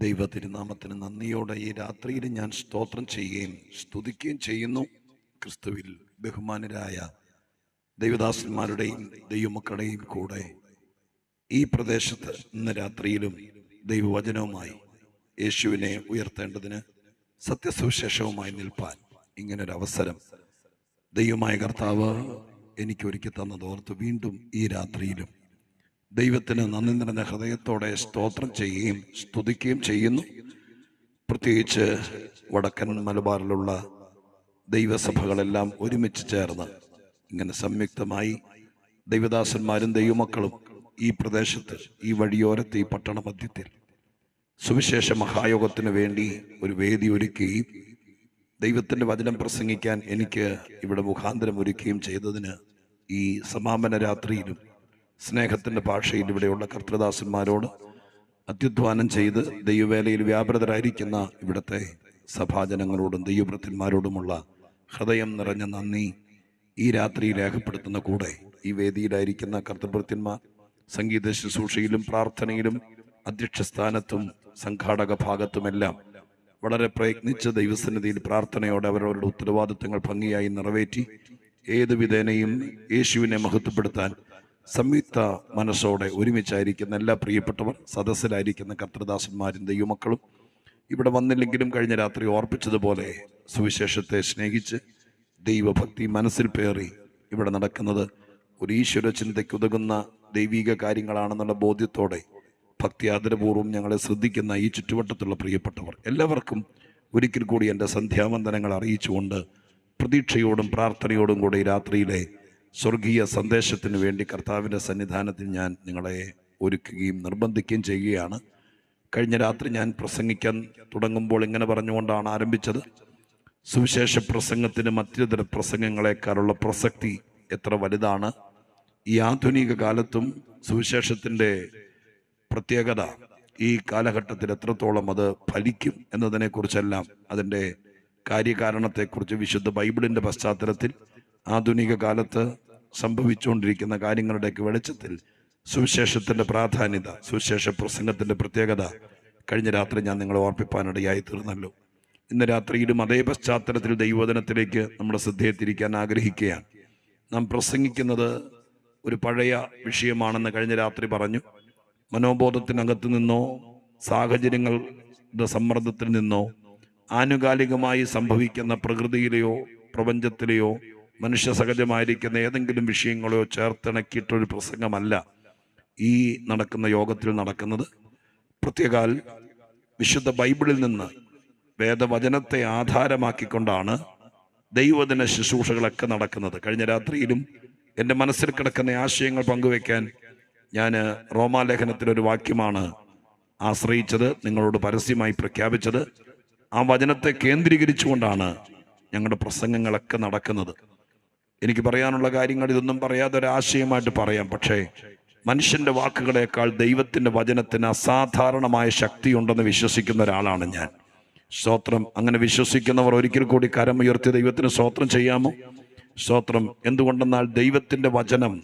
ദൈവ തിരുനാമത്തിന് നന്ദിയോടെ ഈ രാത്രിയിൽ ഞാൻ സ്തോത്രം ചെയ്യുകയും സ്തുതിക്കുകയും ചെയ്യുന്നു. ക്രിസ്തുവിൽ ബഹുമാനരായ ദൈവദാസന്മാരുടെയും ദൈവമക്കളുടെയും കൂടെ ഈ പ്രദേശത്ത് ഇന്ന് രാത്രിയിലും ദൈവവചനവുമായി യേശുവിനെ ഉയർത്തേണ്ടതിന് സത്യസുവിശേഷവുമായി നിൽപ്പാൻ ഇങ്ങനൊരു അവസരം ദൈവമായ കർത്താവ് എനിക്കൊരുക്കി തന്നതോർത്ത് വീണ്ടും ഈ രാത്രിയിലും ദൈവത്തിന് നന്ദി നിറഞ്ഞ ഹൃദയത്തോടെ സ്തോത്രം ചെയ്യുകയും സ്തുതിക്കുകയും ചെയ്യുന്നു. പ്രത്യേകിച്ച് വടക്കൻ മലബാറിലുള്ള ദൈവസഭകളെല്ലാം ഒരുമിച്ച് ചേർന്ന് ഇങ്ങനെ സംയുക്തമായി ദൈവദാസന്മാരും ദൈവമക്കളും ഈ പ്രദേശത്ത് ഈ വഴിയോരത്ത് ഈ പട്ടണ മധ്യത്തിൽ സുവിശേഷ മഹായോഗത്തിന് വേണ്ടി ഒരു വേദി ഒരുക്കുകയും ദൈവത്തിൻ്റെ വചനം പ്രസംഗിക്കാൻ എനിക്ക് ഇവിടെ മുഖാന്തരം ഒരുക്കുകയും ചെയ്തതിന് ഈ സമാപന രാത്രിയിലും സ്നേഹത്തിൻ്റെ ഭാഷയിൽ ഇവിടെയുള്ള കർത്തൃദാസന്മാരോട് അത്യുദ്ധാനം ചെയ്ത് ദൈവവേലയിൽ വ്യാപൃതരായിരിക്കുന്ന ഇവിടുത്തെ സഭാജനങ്ങളോടും ദൈവഭൃത്യന്മാരോടുമുള്ള ഹൃദയം നിറഞ്ഞ നന്ദി ഈ രാത്രി രേഖപ്പെടുത്തുന്ന കൂടെ ഈ വേദിയിലായിരിക്കുന്ന കർത്തൃഭൃത്യന്മാർ സംഗീത ശുശ്രൂഷയിലും പ്രാർത്ഥനയിലും അധ്യക്ഷസ്ഥാനത്തും സംഘാടക ഭാഗത്തുമെല്ലാം വളരെ പ്രയത്നിച്ച് ദൈവസന്നിധിയിൽ പ്രാർത്ഥനയോടെ അവരവരുടെ ഉത്തരവാദിത്തങ്ങൾ ഭംഗിയായി നിറവേറ്റി ഏതു വിധേനയും യേശുവിനെ മഹത്വപ്പെടുത്താൻ സംയുക്ത മനസ്സോടെ ഒരുമിച്ചായിരിക്കുന്ന എല്ലാ പ്രിയപ്പെട്ടവർ, സദസ്സിലായിരിക്കുന്ന കർത്തൃദാസന്മാരും ദൈവമക്കളും ഇവിടെ വന്നില്ലെങ്കിലും കഴിഞ്ഞ രാത്രി ഓർപ്പിച്ചതുപോലെ സുവിശേഷത്തെ സ്നേഹിച്ച് ദൈവഭക്തി മനസ്സിൽ പേറി ഇവിടെ നടക്കുന്നത് ഒരു ഈശ്വര ചിന്തയ്ക്കുതകുന്ന ദൈവിക കാര്യങ്ങളാണെന്നുള്ള ബോധ്യത്തോടെ ഭക്തി ആദരപൂർവ്വം ഞങ്ങളെ ശ്രദ്ധിക്കുന്ന ഈ ചുറ്റുവട്ടത്തുള്ള പ്രിയപ്പെട്ടവർ എല്ലാവർക്കും ഒരിക്കൽ കൂടി എൻ്റെ സന്ധ്യാവന്ദനങ്ങൾ അറിയിച്ചുകൊണ്ട് പ്രതീക്ഷയോടും പ്രാർത്ഥനയോടും കൂടി ഈ രാത്രിയിലെ സ്വർഗീയ സന്ദേശത്തിന് വേണ്ടി കർത്താവിൻ്റെ സന്നിധാനത്തിൽ ഞാൻ നിങ്ങളെ ഒരുക്കുകയും നിർബന്ധിക്കുകയും ചെയ്യുകയാണ്. കഴിഞ്ഞ രാത്രി ഞാൻ പ്രസംഗിക്കാൻ തുടങ്ങുമ്പോൾ ഇങ്ങനെ പറഞ്ഞുകൊണ്ടാണ് ആരംഭിച്ചത്. സുവിശേഷ പ്രസംഗത്തിന് മറ്റു പ്രസംഗങ്ങളെക്കാളുള്ള പ്രസക്തി എത്ര വലുതാണ്, ഈ ആധുനിക കാലത്തും സുവിശേഷത്തിൻ്റെ പ്രത്യേകത ഈ കാലഘട്ടത്തിൽ എത്രത്തോളം അത് ഫലിക്കും എന്നതിനെക്കുറിച്ചെല്ലാം അതിൻ്റെ കാര്യകാരണത്തെക്കുറിച്ച് വിശുദ്ധ ബൈബിളിൻ്റെ പശ്ചാത്തലത്തിൽ ആധുനിക കാലത്ത് സംഭവിച്ചുകൊണ്ടിരിക്കുന്ന കാര്യങ്ങളുടെയൊക്കെ വെളിച്ചത്തിൽ സുവിശേഷത്തിൻ്റെ പ്രാധാന്യത, സുവിശേഷ പ്രസംഗത്തിൻ്റെ പ്രത്യേകത കഴിഞ്ഞ രാത്രി ഞാൻ നിങ്ങളെ ഓർപ്പിപ്പാനിടയായി തീർന്നല്ലോ. ഇന്ന് രാത്രിയിലും അതേ പശ്ചാത്തലത്തിൽ ദൈവവചനത്തിലേക്ക് നമ്മുടെ ശ്രദ്ധയെ തിരിക്കാൻ ആഗ്രഹിക്കുകയാണ്. നാം പ്രസംഗിക്കുന്നത് ഒരു പഴയ വിഷയമാണെന്ന് കഴിഞ്ഞ രാത്രി പറഞ്ഞു. മനോബോധത്തിനകത്ത് നിന്നോ സാഹചര്യങ്ങളുടെ സമ്മർദ്ദത്തിൽ നിന്നോ ആനുകാലികമായി സംഭവിക്കുന്ന പ്രകൃതിയിലെയോ പ്രപഞ്ചത്തിലെയോ മനുഷ്യ സഹജമായിരിക്കുന്ന ഏതെങ്കിലും വിഷയങ്ങളോ ചേർത്തിണക്കിയിട്ടൊരു പ്രസംഗമല്ല ഈ നടക്കുന്ന യോഗത്തിൽ നടക്കുന്നത്. പ്രത്യേകാൽ വിശുദ്ധ ബൈബിളിൽ നിന്ന് വേദവചനത്തെ ആധാരമാക്കിക്കൊണ്ടാണ് ദൈവദിന ശുശ്രൂഷകളൊക്കെ നടക്കുന്നത്. കഴിഞ്ഞ രാത്രിയിലും എൻ്റെ മനസ്സിൽ കിടക്കുന്ന ആശയങ്ങൾ പങ്കുവയ്ക്കാൻ ഞാൻ റോമാലേഖനത്തിലൊരു വാക്യമാണ് ആശ്രയിച്ചത്, നിങ്ങളോട് പരസ്യമായി പ്രഖ്യാപിച്ചത്. ആ വചനത്തെ കേന്ദ്രീകരിച്ചുകൊണ്ടാണ് ഞങ്ങളുടെ പ്രസംഗങ്ങളൊക്കെ നടക്കുന്നത്. എനിക്ക് പറയാനുള്ള കാര്യങ്ങൾ ഇതൊന്നും പറയാതെ ഒരാശയമായിട്ട് പറയാം. പക്ഷേ മനുഷ്യൻ്റെ വാക്കുകളേക്കാൾ ദൈവത്തിൻ്റെ വചനത്തിന് അസാധാരണമായ ശക്തിയുണ്ടെന്ന് വിശ്വസിക്കുന്ന ഒരാളാണ് ഞാൻ. സ്തോത്രം. അങ്ങനെ വിശ്വസിക്കുന്നവർ ഒരിക്കൽ കൂടി കരമുയർത്തി ദൈവത്തിന് സ്തോത്രം ചെയ്യാമോ? സ്തോത്രം. എന്തുകൊണ്ടെന്നാൽ ദൈവത്തിൻ്റെ വചനം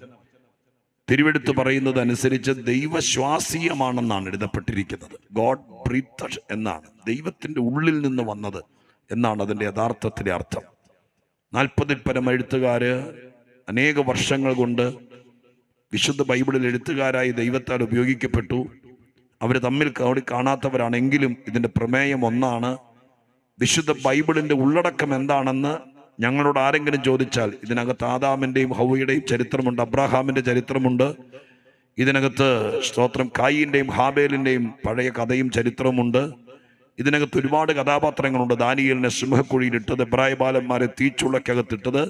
തിരുവെടുത്ത് പറയുന്നത് അനുസരിച്ച് ദൈവശ്വാസീയമാണെന്നാണ് എഴുതപ്പെട്ടിരിക്കുന്നത്. ഗോഡ് ബ്രീത്ത്ഡ് എന്നാണ്, ദൈവത്തിൻ്റെ ഉള്ളിൽ നിന്ന് വന്നത് എന്നാണ് അതിൻ്റെ യഥാർത്ഥത്തിലെ അർത്ഥം. 40 പരം എഴുത്തുകാര് അനേക വർഷങ്ങൾ കൊണ്ട് വിശുദ്ധ ബൈബിളിൽ എഴുത്തുകാരായി ദൈവത്താൽ ഉപയോഗിക്കപ്പെട്ടു. അവർ തമ്മിൽ കാണാത്തവരാണെങ്കിലും ഇതിൻ്റെ പ്രമേയം ഒന്നാണ്. വിശുദ്ധ ബൈബിളിൻ്റെ ഉള്ളടക്കം എന്താണെന്ന് ഞങ്ങളോട് ആരെങ്കിലും ചോദിച്ചാൽ ഇതിനകത്ത് ആദാമിൻ്റെയും ഹൗവയുടെയും ചരിത്രമുണ്ട്, അബ്രാഹാമിൻ്റെ ചരിത്രമുണ്ട്, ഇതിനകത്ത് സ്തോത്രം കായീൻ്റെയും ഹാബേലിൻ്റെയും പഴയ കഥയും ചരിത്രമുണ്ട്, ഇതിനകത്ത് ഒരുപാട് കഥാപാത്രങ്ങളുണ്ട്. ദാനിയേലിനെ സിംഹക്കുഴിയിലിട്ടത്, എബ്രായ ബാലന്മാരെ തീച്ചുളക്കകത്തിട്ടത്,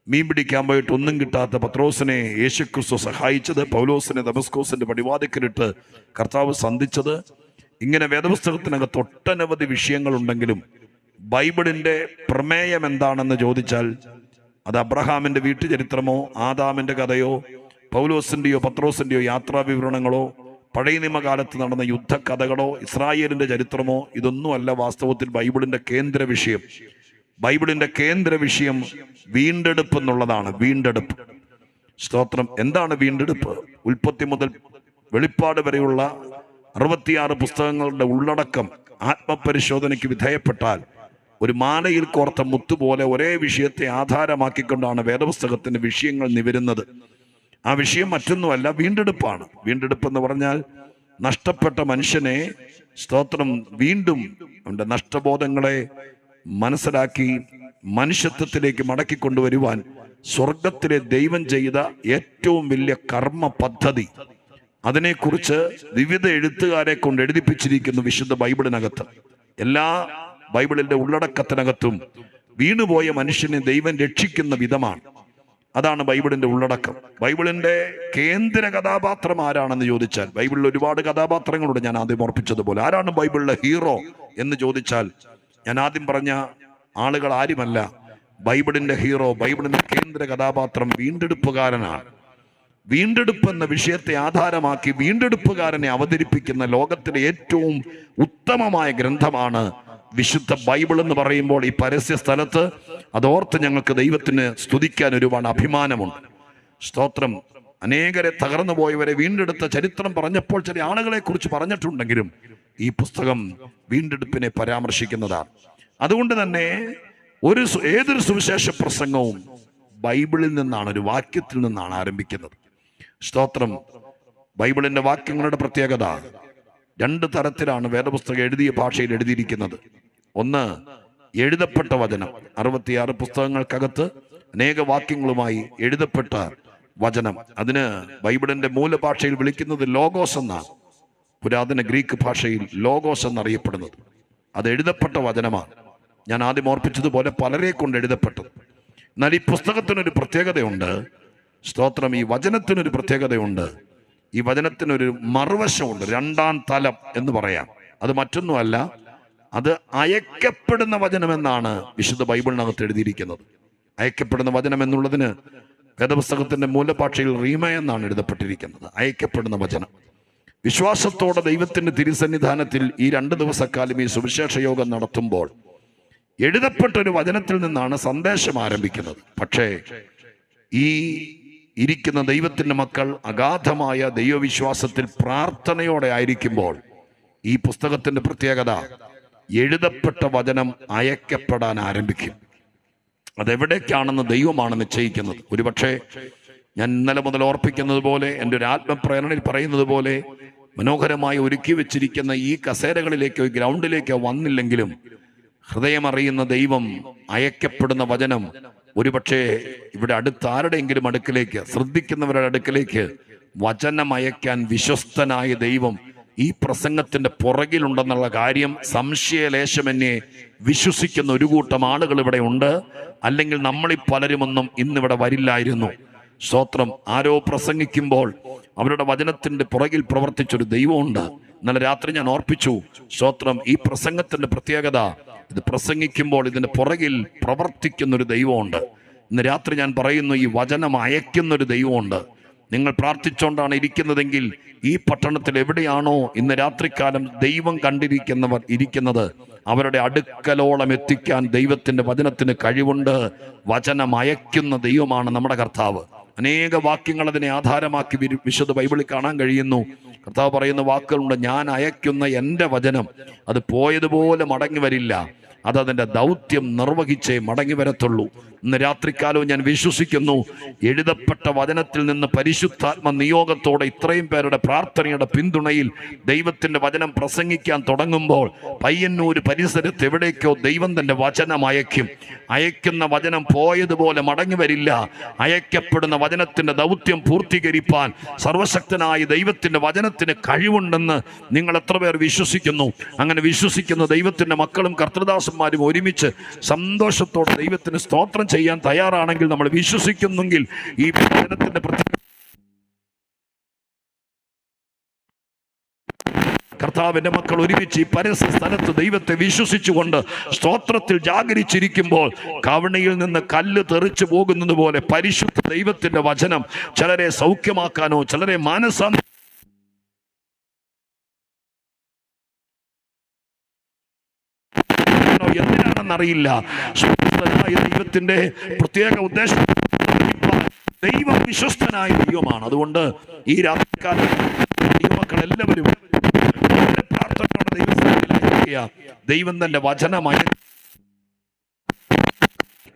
മീൻ പിടിക്കാൻ പോയിട്ട് ഒന്നും കിട്ടാത്ത പത്രോസിനെ യേശുക്രിസ്തു സഹായിച്ചത്, പൗലോസിനെ ദമസ്കോസിന്റെ പടിവാതിക്കലിട്ട് കർത്താവ് സന്ധിച്ചത്. ഇങ്ങനെ വേദപുസ്തകത്തിനകത്ത് ഒട്ടനവധി വിഷയങ്ങളുണ്ടെങ്കിലും ബൈബിളിന്റെ പ്രമേയം എന്താണെന്ന് ചോദിച്ചാൽ അത് അബ്രഹാമിന്റെ വീട്ടുചരിത്രമോ ആദാമിന്റെ കഥയോ പൗലോസിന്റെയോ പത്രോസിന്റെയോ യാത്രാ വിവരണങ്ങളോ പഴയ നിയമകാലത്ത് നടന്ന യുദ്ധകഥകളോ ഇസ്രായേലിന്റെ ചരിത്രമോ ഇതൊന്നുമല്ല വാസ്തവത്തിൽ ബൈബിളിന്റെ കേന്ദ്ര വിഷയം. ബൈബിളിന്റെ കേന്ദ്ര വിഷയം വീണ്ടെടുപ്പ് എന്നുള്ളതാണ്. വീണ്ടെടുപ്പ്. സ്തോത്രം. എന്താണ് വീണ്ടെടുപ്പ്? ഉൽപ്പത്തി മുതൽ വെളിപ്പാട് വരെയുള്ള 66 പുസ്തകങ്ങളുടെ ഉള്ളടക്കം ആത്മപരിശോധനയ്ക്ക് വിധേയപ്പെട്ടാൽ ഒരു മാലയിൽ കോർത്ത മുത്തുപോലെ ഒരേ വിഷയത്തെ ആധാരമാക്കിക്കൊണ്ടാണ് വേദപുസ്തകത്തിന്റെ വിഷയങ്ങൾ നിവരുന്നത്. ആ വിഷയം മറ്റൊന്നുമല്ല, വീണ്ടെടുപ്പാണ്. വീണ്ടെടുപ്പ് എന്ന് പറഞ്ഞാൽ നഷ്ടപ്പെട്ട മനുഷ്യനെ സ്തോത്രം വീണ്ടും അവന്റെ നഷ്ടബോധങ്ങളെ മനസ്സിലാക്കി മനുഷ്യത്വത്തിലേക്ക് മടക്കിക്കൊണ്ടുവരുവാൻ സ്വർഗത്തിലെ ദൈവം ചെയ്ത ഏറ്റവും വലിയ കർമ്മ പദ്ധതി, അതിനെക്കുറിച്ച് വിവിധ എഴുത്തുകാരെ കൊണ്ട് എഴുതിപ്പിച്ചിരിക്കുന്നു വിശുദ്ധ ബൈബിളിനകത്ത്. എല്ലാ ബൈബിളിന്റെ ഉള്ളടക്കത്തിനകത്തും വീണുപോയ മനുഷ്യനെ ദൈവം രക്ഷിക്കുന്ന വിധമാണ്. അതാണ് ബൈബിളിന്റെ ഉള്ളടക്കം. ബൈബിളിന്റെ കേന്ദ്ര കഥാപാത്രം ആരാണെന്ന് ചോദിച്ചാൽ, ബൈബിളിൽ ഒരുപാട് കഥാപാത്രങ്ങളുണ്ട്. ഞാൻ ആദ്യം ഓർപ്പിച്ചതുപോലെ, ആരാണ് ബൈബിളിലെ ഹീറോ എന്ന് ചോദിച്ചാൽ ഞാൻ ആദ്യം പറഞ്ഞ ആളുകൾ ആരുമല്ല. ബൈബിളിന്റെ ഹീറോ, ബൈബിളിന്റെ കേന്ദ്ര കഥാപാത്രം വീണ്ടെടുപ്പുകാരനാണ്. വീണ്ടെടുപ്പ് എന്ന വിഷയത്തെ ആധാരമാക്കി വീണ്ടെടുപ്പുകാരനെ അവതരിപ്പിക്കുന്ന ലോകത്തിലെ ഏറ്റവും ഉത്തമമായ ഗ്രന്ഥമാണ് വിശുദ്ധ ബൈബിൾ എന്ന് പറയുമ്പോൾ ഈ പരസ്യ സ്ഥലത്ത് അതോർത്ത് ഞങ്ങൾക്ക് ദൈവത്തിന് സ്തുതിക്കാൻ ഒരുപാട് അഭിമാനമുണ്ട്. സ്തോത്രം. അനേകരെ തകർന്നു പോയവരെ വീണ്ടെടുത്ത ചരിത്രം പറഞ്ഞപ്പോൾ ചില ആളുകളെ കുറിച്ച് പറഞ്ഞിട്ടുണ്ടെങ്കിലും ഈ പുസ്തകം വീണ്ടെടുപ്പിനെ പരാമർശിക്കുന്നതാണ്. അതുകൊണ്ട് തന്നെ ഏതൊരു സുവിശേഷ പ്രസംഗവും ബൈബിളിൽ നിന്നാണ്, ഒരു വാക്യത്തിൽ നിന്നാണ് ആരംഭിക്കുന്നത്. സ്തോത്രം. ബൈബിളിന്റെ വാക്യങ്ങളുടെ പ്രത്യേകത, 2 തരത്തിലാണ് വേദപുസ്തകം എഴുതിയ ഭാഷയിൽ എഴുതിയിരിക്കുന്നത്. ഒന്ന്, എഴുതപ്പെട്ട വചനം. 66 പുസ്തകങ്ങൾക്കകത്ത് അനേക വാക്യങ്ങളുമായി എഴുതപ്പെട്ട വചനം. അതിന് ബൈബിളിന്റെ മൂലഭാഷയിൽ വിളിക്കുന്നത് ലോഗോസ് എന്നാണ്. പുരാതന ഗ്രീക്ക് ഭാഷയിൽ ലോഗോസ് എന്നറിയപ്പെടുന്നത്. അത് എഴുതപ്പെട്ട വചനമാണ്. ഞാൻ ആദ്യം ഓർപ്പിച്ചതുപോലെ പലരെ കൊണ്ട് എഴുതപ്പെട്ടത്. എന്നാൽ ഈ പുസ്തകത്തിനൊരു പ്രത്യേകതയുണ്ട്. സ്തോത്രം. ഈ വചനത്തിനൊരു പ്രത്യേകതയുണ്ട്. ഈ വചനത്തിനൊരു മറുവശമുണ്ട്, 2ാം തലം എന്ന് പറയാം. അത് മറ്റൊന്നുമല്ല, അത് അയക്കപ്പെടുന്ന വചനം എന്നാണ് വിശുദ്ധ ബൈബിളിനകത്ത് എഴുതിയിരിക്കുന്നത്. അയക്കപ്പെടുന്ന വചനം എന്നുള്ളതിന് വേദപുസ്തകത്തിന്റെ മൂലഭാഷയിൽ റീമ എന്നാണ് എഴുതപ്പെട്ടിരിക്കുന്നത്. അയക്കപ്പെടുന്ന വചനം. വിശ്വാസത്തോടെ ദൈവത്തിന്റെ തിരുസന്നിധാനത്തിൽ ഈ 2 ദിവസക്കാലം ഈ സുവിശേഷ യോഗം നടത്തുമ്പോൾ എഴുതപ്പെട്ട ഒരു വചനത്തിൽ നിന്നാണ് സന്ദേശം ആരംഭിക്കുന്നത്. പക്ഷേ ഈ ഇരിക്കുന്ന ദൈവത്തിന്റെ മക്കൾ അഗാധമായ ദൈവവിശ്വാസത്തിൽ പ്രാർത്ഥനയോടെ ആയിരിക്കുമ്പോൾ ഈ പുസ്തകത്തിന്റെ പ്രത്യേകത, എഴുതപ്പെട്ട വചനം അയക്കപ്പെടാൻ ആരംഭിക്കും. അതെവിടേക്കാണെന്ന് ദൈവമാണ് നിശ്ചയിക്കുന്നത്. ഒരുപക്ഷെ ഞാൻ ഇന്നലെ മുതൽ ഓർപ്പിക്കുന്നത് പോലെ, എൻ്റെ ഒരു ആത്മപ്രേരണയിൽ പറയുന്നത് പോലെ, മനോഹരമായി ഒരുക്കി വെച്ചിരിക്കുന്ന ഈ കസേരകളിലേക്കോ ഗ്രൗണ്ടിലേക്കോ വന്നില്ലെങ്കിലും ഹൃദയമറിയുന്ന ദൈവം അയക്കപ്പെടുന്ന വചനം ഒരുപക്ഷെ ഇവിടെ അടുത്ത് ആരുടെയെങ്കിലും അടുക്കിലേക്ക്, ശ്രദ്ധിക്കുന്നവരുടെ അടുക്കിലേക്ക് വചനം അയക്കാൻ വിശ്വസ്തനായ ദൈവം ഈ പ്രസംഗത്തിന്റെ പുറകിലുണ്ടെന്നുള്ള കാര്യം സംശയലേശമെന്നെ വിശ്വസിക്കുന്ന ഒരു കൂട്ടം ആളുകൾ ഇവിടെ ഉണ്ട്. അല്ലെങ്കിൽ നമ്മളീ പലരുമൊന്നും ഇന്നിവിടെ വരില്ലായിരുന്നു. സ്തോത്രം. ആരോ പ്രസംഗിക്കുമ്പോൾ അവരുടെ വചനത്തിന്റെ പുറകിൽ പ്രവർത്തിച്ചൊരു ദൈവമുണ്ട്. ഇന്നലെ രാത്രി ഞാൻ ഓർപ്പിച്ചു. സ്തോത്രം. ഈ പ്രസംഗത്തിന്റെ പ്രത്യേകത, ഇത് പ്രസംഗിക്കുമ്പോൾ ഇതിന്റെ പുറകിൽ പ്രവർത്തിക്കുന്നൊരു ദൈവമുണ്ട്. ഇന്ന് രാത്രി ഞാൻ പറയുന്നു, ഈ വചനം അയക്കുന്നൊരു ദൈവമുണ്ട്. നിങ്ങൾ പ്രാർത്ഥിച്ചുകൊണ്ടാണ് ഇരിക്കുന്നതെങ്കിൽ ഈ പട്ടണത്തിൽ എവിടെയാണോ ഇന്ന് രാത്രികാലം ദൈവം കണ്ടിരിക്കുന്നവർ ഇരിക്കുന്നത്, അവരുടെ അടുക്കലോളം എത്തിക്കാൻ ദൈവത്തിന്റെ വചനത്തിന് കഴിവുണ്ട്. വചനം അയക്കുന്ന ദൈവമാണ് നമ്മുടെ കർത്താവ്. അനേക വാക്യങ്ങൾ അതിനെ ആധാരമാക്കി വിശുദ്ധ ബൈബിളിൽ കാണാൻ കഴിയുന്നു. കർത്താവ് പറയുന്ന വാക്കുകളുണ്ട്, ഞാൻ അയക്കുന്ന എൻ്റെ വചനം അത് പോയതുപോലെ മടങ്ങി വരില്ല, അതതിൻ്റെ ദൗത്യം നിർവഹിച്ചേ മടങ്ങി വരത്തുള്ളൂ. ഇന്ന് രാത്രികാലവും ഞാൻ വിശ്വസിക്കുന്നു, എഴുതപ്പെട്ട വചനത്തിൽ നിന്ന് പരിശുദ്ധാത്മ നിയോഗത്തോടെ ഇത്രയും പേരുടെ പ്രാർത്ഥനയുടെ പിന്തുണയിൽ ദൈവത്തിന്റെ വചനം പ്രസംഗിക്കാൻ തുടങ്ങുമ്പോൾ പയ്യന്നൂർ പരിസരത്ത് എവിടേക്കോ ദൈവം തന്റെ വചനം അയക്കും. അയക്കുന്ന വചനം പോയതുപോലെ മടങ്ങി വരില്ല. അയക്കപ്പെടുന്ന വചനത്തിന്റെ ദൗത്യം പൂർത്തീകരിപ്പാൻ സർവശക്തനായ ദൈവത്തിന്റെ വചനത്തിന് കഴിവുണ്ടെന്ന് നിങ്ങൾ എത്ര പേർ വിശ്വസിക്കുന്നു? അങ്ങനെ വിശ്വസിക്കുന്ന ദൈവത്തിന്റെ മക്കളും കർത്തൃദാസന്മാരും ഒരുമിച്ച് സന്തോഷത്തോടെ ദൈവത്തിന് സ്തോത്രം ചെയ്യാൻ തയ്യാറാണെങ്കിൽ, നമ്മൾ വിശ്വസിക്കുന്നെങ്കിൽ ഈ വചനത്തിന്റെ കർത്താവിന്റെ മക്കൾ ഒരുമിച്ച് ഈ പരസ്യ സ്ഥലത്ത് ദൈവത്തെ വിശ്വസിച്ചുകൊണ്ട് സ്തോത്രത്തിൽ ജാഗരിച്ചിരിക്കുമ്പോൾ കവണയിൽ നിന്ന് കല്ല് തെറിച്ചു പോകുന്നത് പോലെ പരിശുദ്ധ ദൈവത്തിന്റെ വചനം ചിലരെ സൗഖ്യമാക്കാനോ ചിലരെ മാനസാന്തരം എന്തിനാണെന്നറിയില്ല. ദൈവത്തിന്റെ പ്രത്യേക ഉദ്ദേശം, ദൈവം വിശ്വസ്തനായ ദൈവമാണ്. അതുകൊണ്ട് ഈ രാത്രികാലം ദൈവമക്കൾ എല്ലാവരും ചെയ്യുക. ദൈവം തന്റെ വചനമായി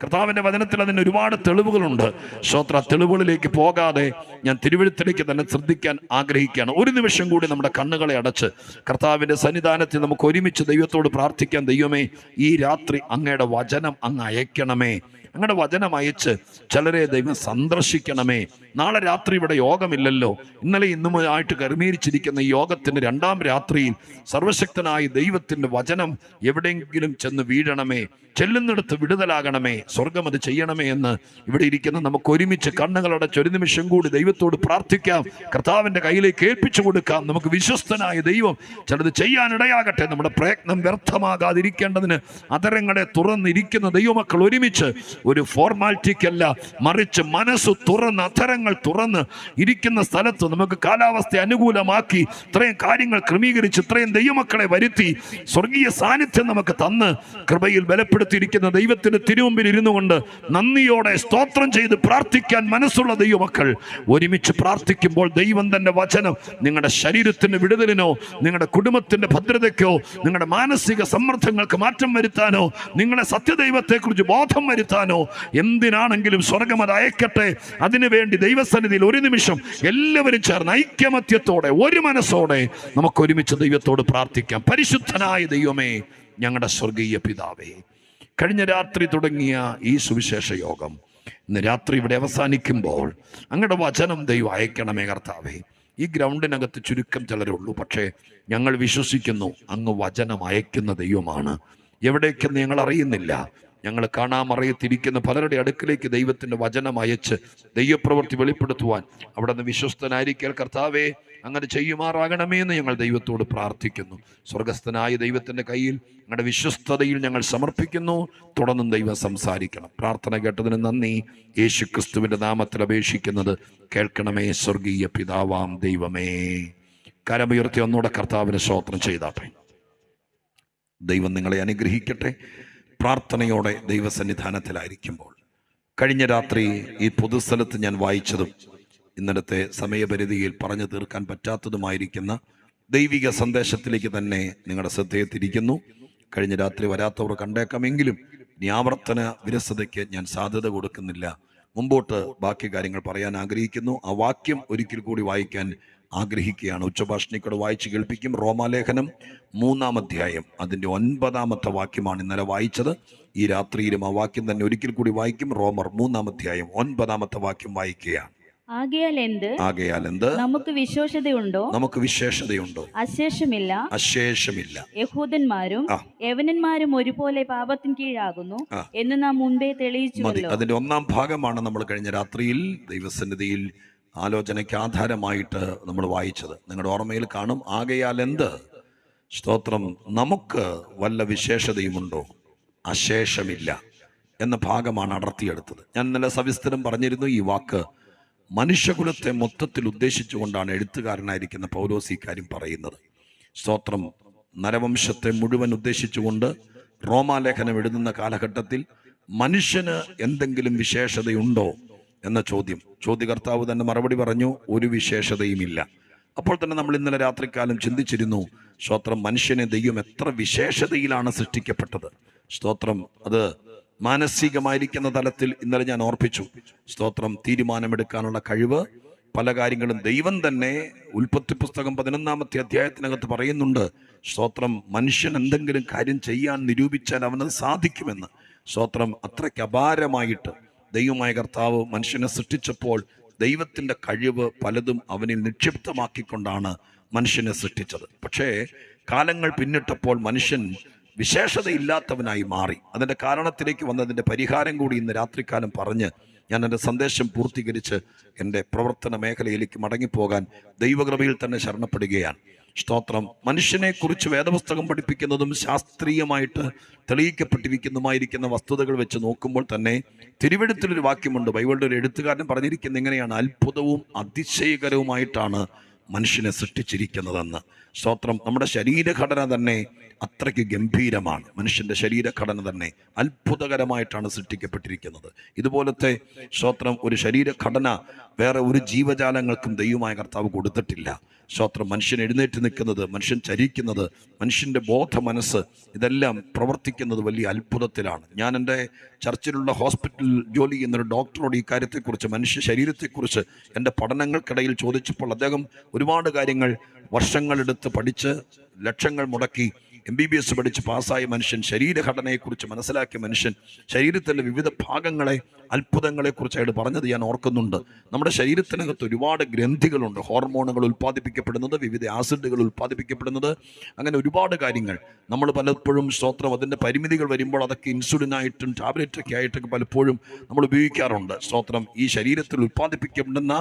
കർത്താവിന്റെ വചനത്തിൽ അതിന് ഒരുപാട് തെളിവുകളുണ്ട്. സ്തോത്ര, തെളിവുകളിലേക്ക് പോകാതെ ഞാൻ തിരുവെഴുത്തിലേക്ക് തന്നെ ശ്രദ്ധിക്കാൻ ആഗ്രഹിക്കുകയാണ്. ഒരു നിമിഷം കൂടി നമ്മുടെ കണ്ണുകളെ അടച്ച് കർത്താവിന്റെ സന്നിധാനത്തിൽ നമുക്ക് ഒരുമിച്ച് ദൈവത്തോട് പ്രാർത്ഥിക്കാം. ദൈവമേ, ഈ രാത്രി അങ്ങയുടെ വചനം അങ്ങ് അയക്കണമേ. അങ്ങയുടെ വചനം അയച്ച് ചിലരെ ദൈവം സന്ദർശിക്കണമേ. നാളെ രാത്രി ഇവിടെ യോഗമില്ലല്ലോ. ഇന്നലെ ഇന്നുമായിട്ട് ക്രമീകരിച്ചിരിക്കുന്ന ഈ യോഗത്തിന്റെ 2ാം രാത്രിയിൽ സർവശക്തനായ ദൈവത്തിന്റെ വചനം എവിടെയെങ്കിലും ചെന്ന് വീഴണമേ. ചെല്ലുന്നിടത്ത് വിടുതലാകണമേ. സ്വർഗം അത് ചെയ്യണമേ എന്ന് ഇവിടെ ഇരിക്കുന്ന നമുക്ക് ഒരുമിച്ച് കണ്ണുകളടച്ച് ഒരു നിമിഷം കൂടി ദൈവത്തോട് പ്രാർത്ഥിക്കാം. കർത്താവിന്റെ കയ്യിലേക്ക് ഏൽപ്പിച്ചു കൊടുക്കാം. നമുക്ക് വിശ്വസ്തനായ ദൈവം ചിലത് ചെയ്യാനിടയാകട്ടെ. നമ്മുടെ പ്രയത്നം വ്യർത്ഥമാകാതിരിക്കേണ്ടതിന് അതരങ്ങളെ തുറന്നിരിക്കുന്ന ദൈവമക്കൾ ഒരുമിച്ച് ഒരു ഫോർമാലിറ്റിക്കല്ല, മറിച്ച് മനസ്സ് തുറന്ന് അധരങ്ങൾ തുറന്ന് ഇരിക്കുന്ന സ്ഥലത്ത് നമുക്ക് കാലാവസ്ഥ അനുകൂലമാക്കി ഇത്രയും കാര്യങ്ങൾ ക്രമീകരിച്ച് ഇത്രയും ദൈവമക്കളെ വരുത്തി സ്വർഗീയ സാന്നിധ്യം നമുക്ക് തന്ന് കൃപയിൽ ബലപ്പെടുത്തിയിരിക്കുന്ന ദൈവത്തിന്റെ തിരുമുമ്പിൽ ഇരുന്നു കൊണ്ട് നന്ദിയോടെ സ്തോത്രം ചെയ്ത് പ്രാർത്ഥിക്കാൻ മനസ്സുള്ള ദൈവമക്കൾ ഒരുമിച്ച് പ്രാർത്ഥിക്കുമ്പോൾ ദൈവം തന്റെ വചനം നിങ്ങളുടെ ശരീരത്തിന്റെ വിടുതലിനോ, നിങ്ങളുടെ കുടുംബത്തിന്റെ ഭദ്രതയ്ക്കോ, നിങ്ങളുടെ മാനസിക സമ്മർദ്ദങ്ങൾക്ക് മാറ്റം വരുത്താനോ, നിങ്ങളുടെ സത്യദൈവത്തെക്കുറിച്ച് ബോധം വരുത്താനോ, എന്തിനാണെങ്കിലും സ്വർഗം അത് അയക്കട്ടെ. അതിനുവേണ്ടി ദൈവസന്നിധിയിൽ ഒരു നിമിഷം എല്ലാവരും ചേർന്ന് ഐക്യമത്യത്തോടെ ഒരു മനസ്സോടെ നമുക്ക് ഒരുമിച്ച് ദൈവത്തോട് പ്രാർത്ഥിക്കാം. പരിശുദ്ധനായ ദൈവമേ, ഞങ്ങളുടെ സ്വർഗീയ പിതാവേ, കഴിഞ്ഞ രാത്രി തുടങ്ങിയ ഈ സുവിശേഷ യോഗം ഇന്ന് രാത്രി ഇവിടെ അവസാനിക്കുമ്പോൾ അങ്ങയുടെ വചനം ദൈവം അയക്കണമേ. കർത്താവേ, ഈ ഗ്രൗണ്ടിനകത്ത് ചുരുക്കം ചിലരുള്ളൂ, പക്ഷേ ഞങ്ങൾ വിശ്വസിക്കുന്നു അങ്ങ് വചനം അയക്കുന്ന ദൈവമാണ്. എവിടേക്കെന്ന് ഞങ്ങൾ അറിയുന്നില്ല. ഞങ്ങൾ കാണാമറിയത്തിരിക്കുന്ന പലരുടെ അടുക്കിലേക്ക് ദൈവത്തിന്റെ വചനം അയച്ച് ദൈവപ്രവൃത്തി വെളിപ്പെടുത്തുവാൻ അവിടെ നിന്ന് വിശ്വസ്തനായിരിക്കൽ കർത്താവേ അങ്ങനെ ചെയ്യുമാറാകണമേ എന്ന് ഞങ്ങൾ ദൈവത്തോട് പ്രാർത്ഥിക്കുന്നു. സ്വർഗസ്ഥനായ ദൈവത്തിന്റെ കയ്യിൽ ഞങ്ങളുടെ വിശ്വസ്തതയിൽ ഞങ്ങൾ സമർപ്പിക്കുന്നു. തുടർന്നും ദൈവം സംസാരിക്കണം. പ്രാർത്ഥന കേട്ടതിന് നന്ദി. യേശു ക്രിസ്തുവിന്റെ നാമത്തിൽ അപേക്ഷിക്കുന്നത് കേൾക്കണമേ. സ്വർഗീയ പിതാവാം ദൈവമേ. കരമുയർത്തി ഒന്നുകൂടെ കർത്താവിന് സ്തോത്രം ചെയ്താട്ടെ. ദൈവം നിങ്ങളെ അനുഗ്രഹിക്കട്ടെ. പ്രാർത്ഥനയോടെ ദൈവസന്നിധാനത്തിലായിരിക്കുമ്പോൾ കഴിഞ്ഞ രാത്രി ഈ പൊതുസ്ഥലത്ത് ഞാൻ വായിച്ചതും ഇന്നലത്തെ സമയപരിധിയിൽ പറഞ്ഞു തീർക്കാൻ പറ്റാത്തതുമായിരിക്കുന്ന ദൈവിക സന്ദേശത്തിലേക്ക് തന്നെ നിങ്ങളുടെ ശ്രദ്ധയെത്തിരിക്കുന്നു. കഴിഞ്ഞ രാത്രി വരാത്തവർ കണ്ടേക്കാമെങ്കിലും ഇനി ആവർത്തന വിരസതയ്ക്ക് ഞാൻ സാധ്യത കൊടുക്കുന്നില്ല. മുമ്പോട്ട് ബാക്കി കാര്യങ്ങൾ പറയാൻ ആഗ്രഹിക്കുന്നു. ആ വാക്യം ഒരിക്കൽ കൂടി വായിക്കാൻ ആഗ്രഹിക്കുകയാണ്. ഉച്ചഭാഷണിക്കൂടെ വായിച്ച് കേൾപ്പിക്കും. റോമാലേഖനം 3-ാം അധ്യായം അതിൻ്റെ 9-ാമത്തെ വാക്യമാണ് ഇന്നലെ വായിച്ചത്. ഈ രാത്രിയിലും ആ വാക്യം തന്നെ ഒരിക്കൽ കൂടി വായിക്കും. റോമർ 3-ാം അധ്യായം 9-ാമത്തെ വാക്യം വായിക്കുകയാണ്. ആകയാൽ എന്ത് നമുക്ക് വിശേഷതയുണ്ടോ? അശേഷമില്ല. യഹൂദന്മാരും യവനന്മാരും ഒരുപോലെ പാപത്തിന് കീഴാകുന്നു എന്ന് നാം മുൻപേ തെളിയിച്ചു. അതിന്റെ 1-ാം ഭാഗമാണ് നമ്മൾ കഴിഞ്ഞ രാത്രിയിൽ ദൈവസന്നിധിയിൽ ആലോചനയ്ക്ക് ആധാരമായിട്ട് നമ്മൾ വായിച്ചത്. നിങ്ങളുടെ ഓർമ്മയിൽ കാണും. ആകയാൽ എന്ത്? സ്തോത്രം. നമുക്ക് വല്ല വിശേഷതയുമുണ്ടോ? അശേഷമില്ല എന്ന ഭാഗമാണ് അടർത്തിയെടുത്തത്. ഞാൻ ഇന്നലെ സവിസ്തരം പറഞ്ഞിരുന്നു. ഈ വാക്ക് മനുഷ്യകുലത്തെ മൊത്തത്തിൽ ഉദ്ദേശിച്ചുകൊണ്ടാണ് എഴുത്തുകാരനായിരിക്കുന്ന പൗലോസ് ഈ കാര്യം പറയുന്നത്. സ്തോത്രം. നരവംശത്തെ മുഴുവൻ ഉദ്ദേശിച്ചുകൊണ്ട് റോമാലേഖനം എഴുതുന്ന കാലഘട്ടത്തിൽ മനുഷ്യന് എന്തെങ്കിലും വിശേഷതയുണ്ടോ എന്ന ചോദ്യകർത്താവ് തന്നെ മറുപടി പറഞ്ഞു, ഒരു വിശേഷതയുമില്ല. അപ്പോൾ തന്നെ നമ്മൾ ഇന്നലെ രാത്രികാലം ചിന്തിച്ചിരുന്നു. സ്തോത്രം. മനുഷ്യനെ ദൈവം എത്ര വിശേഷതയിലാണ് സൃഷ്ടിക്കപ്പെട്ടത്. സ്തോത്രം. അത് മാനസികമായിരിക്കുന്ന തലത്തിൽ ഇന്നലെ ഞാൻ ഓർപ്പിച്ചു. സ്തോത്രം. തീരുമാനമെടുക്കാനുള്ള കഴിവ്, പല കാര്യങ്ങളും ദൈവം തന്നെ ഉൽപ്പത്തി പുസ്തകം 11-ാമത്തെ അധ്യായത്തിനകത്ത് പറയുന്നുണ്ട്. സ്തോത്രം. മനുഷ്യൻ എന്തെങ്കിലും കാര്യം ചെയ്യാൻ നിരൂപിച്ചാൽ അവനത് സാധിക്കുമെന്ന്. സ്തോത്രം. അത്രയ്ക്ക് അപാരമായിട്ട് ദൈവമായ കർത്താവ് മനുഷ്യനെ സൃഷ്ടിച്ചപ്പോൾ ദൈവത്തിന്റെ കഴിവ് പലതും അവനിൽ നിക്ഷിപ്തമാക്കിക്കൊണ്ടാണ് മനുഷ്യനെ സൃഷ്ടിച്ചത്. പക്ഷേ കാലങ്ങൾ പിന്നിട്ടപ്പോൾ മനുഷ്യൻ വിശേഷതയില്ലാത്തവനായി മാറി. അതിൻ്റെ കാരണത്തിലേക്ക് വന്നതിൻ്റെ പരിഹാരം കൂടി ഇന്ന് രാത്രികാലം പറഞ്ഞ് ഞാൻ എൻ്റെ സന്ദേശം പൂർത്തീകരിച്ച് എൻ്റെ പ്രവർത്തന മേഖലയിലേക്ക് മടങ്ങിപ്പോകാൻ ദൈവകൃപയിൽ തന്നെ ശരണപ്പെടുകയാണ്. സ്തോത്രം. മനുഷ്യനെക്കുറിച്ച് വേദപുസ്തകം പഠിപ്പിക്കുന്നതും ശാസ്ത്രീയമായിട്ട് തെളിയിക്കപ്പെട്ടിരിക്കുന്നതുമായിരിക്കുന്ന വസ്തുതകൾ വെച്ച് നോക്കുമ്പോൾ തന്നെ തിരുവെഴുത്തിലൊരു വാക്യമുണ്ട്. ബൈബിളിൻ്റെ ഒരു എഴുത്തുകാരൻ പറഞ്ഞിരിക്കുന്നത് ഇങ്ങനെയാണ്: അത്ഭുതവും അതിശയകരവുമായിട്ടാണ് മനുഷ്യനെ സൃഷ്ടിച്ചിരിക്കുന്നതെന്ന്. സ്തോത്രം. നമ്മുടെ ശരീരഘടന തന്നെ അത്രയ്ക്ക് ഗംഭീരമാണ്. മനുഷ്യൻ്റെ ശരീരഘടന തന്നെ അത്ഭുതകരമായിട്ടാണ് സൃഷ്ടിക്കപ്പെട്ടിരിക്കുന്നത്. ഇതുപോലത്തെ സ്തോത്രം ഒരു ശരീരഘടന വേറെ ഒരു ജീവജാലങ്ങൾക്കും ദൈവമായ കർത്താവ് കൊടുത്തിട്ടില്ല. സ്തോത്രം. മനുഷ്യൻ എഴുന്നേറ്റ് നിൽക്കുന്നത്, മനുഷ്യൻ ചരിക്കുന്നത്, മനുഷ്യൻ്റെ ബോധ മനസ്സ് ഇതെല്ലാം പ്രവർത്തിക്കുന്നത് വലിയ അത്ഭുതത്തിലാണ്. ഞാൻ എൻ്റെ ചർച്ചിലുള്ള ഹോസ്പിറ്റലിൽ ജോലി ചെയ്യുന്നൊരു ഡോക്ടറോട് ഈ കാര്യത്തെക്കുറിച്ച്, മനുഷ്യ ശരീരത്തെക്കുറിച്ച് എൻ്റെ പഠനങ്ങൾക്കിടയിൽ ചോദിച്ചപ്പോൾ അദ്ദേഹം ഒരുപാട് കാര്യങ്ങൾ വർഷങ്ങളെടുത്ത് പഠിച്ച് ലക്ഷങ്ങൾ മുടക്കി MBBS പഠിച്ച് പാസ്സായ മനുഷ്യൻ, ശരീരഘടനയെക്കുറിച്ച് മനസ്സിലാക്കിയ മനുഷ്യൻ, ശരീരത്തിൻ്റെ വിവിധ ഭാഗങ്ങളെ, അത്ഭുതങ്ങളെക്കുറിച്ചായിട്ട് പറഞ്ഞത് ഞാൻ ഓർക്കുന്നുണ്ട്. നമ്മുടെ ശരീരത്തിനകത്ത് ഒരുപാട് ഗ്രന്ഥികളുണ്ട്, ഹോർമോണുകൾ ഉൽപ്പാദിപ്പിക്കപ്പെടുന്നത്, വിവിധ ആസിഡുകൾ ഉൽപ്പാദിപ്പിക്കപ്പെടുന്നത്, അങ്ങനെ ഒരുപാട് കാര്യങ്ങൾ. നമ്മൾ പലപ്പോഴും സ്തോത്രം അതിൻ്റെ പരിമിതികൾ വരുമ്പോൾ അതൊക്കെ ഇൻസുലിനായിട്ടും ടാബ്ലറ്റൊക്കെ ആയിട്ടൊക്കെ പലപ്പോഴും നമ്മൾ ഉപയോഗിക്കാറുണ്ട്. സ്തോത്രം. ഈ ശരീരത്തിൽ ഉൽപ്പാദിപ്പിക്കപ്പെടുന്ന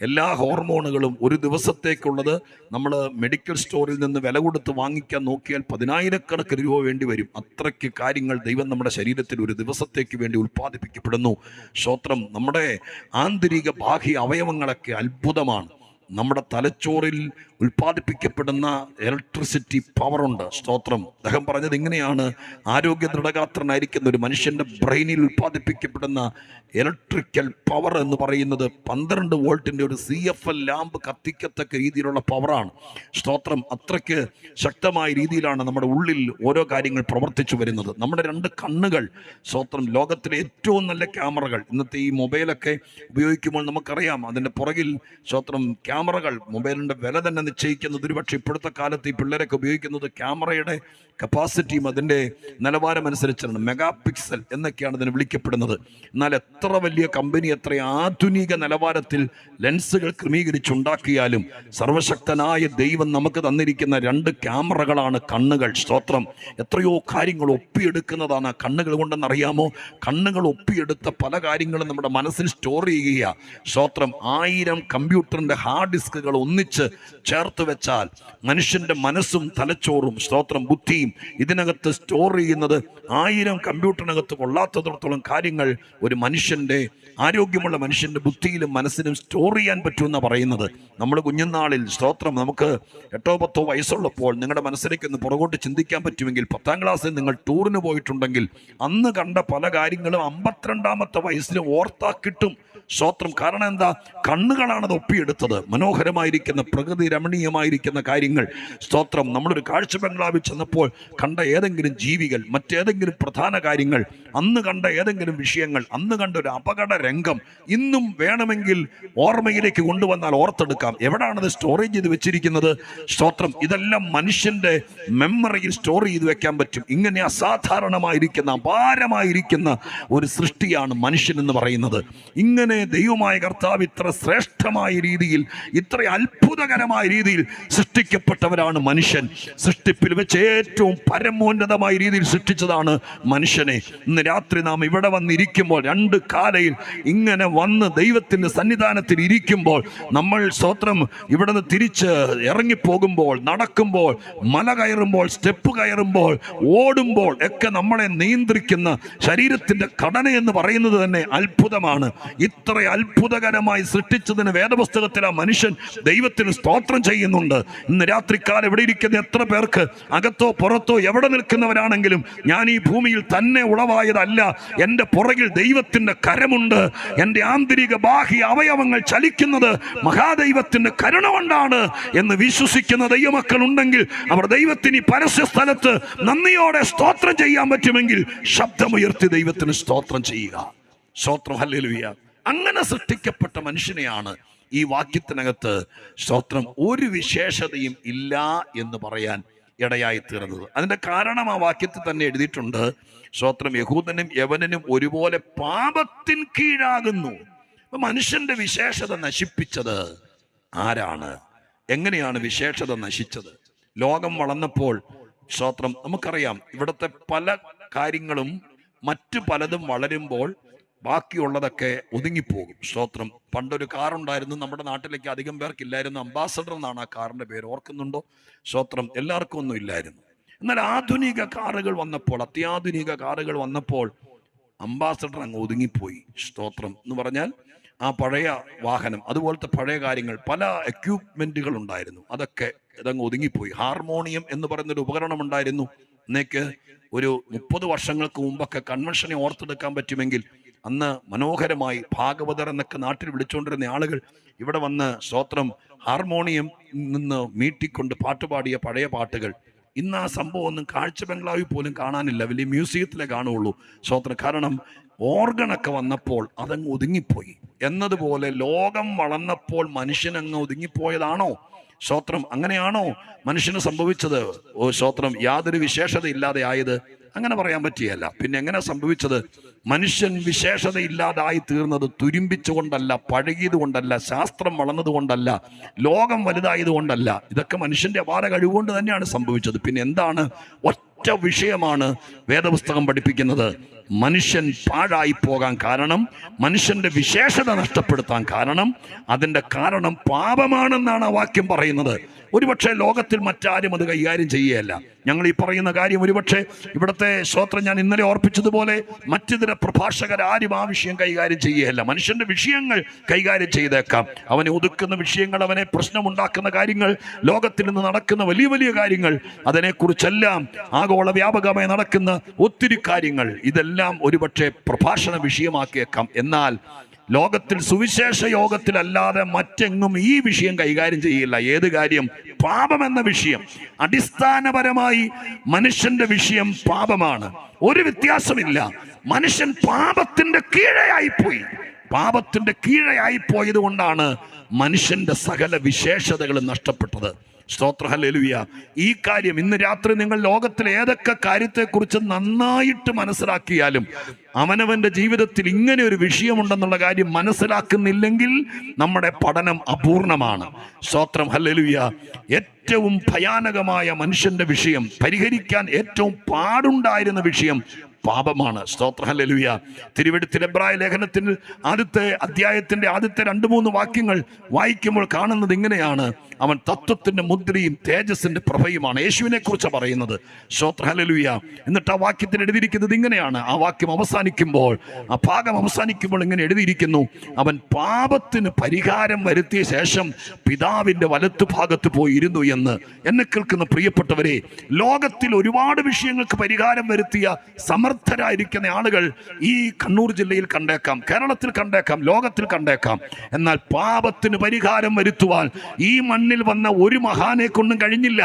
എല്ലാ ഹോർമോണുകളും ഒരു ദിവസത്തേക്കുള്ളത് നമ്മൾ മെഡിക്കൽ സ്റ്റോറിൽ നിന്ന് വില കൊടുത്ത് വാങ്ങിക്കാൻ നോക്കിയാൽ 10,000 രൂപ വേണ്ടി വരും. അത്രയ്ക്ക് കാര്യങ്ങൾ ദൈവം നമ്മുടെ ശരീരത്തിൽ ഒരു ദിവസത്തേക്ക് വേണ്ടി ഉൽപ്പാദിപ്പിക്കപ്പെടുന്നു. സ്തോത്രം. നമ്മുടെ ആന്തരിക ബാഹ്യ അവയവങ്ങളൊക്കെ അത്ഭുതമാണ്. നമ്മുടെ തലച്ചോറിൽ ഉൽപ്പാദിപ്പിക്കപ്പെടുന്ന ഇലക്ട്രിസിറ്റി പവറുണ്ട്. സ്തോത്രം. അദ്ദേഹം പറഞ്ഞത് ഇങ്ങനെയാണ്: ആരോഗ്യ ദൃഢഗാത്രനായിരിക്കുന്ന ഒരു മനുഷ്യൻ്റെ ബ്രെയിനിൽ ഉൽപ്പാദിപ്പിക്കപ്പെടുന്ന ഇലക്ട്രിക്കൽ പവർ എന്ന് പറയുന്നത് 12 വോൾട്ടിൻ്റെ ഒരു CFL ലാമ്പ് കത്തിക്കത്തക്ക രീതിയിലുള്ള പവറാണ്. സ്തോത്രം. അത്രയ്ക്ക് ശക്തമായ രീതിയിലാണ് നമ്മുടെ ഉള്ളിൽ ഓരോ കാര്യങ്ങൾ പ്രവർത്തിച്ചു വരുന്നത്. നമ്മുടെ 2 കണ്ണുകൾ, സ്തോത്രം, ലോകത്തിലെ ഏറ്റവും നല്ല ക്യാമറകൾ. ഇന്നത്തെ ഈ മൊബൈലൊക്കെ ഉപയോഗിക്കുമ്പോൾ നമുക്കറിയാം അതിൻ്റെ പുറകിൽ, സ്തോത്രം, ക്യാമറകൾ. മൊബൈലിൻ്റെ വില തന്നെ നിശ്ചയിക്കുന്നത് ഒരുപക്ഷെ ഇപ്പോഴത്തെ കാലത്ത് ഈ പിള്ളേരൊക്കെ ഉപയോഗിക്കുന്നത് ക്യാമറയുടെ കപ്പാസിറ്റിയും അതിൻ്റെ നിലവാരം അനുസരിച്ചാണ്. മെഗാ പിക്സൽ എന്നൊക്കെയാണ് ഇതിന് വിളിക്കപ്പെടുന്നത്. എന്നാൽ എത്ര വലിയ കമ്പനി, എത്ര ആധുനിക നിലവാരത്തിൽ ലെൻസുകൾ ക്രമീകരിച്ചുണ്ടാക്കിയാലും സർവശക്തനായ ദൈവം നമുക്ക് തന്നിരിക്കുന്ന 2 ക്യാമറകളാണ് കണ്ണുകൾ. സ്തോത്രം. എത്രയോ കാര്യങ്ങൾ ഒപ്പിയെടുക്കുന്നതാണ് കണ്ണുകൾ കൊണ്ടെന്നറിയാമോ? കണ്ണുകൾ ഒപ്പിയെടുത്ത പല കാര്യങ്ങളും നമ്മുടെ മനസ്സിൽ സ്റ്റോർ ചെയ്യുക. സ്തോത്രം. 1000 കമ്പ്യൂട്ടറിൻ്റെ ഹാർഡ് ഡിസ്കുകൾ ഒന്നിച്ച് ചേർത്ത് വെച്ചാൽ മനുഷ്യൻ്റെ മനസ്സും തലച്ചോറും, സ്തോത്രം, ബുദ്ധിയും ഇതിനകത്ത് സ്റ്റോർ ചെയ്യുന്നത് 1000 കമ്പ്യൂട്ടറിനകത്ത് കൊള്ളാത്തത്രത്തോളം കാര്യങ്ങൾ ഒരു മനുഷ്യൻ്റെ, ആരോഗ്യമുള്ള മനുഷ്യൻ്റെ ബുദ്ധിയിലും മനസ്സിലും സ്റ്റോർ ചെയ്യാൻ പറ്റുമെന്നാണ് പറയുന്നത്. നമ്മൾ കുഞ്ഞുനാളിൽ, സ്തോത്രം, നമുക്ക് 8 or 10 വയസ്സുള്ളപ്പോൾ നിങ്ങളുടെ മനസ്സിലേക്ക് ഒന്ന് പുറകോട്ട് ചിന്തിക്കാൻ പറ്റുമെങ്കിൽ, 10ാം ക്ലാസ്സിൽ നിങ്ങൾ ടൂറിന് പോയിട്ടുണ്ടെങ്കിൽ അന്ന് കണ്ട പല കാര്യങ്ങളും 52ാമത്തെ വയസ്സിൽ ഓർത്താ കിട്ടും. സ്തോത്രം. കാരണം എന്താ? കണ്ണുകളാണത് ഒപ്പിയെടുത്തത്. മനോഹരമായിരിക്കുന്ന, പ്രകൃതി രമണീയമായിരിക്കുന്ന കാര്യങ്ങൾ. സ്തോത്രം. നമ്മളൊരു കാഴ്ച ബംഗ്ലാവിൽ ചെന്നപ്പോൾ കണ്ട ഏതെങ്കിലും ജീവികൾ, മറ്റേതെങ്കിലും പ്രധാന കാര്യങ്ങൾ, അന്ന് കണ്ട ഏതെങ്കിലും വിഷയങ്ങൾ, അന്ന് കണ്ട ഒരു അപകട രംഗം ഇന്നും വേണമെങ്കിൽ ഓർമ്മയിലേക്ക് കൊണ്ടുവന്നാൽ ഓർത്തെടുക്കാം. എവിടാണത് സ്റ്റോറേജ് ചെയ്ത് വെച്ചിരിക്കുന്നത്? സ്തോത്രം. ഇതെല്ലാം മനുഷ്യൻ്റെ മെമ്മറിയിൽ സ്റ്റോർ ചെയ്ത് വെക്കാൻ പറ്റും. ഇങ്ങനെ അസാധാരണമായിരിക്കുന്ന, അപാരമായിരിക്കുന്ന ഒരു സൃഷ്ടിയാണ് മനുഷ്യൻ എന്ന് പറയുന്നത്. ഇങ്ങനെ ദൈവമായ കർത്താവ് ഇത്ര ശ്രേഷ്ഠമായ രീതിയിൽ, ഇത്ര അത്ഭുതകരമായ രീതിയിൽ സൃഷ്ടിക്കപ്പെട്ടവരാണ് മനുഷ്യൻ. സൃഷ്ടിപ്പിൽ വെച്ച് ഏറ്റവും പരമോന്നതമായ രീതിയിൽ സൃഷ്ടിച്ചതാണ് മനുഷ്യനെ. ഇന്ന് രാത്രി നാം ഇവിടെ വന്നിരിക്കുമ്പോൾ, 2 കാലയിൽ ഇങ്ങനെ വന്ന് ദൈവത്തിൻ്റെ സന്നിധാനത്തിൽ ഇരിക്കുമ്പോൾ, നമ്മൾ, സ്തോത്രം, ഇവിടെ നിന്ന് തിരിച്ച് ഇറങ്ങിപ്പോകുമ്പോൾ, നടക്കുമ്പോൾ, മല കയറുമ്പോൾ, സ്റ്റെപ്പ് കയറുമ്പോൾ, ഓടുമ്പോൾ ഒക്കെ നമ്മളെ നിയന്ത്രിക്കുന്ന ശരീരത്തിൻ്റെ ഘടന എന്ന് പറയുന്നത് തന്നെ അത്ഭുതമാണ്. ഇത്ര അത്ഭുതകരമായി സൃഷ്ടിച്ചതിന് വേദപുസ്തകത്തിൽ ആ മനുഷ്യൻ ദൈവത്തിന് സ്തോത്രം ചെയ്യുന്നുണ്ട്. ഇന്ന് രാത്രിക്കാലം ഇവിടെ ഇരിക്കുന്ന എത്ര പേർക്ക്, അകത്തോ പുറത്തോ എവിടെ നിൽക്കുന്നവരാണെങ്കിലും, ഞാൻ ഈ ഭൂമിയിൽ തന്നെ ഉളവായതല്ല, എൻ്റെ പുറകിൽ ദൈവത്തിൻ്റെ കരമുണ്ട്, എൻ്റെ ആന്തരിക ബാഹ്യ അവയവങ്ങൾ ചലിക്കുന്നത് മഹാദൈവത്തിൻ്റെ കരുണ കൊണ്ടാണ് എന്ന് വിശ്വസിക്കുന്ന ദൈവമക്കൾ ഉണ്ടെങ്കിൽ, അവർ ദൈവത്തിന് ഈ പരസ്യ സ്ഥലത്ത് നന്ദിയോടെ സ്തോത്രം ചെയ്യാൻ പറ്റുമെങ്കിൽ ശബ്ദമുയർത്തി ദൈവത്തിന് സ്തോത്രം ചെയ്യുക. സ്തോത്രം. ഹല്ലേലൂയ. അങ്ങനെ സൃഷ്ടിക്കപ്പെട്ട മനുഷ്യനെയാണ് ഈ വാക്യത്തിനകത്ത്, സ്തോത്രം, ഒരു വിശേഷതയും ഇല്ല എന്ന് പറയാൻ ഇടയായി തീർന്നത്. അതിൻ്റെ കാരണം ആ വാക്യത്തിൽ തന്നെ എഴുതിയിട്ടുണ്ട്. സ്തോത്രം. യഹൂദനും യവനനും ഒരുപോലെ പാപത്തിൻ കീഴാകുന്നു. അപ്പൊ മനുഷ്യന്റെ വിശേഷത നശിപ്പിച്ചത് ആരാണ്? എങ്ങനെയാണ് വിശേഷത നശിച്ചത്? ലോകം വളർന്നപ്പോൾ, സ്തോത്രം, നമുക്കറിയാം ഇവിടുത്തെ പല കാര്യങ്ങളും മറ്റു പലതും വളരുമ്പോൾ ബാക്കിയുള്ളതൊക്കെ ഒതുങ്ങിപ്പോകും. സ്തോത്രം. പണ്ടൊരു കാറുണ്ടായിരുന്നു നമ്മുടെ നാട്ടിലേക്ക്, അധികം പേർക്കില്ലായിരുന്നു. അംബാസഡർ എന്നാണ് ആ കാറിൻ്റെ പേര്, ഓർക്കുന്നുണ്ടോ? സ്തോത്രം. എല്ലാവർക്കും ഒന്നും ഇല്ലായിരുന്നു. എന്നാൽ ആധുനിക കാറുകൾ വന്നപ്പോൾ, അത്യാധുനിക കാറുകൾ വന്നപ്പോൾ അംബാസഡർ അങ്ങ് ഒതുങ്ങിപ്പോയി. സ്തോത്രം. എന്ന് പറഞ്ഞാൽ ആ പഴയ വാഹനം, അതുപോലത്തെ പഴയ കാര്യങ്ങൾ, പല എക്യൂപ്മെന്റുകൾ ഉണ്ടായിരുന്നു. അതൊക്കെ ഇതങ്ങ് ഒതുങ്ങിപ്പോയി. ഹാർമോണിയം എന്ന് പറയുന്നൊരു ഉപകരണം ഉണ്ടായിരുന്നു. ഇന്നേക്ക് ഒരു 30 വർഷങ്ങൾക്ക് മുമ്പൊക്കെ കൺവെൻഷനെ ഓർത്തെടുക്കാൻ പറ്റുമെങ്കിൽ അന്ന് മനോഹരമായി ഭാഗവതർ എന്നൊക്കെ നാട്ടിൽ വിളിച്ചുകൊണ്ടിരുന്ന ആളുകൾ ഇവിടെ വന്ന് സ്തോത്രം ഹാർമോണിയം നിന്ന് മീട്ടിക്കൊണ്ട് പാട്ടുപാടിയ പഴയ പാട്ടുകൾ. ഇന്ന് ആ സംഭവം ഒന്നും കാഴ്ച ബംഗ്ലാവിൽ പോലും കാണാനില്ല, വലിയ മ്യൂസിയത്തിലേ കാണുകയുള്ളൂ സ്തോത്രം. കാരണം ഓർഗണൊക്കെ വന്നപ്പോൾ അതങ്ങ് ഒതുങ്ങിപ്പോയി എന്നതുപോലെ ലോകം വളർന്നപ്പോൾ മനുഷ്യനങ്ങ് ഒതുങ്ങിപ്പോയതാണോ സ്തോത്രം? അങ്ങനെയാണോ മനുഷ്യന് സംഭവിച്ചത്? ഓ സ്തോത്രം, യാതൊരു വിശേഷത ഇല്ലാതെ ആയത്? അങ്ങനെ പറയാൻ പറ്റിയല്ല. പിന്നെ എങ്ങനെ സംഭവിച്ചത്? മനുഷ്യൻ വിശേഷതയില്ലാതായി തീർന്നത് തുരുമ്പിച്ചുകൊണ്ടല്ല, പഴകിയത് കൊണ്ടല്ല, ശാസ്ത്രം വളർന്നതുകൊണ്ടല്ല, ലോകം വലുതായതുകൊണ്ടല്ല. ഇതൊക്കെ മനുഷ്യന്റെ അപാര കഴിവുകൊണ്ട് തന്നെയാണ് സംഭവിച്ചത്. പിന്നെ എന്താണ്? ഒറ്റ വിഷയമാണ് വേദപുസ്തകം പഠിപ്പിക്കുന്നത്. മനുഷ്യൻ പാഴായി പോകാൻ കാരണം, മനുഷ്യന്റെ വിശേഷത നഷ്ടപ്പെടുത്താൻ കാരണം, അതിൻ്റെ കാരണം പാപമാണെന്നാണ് ആ വാക്യം പറയുന്നത്. ഒരുപക്ഷെ ലോകത്തിൽ മറ്റാരും അത് കൈകാര്യം ചെയ്യുകയല്ല. ഞങ്ങൾ ഈ പറയുന്ന കാര്യം ഒരുപക്ഷെ ഇവിടുത്തെ സ്തോത്രം ഞാൻ ഇന്നലെ ഓർപ്പിച്ചതുപോലെ മറ്റിതര പ്രഭാഷകരാരും ആ വിഷയം കൈകാര്യം ചെയ്യുകയല്ല. മനുഷ്യന്റെ വിഷയങ്ങൾ കൈകാര്യം ചെയ്തേക്കാം. അവനെ ഒതുക്കുന്ന വിഷയങ്ങൾ, അവനെ പ്രശ്നമുണ്ടാക്കുന്ന കാര്യങ്ങൾ, ലോകത്തിൽ നിന്ന് നടക്കുന്ന വലിയ വലിയ കാര്യങ്ങൾ, അതിനെക്കുറിച്ചെല്ലാം ആഗോള വ്യാപകമായി നടക്കുന്ന ഒത്തിരി കാര്യങ്ങൾ, ഇതെല്ലാം ഒരുപക്ഷെ പ്രഭാഷണ വിഷയമാക്കിയേക്കാം. എന്നാൽ ലോകത്തിൽ സുവിശേഷ യോഗത്തിലല്ലാതെ മറ്റെങ്ങും ഈ വിഷയം കൈകാര്യം ചെയ്യില്ല. ഏത് കാര്യം? പാപം എന്ന വിഷയം. അടിസ്ഥാനപരമായി മനുഷ്യന്റെ വിഷയം പാപമാണ്. ഒരു വ്യത്യാസമില്ല. മനുഷ്യൻ പാപത്തിന്റെ കീഴെയായിപ്പോയി. പാപത്തിന്റെ കീഴെയായിപ്പോയത് കൊണ്ടാണ് മനുഷ്യന്റെ സകല വിശേഷതകളും നഷ്ടപ്പെട്ടത്. സ്തോത്ര ഹല്ലേലൂയ. ഈ കാര്യം ഇന്ന് രാത്രി നിങ്ങൾ ലോകത്തിൽ ഏതൊക്കെ കാര്യത്തെക്കുറിച്ച് നന്നായിട്ട് മനസ്സിലാക്കിയാലും അവനവന്റെ ജീവിതത്തിൽ ഇങ്ങനെ ഒരു വിഷയമുണ്ടെന്നുള്ള കാര്യം മനസ്സിലാക്കുന്നില്ലെങ്കിൽ നമ്മുടെ പഠനം അപൂർണമാണ്. സ്തോത്രം ഹല്ലേലൂയ. ഏറ്റവും ഭയാനകമായ മനുഷ്യന്റെ വിഷയം, പരിഹരിക്കാൻ ഏറ്റവും പാടുണ്ടായിരുന്ന വിഷയം പാപമാണ്. സ്തോത്ര ഹല്ലേലൂയ. തിരുവെഴുത്തിൽ എബ്രായ ലേഖനത്തിൽ ആദ്യത്തെ അധ്യായത്തിന്റെ ആദ്യത്തെ 2-3 വാക്യങ്ങൾ വായിക്കുമ്പോൾ കാണുന്നത് ഇങ്ങനെയാണ്: അവൻ തത്വത്തിന്റെ മുദ്രയും തേജസ്സിന്റെ പ്രഭയുമാണ്. യേശുവിനെ കുറിച്ച് പറയുന്നത്. സ്തോത്ര ഹല്ലേലൂയ. എന്നിട്ട് ആ വാക്യത്തിൽ എഴുതിയിരിക്കുന്നത് ഇങ്ങനെയാണ്. ആ വാക്യം അവസാനിക്കുമ്പോൾ, ആ ഭാഗം അവസാനിക്കുമ്പോൾ ഇങ്ങനെ എഴുതിയിരിക്കുന്നു: അവൻ പാപത്തിന് പരിഹാരം വരുത്തിയ ശേഷം പിതാവിന്റെ വലത്തുഭാഗത്ത് പോയി ഇരുന്നു എന്ന്. എന്നെ കേൾക്കുന്ന പ്രിയപ്പെട്ടവരെ, ലോകത്തിൽ ഒരുപാട് വിഷയങ്ങൾക്ക് പരിഹാരം വരുത്തിയ സമർത്ഥരായിരിക്കുന്ന ആളുകൾ ഈ കണ്ണൂർ ജില്ലയിൽ കണ്ടേക്കാം, കേരളത്തിൽ കണ്ടേക്കാം, ലോകത്തിൽ കണ്ടേക്കാം. എന്നാൽ പാപത്തിന് പരിഹാരം വരുത്തുവാൻ ഈ മണ്ണിൽ വന്ന ഒരു മഹാനെ കൊണ്ടും കഴിഞ്ഞില്ല.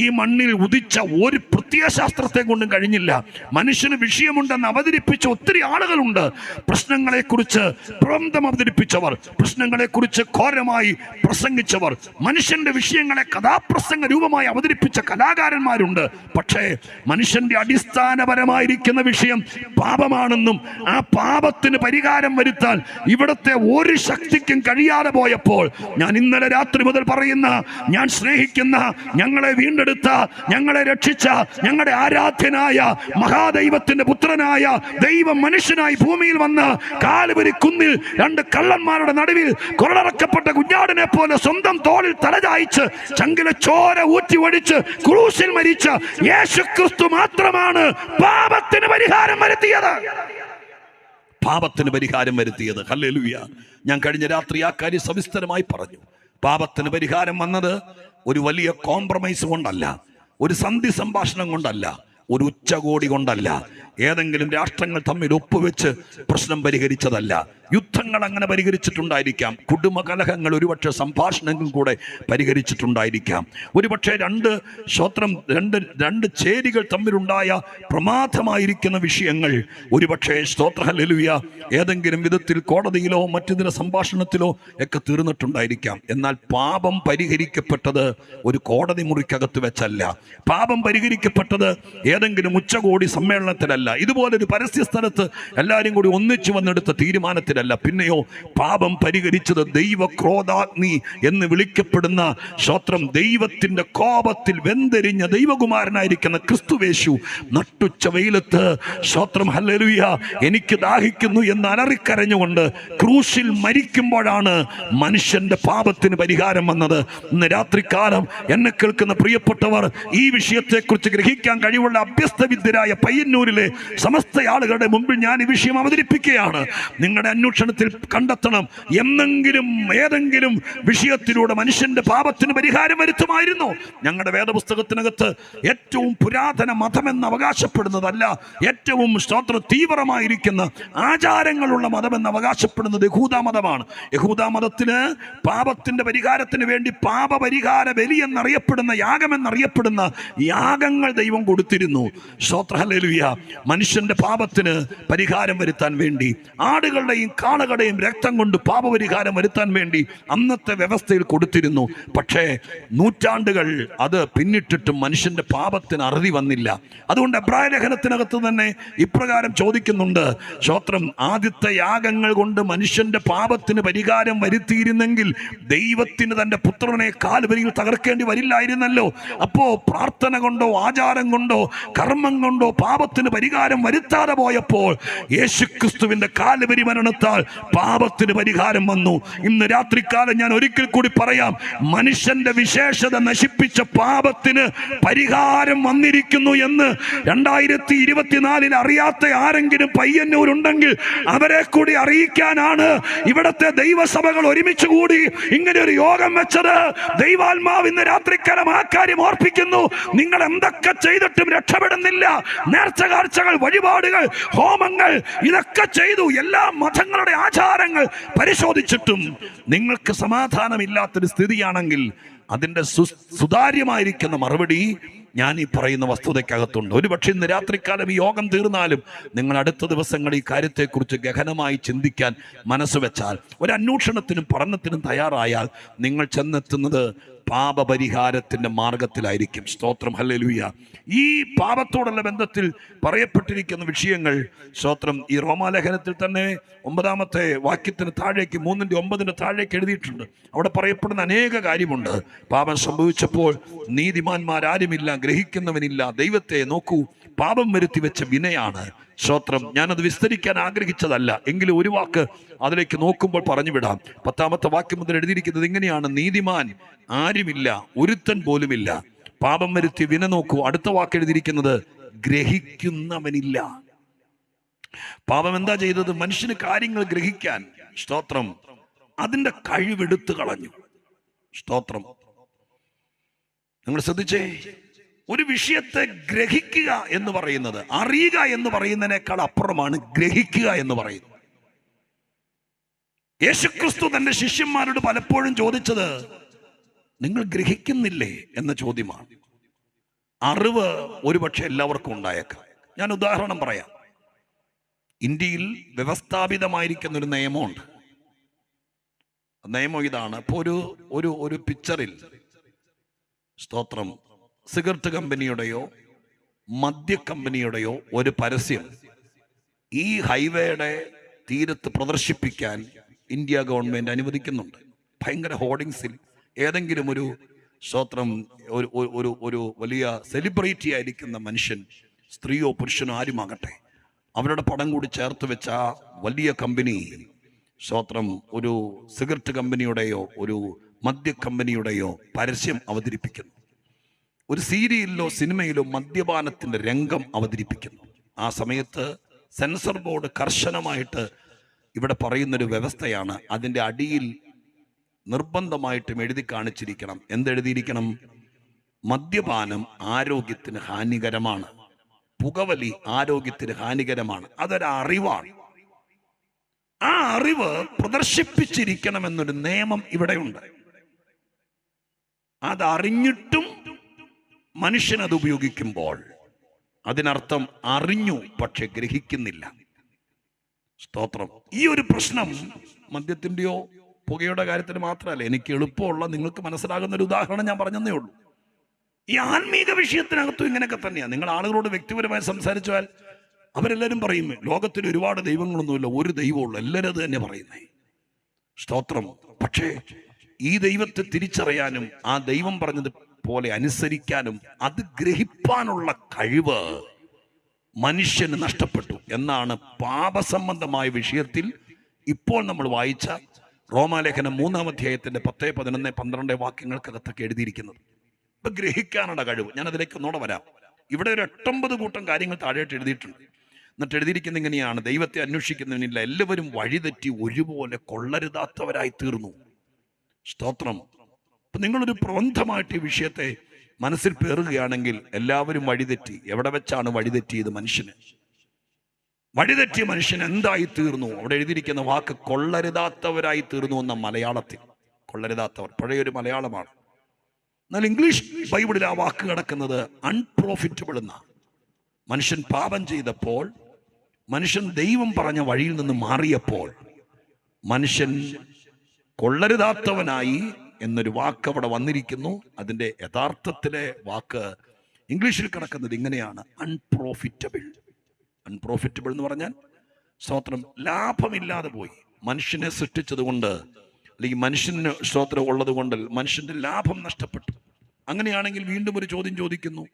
ഈ മണ്ണിൽ ഉദിച്ച ഒരു പ്രത്യയശാസ്ത്രത്തെ കൊണ്ടും കഴിഞ്ഞില്ല. മനുഷ്യന് വിഷയമുണ്ടെന്ന് അവതരിപ്പിച്ച ഒത്തിരി ആളുകളുണ്ട്. പ്രശ്നങ്ങളെക്കുറിച്ച് പ്രബന്ധം അവതരിപ്പിച്ചവർ, പ്രശ്നങ്ങളെക്കുറിച്ച് ഘോരമായി പ്രസംഗിച്ചവർ, മനുഷ്യന്റെ വിഷയങ്ങളെ കഥാപ്രസംഗ രൂപമായി അവതരിപ്പിച്ച കലാകാരന്മാരുണ്ട്. പക്ഷേ മനുഷ്യന്റെ അടിസ്ഥാനപരമായിരിക്കുന്ന വിഷയം പാപമാണെന്നും ആ പാപത്തിന് പരിഹാരം വരുത്താൻ ഇവിടുത്തെ ഒരു ശക്തിക്കും കഴിയാതെ പോയപ്പോൾ, ഞാൻ ഇന്നലെ രാത്രി മുതൽ പറയുന്ന, ഞാൻ സ്നേഹിക്കുന്ന, ഞങ്ങളെ വീണ്ടെടുത്ത, ഞങ്ങളെ രക്ഷിച്ച, ഞങ്ങളുടെ ആരാധ്യനായ മഹാദൈവത്തിന്റെ പുത്രനായ ദൈവം മനുഷ്യനായി ഭൂമിയിൽ വന്ന് കാൽവരി കുന്നിൽ 2 കള്ളന്മാരുടെ നടുവിൽ കൊള്ളറക്കപ്പെട്ട കുഞ്ഞാടിനെ പോലെ സ്വന്തം തോളിൽ തലചായിച്ച് ചങ്കിലെ ചോര ഊറ്റി ഒഴിച്ച് ക്രൂശിൽ മരിച്ച യേശുക്രിസ്തു മാത്രമാണ് പാപത്തിന് പരിഹാരം വരുത്തിയത്. പാപത്തിന് പരിഹാരം വരുത്തിയത്. ഹല്ലേലൂയ. ഞാൻ കഴിഞ്ഞ രാത്രി ആ കാര്യം സവിസ്തരമായി പറഞ്ഞു. പാപത്തിന് പരിഹാരം വന്നത് ഒരു വലിയ കോംപ്രമൈസ് കൊണ്ടല്ല, ഒരു സന്ധി സംഭാഷണം കൊണ്ടല്ല, ഒരു ഉച്ചകോടി കൊണ്ടല്ല, ഏതെങ്കിലും രാഷ്ട്രങ്ങൾ തമ്മിൽ ഒപ്പുവെച്ച് പ്രശ്നം പരിഹരിച്ചതല്ല. യുദ്ധങ്ങൾ അങ്ങനെ പരിഹരിച്ചിട്ടുണ്ടായിരിക്കാം, കുടുംബകലഹങ്ങൾ ഒരുപക്ഷെ സംഭാഷണങ്ങൾ കൂടെ പരിഹരിച്ചിട്ടുണ്ടായിരിക്കാം, ഒരുപക്ഷെ രണ്ട് ചേരികൾ തമ്മിലുണ്ടായ പ്രമാദമായിരിക്കുന്ന വിഷയങ്ങൾ ഒരുപക്ഷെ സ്തോത്ര ഹല്ലേലൂയ ഏതെങ്കിലും വിധത്തിൽ കോടതിയിലോ മറ്റു സംഭാഷണത്തിലോ ഒക്കെ തീർന്നിട്ടുണ്ടായിരിക്കാം. എന്നാൽ പാപം പരിഹരിക്കപ്പെട്ടത് ഒരു കോടതി മുറിക്കകത്ത് വെച്ചല്ല. പാപം പരിഹരിക്കപ്പെട്ടത് ഏതെങ്കിലും ഉച്ചകോടി സമ്മേളനത്തിലല്ല, ഇതുപോലൊരു പരസ്യ സ്ഥലത്ത് എല്ലാവരും കൂടി ഒന്നിച്ചു വന്നെടുത്ത തീരുമാനത്തിലല്ല. പിന്നെയോ പാപം പരിഹരിച്ചത് ദൈവക്രോധാഗ്നി എന്ന് വിളിക്കപ്പെടുന്ന സ്തോത്രം ദൈവത്തിന്റെ കോപത്തിൽ വെന്തെരിഞ്ഞ ദൈവകുമാരനായിരിക്കുന്ന ക്രിസ്തുവേശു നട്ടുച്ച വെയിലത്ത് സ്തോത്രം ഹല്ലേലൂയ എനിക്ക് ദാഹിക്കുന്നു എന്ന് അലറിക്കരഞ്ഞുകൊണ്ട് ക്രൂശിൽ മരിക്കുമ്പോഴാണ് മനുഷ്യന്റെ പാപത്തിന് പരിഹാരം വന്നത്. ഇന്ന് രാത്രികാലം എന്നെ കേൾക്കുന്ന പ്രിയപ്പെട്ടവർ, ഈ വിഷയത്തെക്കുറിച്ച് ഗ്രഹിക്കാൻ കഴിവുള്ള അഭ്യസ്തവിദ്യരായ പയ്യന്നൂരിലെ സമസ്ത ആളുകളുടെ മുമ്പിൽ ഞാൻ ഈ വിഷയം അവതരിപ്പിക്കുകയാണ്. നിങ്ങളുടെ അന്വേഷണത്തിൽ കണ്ടെത്തണം. എന്നെങ്കിലും ഏതെങ്കിലും വിഷയത്തിലൂടെ മനുഷ്യന്റെ പാപത്തിന് പരിഹാരം വരുത്തുമായിരുന്നു. ഞങ്ങളുടെ വേദപുസ്തകത്തിനകത്ത് ഏറ്റവും പുരാതന മതമെന്ന് അവകാശപ്പെടുന്നതല്ല, ഏറ്റവും തീവ്രമായിരിക്കുന്ന ആചാരങ്ങളുള്ള മതമെന്ന് അവകാശപ്പെടുന്നത് യഹൂദ മതമാണ്. യഹൂദ മതത്തിന് പാപത്തിന്റെ പരിഹാരത്തിന് വേണ്ടി പാപപരിഹാര ബലി എന്നറിയപ്പെടുന്ന യാഗമെന്നറിയപ്പെടുന്ന യാഗങ്ങൾ ദൈവം കൊടുത്തിരുന്നു. ഹല്ലേലൂയ. മനുഷ്യന്റെ പാപത്തിന് പരിഹാരം വരുത്താൻ വേണ്ടി ആടുകളുടെയും കാളകളുടെയും രക്തം കൊണ്ട് പാപപരിഹാരം വരുത്താൻ വേണ്ടി അന്നത്തെ വ്യവസ്ഥയിൽ കൊടുത്തിരുന്നു. പക്ഷേ നൂറ്റാണ്ടുകൾ അത് പിന്നിട്ടിട്ടും മനുഷ്യന്റെ പാപത്തിന് അറുതി വന്നില്ല. അതുകൊണ്ട് എബ്രായ ലേഖനത്തിനകത്ത് തന്നെ ഇപ്രകാരം ചോദിക്കുന്നുണ്ട്, ആദ്യത്തെ യാഗങ്ങൾ കൊണ്ട് മനുഷ്യന്റെ പാപത്തിന് പരിഹാരം വരുത്തിയിരുന്നെങ്കിൽ ദൈവത്തിന് തന്റെ പുത്രനെ കാൽവരിയിൽ തകർക്കേണ്ടി വരില്ലായിരുന്നല്ലോ. അപ്പോ പ്രാർത്ഥന കൊണ്ടോ ആചാരം കൊണ്ടോ കർമ്മം കൊണ്ടോ പാപത്തിന് പരിഹാരം വരുത്താതെ പോയപ്പോൾ യേശുക്രിസ്തുവിന്റെ കാൽവരി മരണത്താൽ പാപത്തിന് പരിഹാരം വന്നു. ഇന്ന് രാത്രികാലം ഞാൻ ഒരിക്കൽ കൂടി പറയാം, മനുഷ്യന്റെ വിശേഷത നശിപ്പിച്ച പാപത്തിന് പരിഹാരം വന്നിരിക്കുന്നു എന്ന് 2024 അറിയാത്ത ആരെങ്കിലും പയ്യന്നൂരുണ്ടെങ്കിൽ അവരെ കൂടി അറിയിക്കാനാണ് ഇവിടത്തെ ദൈവസഭകൾ ഒരുമിച്ച് കൂടി ഇങ്ങനെ ഒരു യോഗം വെച്ചത്. ദൈവാത്മാവ് ഇന്ന് രാത്രികാലം ആ കാര്യം ഓർപ്പിക്കുന്നു. നിങ്ങൾ എന്തൊക്കെ ചെയ്തിട്ടും രക്ഷപ്പെടുന്നില്ല. നേർച്ച കാഴ്ചകൾ, വഴിപാടുകൾ, ഹോമങ്ങൾ ഇതൊക്കെ ചെയ്തു, എല്ലാ മതങ്ങളുടെ ആചാരങ്ങൾ പരിശോധിച്ചിട്ടും നിങ്ങൾക്ക് സമാധാനമില്ലാത്തൊരു സ്ഥിതിയാണെങ്കിൽ അതിൻ്റെ സുതാര്യമായിരിക്കുന്ന മറുപടി ഞാൻ ഈ പറയുന്ന വസ്തുതയ്ക്കകത്തുണ്ട്. ഒരുപക്ഷെ ഇന്ന് രാത്രികാലം ഈ യോഗം തീർന്നാലും നിങ്ങൾ അടുത്ത ദിവസങ്ങൾ ഈ കാര്യത്തെക്കുറിച്ച് ഗഹനമായി ചിന്തിക്കാൻ മനസ്സ് വെച്ചാൽ, ഒരു അന്വേഷണത്തിനും പഠനത്തിനും തയ്യാറായാൽ നിങ്ങൾ ചെന്നെത്തുന്നത് പാപപരിഹാരത്തിന്റെ മാർഗത്തിലായിരിക്കും. സ്തോത്രം, ഹല്ലേലൂയ. ഈ പാപത്തോടുള്ള ബന്ധത്തിൽ പറയപ്പെട്ടിരിക്കുന്ന വിഷയങ്ങൾ ഈ റോമാലേഖനത്തിൽ തന്നെ 9-ാമത്തെ വാക്യത്തിന് താഴേക്ക് 3:9 താഴേക്ക് എഴുതിയിട്ടുണ്ട്. അവിടെ പറയപ്പെടുന്ന അനേക കാര്യമുണ്ട്. പാപം സംഭവിച്ചപ്പോൾ നീതിമാന്മാരാരുമില്ല, ഗ്രഹിക്കുന്നവനില്ല, ദൈവത്തെ നോക്കൂ, പാപം വരുത്തി വെച്ച വിനയാണ്. ഞാനത് വിസ്തരിക്കാൻ ആഗ്രഹിച്ചതല്ല, എങ്കിലും ഒരു വാക്ക് അതിലേക്ക് നോക്കുമ്പോൾ പറഞ്ഞു വിടാം. 10-ാമത്തെ വാക്യം മുതൽ എഴുതിയിരിക്കുന്നത് ഇങ്ങനെയാണ്: നീതിമാൻ ആരുമില്ല, ഒരുത്തൻ പോലുമില്ല, പാപം വരുത്തി വിന നോക്കൂ. അടുത്ത വാക്ക് എഴുതിയിരിക്കുന്നത് ഗ്രഹിക്കുന്നവനില്ല. പാപം എന്താ ചെയ്തത്? മനുഷ്യന് കാര്യങ്ങൾ ഗ്രഹിക്കാൻ അതിന്റെ കഴിവെടുത്തു കളഞ്ഞു. നിങ്ങൾ ശ്രദ്ധിച്ചേ, ഒരു വിഷയത്തെ ഗ്രഹിക്കുക എന്ന് പറയുന്നത്, അറിയുക എന്ന് പറയുന്നതിനേക്കാൾ അപ്പുറമാണ് ഗ്രഹിക്കുക എന്ന് പറയുന്നത്. യേശുക്രിസ്തു തന്റെ ശിഷ്യന്മാരോട് പലപ്പോഴും ചോദിച്ചത് നിങ്ങൾ ഗ്രഹിക്കുന്നില്ലേ എന്ന ചോദ്യമാണ്. അറിവ് ഒരുപക്ഷെ എല്ലാവർക്കും ഉണ്ടായേക്കാം. ഞാൻ ഉദാഹരണം പറയാം. ഇന്ത്യയിൽ വ്യവസ്ഥാപിതമായിരിക്കുന്ന ഒരു നിയമമുണ്ട്. നിയമം ഇതാണ്: ഇപ്പോൾ ഒരു പിക്ചറിൽ സിഗരറ്റ് കമ്പനിയുടെയോ മദ്യ കമ്പനിയുടെയോ ഒരു പരസ്യം ഈ ഹൈവേയുടെ തീരത്ത് പ്രദർശിപ്പിക്കാൻ ഇന്ത്യ ഗവൺമെന്റ് അനുവദിക്കുന്നുണ്ട്. ഭയങ്കര ഹോർഡിങ്സിൽ ഏതെങ്കിലും ഒരു ഒരു വലിയ സെലിബ്രിറ്റി ആയിരിക്കുന്ന മനുഷ്യൻ, സ്ത്രീയോ പുരുഷനോ ആരുമാകട്ടെ, അവരുടെ പടം കൂടി ചേർത്ത് വെച്ച ആ വലിയ കമ്പനി ഒരു സിഗരറ്റ് കമ്പനിയുടെയോ ഒരു മദ്യ കമ്പനിയുടെയോ പരസ്യം അവതരിപ്പിക്കുന്നു. ഒരു സീരിയലിലോ സിനിമയിലോ മദ്യപാനത്തിന്റെ രംഗം അവതരിപ്പിക്കുന്നു. ആ സമയത്ത് സെൻസർ ബോർഡ് കർശനമായിട്ട് ഇവിടെ പറയുന്നൊരു വ്യവസ്ഥയാണ്. അതിൻ്റെ അടിയിൽ നിർബന്ധമായിട്ടും എഴുതി കാണിച്ചിരിക്കണം. എന്തെഴുതിയിരിക്കണം? മദ്യപാനം ആരോഗ്യത്തിന് ഹാനികരമാണ്, പുകവലി ആരോഗ്യത്തിന് ഹാനികരമാണ്. അതൊരറിവാണ്. ആ അറിവ് പ്രദർശിപ്പിച്ചിരിക്കണമെന്നൊരു നിയമം ഇവിടെയുണ്ട്. അതറിഞ്ഞിട്ടും മനുഷ്യൻ അത് ഉപയോഗിക്കുമ്പോൾ അതിനർത്ഥം അറിഞ്ഞു, പക്ഷെ ഗ്രഹിക്കുന്നില്ല. ഈ ഒരു പ്രശ്നം മദ്യത്തിൻ്റെയോ പുകയുടെ കാര്യത്തിന് മാത്രമല്ല, എനിക്ക് എളുപ്പമുള്ള നിങ്ങൾക്ക് മനസ്സിലാകുന്ന ഒരു ഉദാഹരണം ഞാൻ പറഞ്ഞതേ ഉള്ളൂ. ഈ ആത്മീക വിഷയത്തിനകത്തും ഇങ്ങനെയൊക്കെ തന്നെയാണ്. നിങ്ങൾ ആളുകളോട് വ്യക്തിപരമായി സംസാരിച്ചാൽ അവരെല്ലാവരും പറയും ലോകത്തിൽ ഒരുപാട് ദൈവങ്ങളൊന്നുമില്ല, ഒരു ദൈവമുള്ളൂ, എല്ലാവരും അത് തന്നെ പറയുന്നേ. പക്ഷേ ഈ ദൈവത്തെ തിരിച്ചറിയാനും ആ ദൈവം പറഞ്ഞത് പോലെ അനുസരിക്കാനും അത് ഗ്രഹിപ്പാനുള്ള കഴിവ് മനുഷ്യന് നഷ്ടപ്പെട്ടു എന്നാണ് പാപസംബന്ധമായ വിഷയത്തിൽ ഇപ്പോൾ നമ്മൾ വായിച്ച റോമാലേഖനം 3-ാം അധ്യായത്തിന്റെ 10, 11, 12 വാക്യങ്ങൾക്കകത്തൊക്കെ എഴുതിയിരിക്കുന്നത്. ഇപ്പൊ ഗ്രഹിക്കാനുള്ള കഴിവ്. ഞാൻ അതിലേക്ക് ഒന്നുകൂടെ വരാം. ഇവിടെ ഒരു 8-9 കൂട്ടം കാര്യങ്ങൾ താഴെയായിട്ട് എഴുതിയിട്ടുണ്ട്. എന്നിട്ട് എഴുതിയിരിക്കുന്ന ഇങ്ങനെയാണ്: ദൈവത്തെ അന്വേഷിക്കുന്നവനില്ല, എല്ലാവരും വഴിതെറ്റി ഒരുപോലെ കൊള്ളരുതാത്തവരായി തീർന്നു. സ്തോത്രം. അപ്പൊ നിങ്ങളൊരു പ്രബന്ധമായിട്ട് ഈ വിഷയത്തെ മനസ്സിൽ പേറുകയാണെങ്കിൽ, എല്ലാവരും വഴിതെറ്റി. എവിടെ വെച്ചാണ് വഴിതെറ്റിയത്? മനുഷ്യന്. വഴിതെറ്റിയ മനുഷ്യൻ എന്തായി തീർന്നു? അവിടെ എഴുതിയിരിക്കുന്ന വാക്ക് കൊള്ളരുതാത്തവരായി തീർന്നു എന്ന മലയാളത്തിൽ. കൊള്ളരുതാത്തവർ പഴയൊരു മലയാളമാണ്. എന്നാൽ ഇംഗ്ലീഷ് ബൈബിളിൽ ആ വാക്ക് കിടക്കുന്നത് അൺപ്രോഫിറ്റബിൾ എന്ന. മനുഷ്യൻ പാപം ചെയ്തപ്പോൾ, മനുഷ്യൻ ദൈവം പറഞ്ഞ വഴിയിൽ നിന്ന് മാറിയപ്പോൾ, മനുഷ്യൻ കൊള്ളരുതാത്തവനായി എന്നൊരു വാക്ക് അവിടെ വന്നിരിക്കുന്നു. അതിൻ്റെ യഥാർത്ഥത്തിലെ വാക്ക് ഇംഗ്ലീഷിൽ കിടക്കുന്നത് ഇങ്ങനെയാണ്: അൺപ്രോഫിറ്റബിൾ. അൺപ്രോഫിറ്റബിൾ എന്ന് പറഞ്ഞാൽ, സ്തോത്രം, ലാഭമില്ലാതെ പോയി. മനുഷ്യനെ സൃഷ്ടിച്ചത് കൊണ്ട്, അല്ലെങ്കിൽ മനുഷ്യന് സ്തോത്രം ഉള്ളത് കൊണ്ട് മനുഷ്യന്റെ ലാഭം നഷ്ടപ്പെട്ടു. അങ്ങനെയാണെങ്കിൽ വീണ്ടും ഒരു ചോദ്യം ചോദിക്കുന്നു: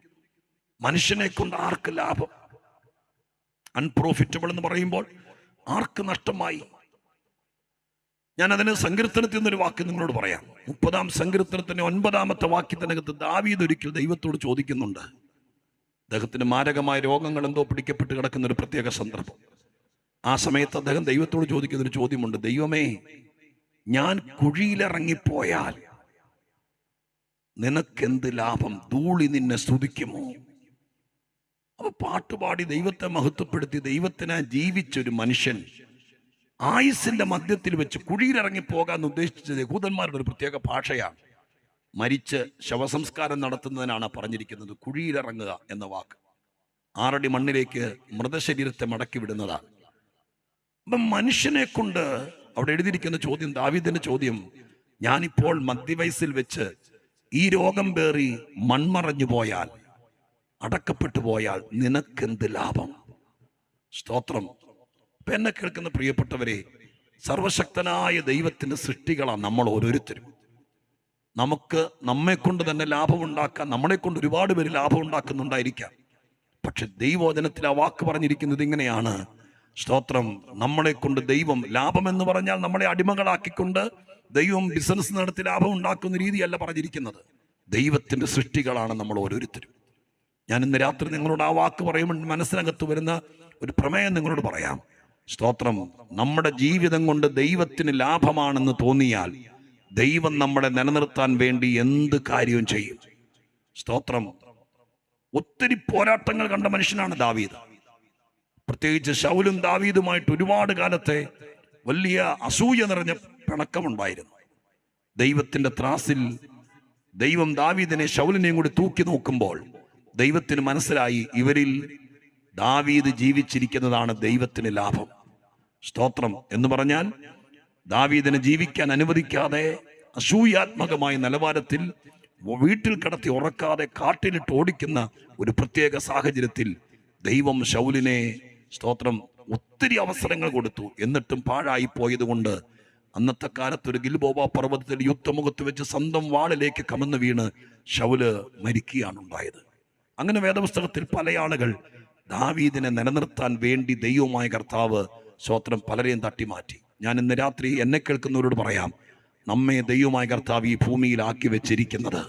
മനുഷ്യനെ കൊണ്ട് ആർക്ക് ലാഭം? അൺപ്രോഫിറ്റബിൾ എന്ന് പറയുമ്പോൾ ആർക്ക് നഷ്ടമായി? ഞാൻ അതിന് സങ്കീർത്തനത്തിൽ നിന്നൊരു വാക്ക് നിങ്ങളോട് പറയാം. 30-ാം സങ്കീർത്തനത്തിന്റെ 9-ാമത്തെ വാക്യത്തിനകത്ത് ദാവീദ് ഒരിക്കൽ ദൈവത്തോട് ചോദിക്കുന്നുണ്ട്. അദ്ദേഹത്തിന് മാരകമായ രോഗങ്ങൾ എന്തോ പിടിക്കപ്പെട്ട് കിടക്കുന്ന ഒരു പ്രത്യേക സന്ദർഭം. ആ സമയത്ത് അദ്ദേഹം ദൈവത്തോട് ചോദിക്കുന്നൊരു ചോദ്യമുണ്ട്: ദൈവമേ, ഞാൻ കുഴിയിലിറങ്ങിപ്പോയാൽ നിനക്കെന്ത് ലാഭം? ധൂളി നിന്നെ സ്തുതിക്കുമോ? അപ്പൊ പാട്ടുപാടി ദൈവത്തെ മഹത്വപ്പെടുത്തി ദൈവത്തിനെ ജീവിച്ചൊരു മനുഷ്യൻ ആയുസിന്റെ മധ്യത്തിൽ വെച്ച് കുഴിയിലിറങ്ങിപ്പോകാൻ ഉദ്ദേശിച്ചത് യഹൂദന്മാരുടെ ഒരു പ്രത്യേക ഭാഷയാണ്. മരിച്ച് ശവസംസ്കാരം നടത്തുന്നതിനാണ് പറഞ്ഞിരിക്കുന്നത് കുഴിയിലിറങ്ങുക എന്ന വാക്ക്. 6 അടി മണ്ണിലേക്ക് മൃതശരീരത്തെ മടക്കി വിടുന്നതാണ്. അപ്പം മനുഷ്യനെ കൊണ്ട് അവിടെ എഴുതിയിരിക്കുന്ന ചോദ്യം, ദാവീദിന്റെ ചോദ്യം: ഞാനിപ്പോൾ മധ്യവയസ്സിൽ വെച്ച് ഈ രോഗം പേറി മൺമറഞ്ഞു പോയാൽ, അടക്കപ്പെട്ടു പോയാൽ നിനക്കെന്ത് ലാഭം? സ്തോത്രം. ഇപ്പൊ എന്നെ കേൾക്കുന്ന പ്രിയപ്പെട്ടവരെ, സർവശക്തനായ ദൈവത്തിന്റെ സൃഷ്ടികളാണ് നമ്മൾ ഓരോരുത്തരും. നമുക്ക് നമ്മെ കൊണ്ട് തന്നെ ലാഭമുണ്ടാക്കാൻ, നമ്മളെ കൊണ്ട് ഒരുപാട് പേര് ലാഭം ഉണ്ടാക്കുന്നുണ്ടായിരിക്കാം. പക്ഷെ ദൈവവചനത്തിൽ ആ വാക്ക് പറഞ്ഞിരിക്കുന്നത് ഇങ്ങനെയാണ്: സ്തോത്രം, നമ്മളെ കൊണ്ട് ദൈവം, ലാഭം എന്ന് പറഞ്ഞാൽ നമ്മളെ അടിമകളാക്കിക്കൊണ്ട് ദൈവം ബിസിനസ് നടത്തി ലാഭം ഉണ്ടാക്കുന്ന രീതിയല്ല പറഞ്ഞിരിക്കുന്നത്. ദൈവത്തിന്റെ സൃഷ്ടികളാണ് നമ്മൾ ഓരോരുത്തരും. ഞാൻ ഇന്ന് രാത്രി നിങ്ങളോട് ആ വാക്ക് പറയുമ്പോൾ മനസ്സിനകത്ത് വരുന്ന ഒരു പ്രമേയം നിങ്ങളോട് പറയാം. സ്തോത്രം. നമ്മുടെ ജീവിതം കൊണ്ട് ദൈവത്തിന് ലാഭമാണെന്ന് തോന്നിയാൽ ദൈവം നമ്മളെ നിലനിർത്താൻ വേണ്ടി എന്ത് കാര്യവും ചെയ്യും. സ്തോത്രം. ഒത്തിരി പോരാട്ടങ്ങൾ കണ്ട മനുഷ്യനാണ് ദാവീദ്. പ്രത്യേകിച്ച് ശൗലും ദാവീദുമായിട്ട് ഒരുപാട് കാലത്തെ വലിയ അസൂയ നിറഞ്ഞ പിണക്കമുണ്ടായിരുന്നു. ദൈവത്തിന്റെ ത്രാസിൽ ദൈവം ദാവീദിനെ ശൗലിനെയും കൂടി തൂക്കി നോക്കുമ്പോൾ ദൈവത്തിന് മനസ്സിലായി, ഇവരിൽ ദാവീദ് ജീവിച്ചിരിക്കുന്നതാണ് ദൈവത്തിന് ലാഭം. സ്തോത്രം. എന്ന് പറഞ്ഞാൽ ദാവീദിനെ ജീവിക്കാൻ അനുവദിക്കാതെ അസൂയാത്മകമായ നിലവാരത്തിൽ വീട്ടിൽ കിടത്തി ഉറക്കാതെ കാട്ടിലിട്ട് ഓടിക്കുന്ന ഒരു പ്രത്യേക സാഹചര്യത്തിൽ ദൈവം ശൗലിനെ, സ്തോത്രം, ഒത്തിരി അവസരങ്ങൾ കൊടുത്തു. എന്നിട്ടും പാഴായി പോയത് കൊണ്ട് അന്നത്തെ കാലത്ത് ഒരു ഗിൽബോവ പർവ്വതത്തിൽ യുദ്ധമുഖത്ത് വെച്ച് സ്വന്തം വാളിലേക്ക് കമന്ന് വീണ് ശൗല് മരിക്കുകയാണ് ഉണ്ടായത്. അങ്ങനെ വേദപുസ്തകത്തിൽ പല ആളുകൾ ദാവീദിനെ നിലനിർത്താൻ വേണ്ടി ദൈവമായ കർത്താവ്, സ്തോത്രം, പലരെയും തട്ടിമാറ്റി. ഞാൻ ഇന്ന് രാത്രി എന്നെ കേൾക്കുന്നവരോട് പറയാം, നമ്മെ ദൈവമായ കർത്താവ് ഈ ഭൂമിയിലാക്കി വെച്ചിരിക്കുന്നത്,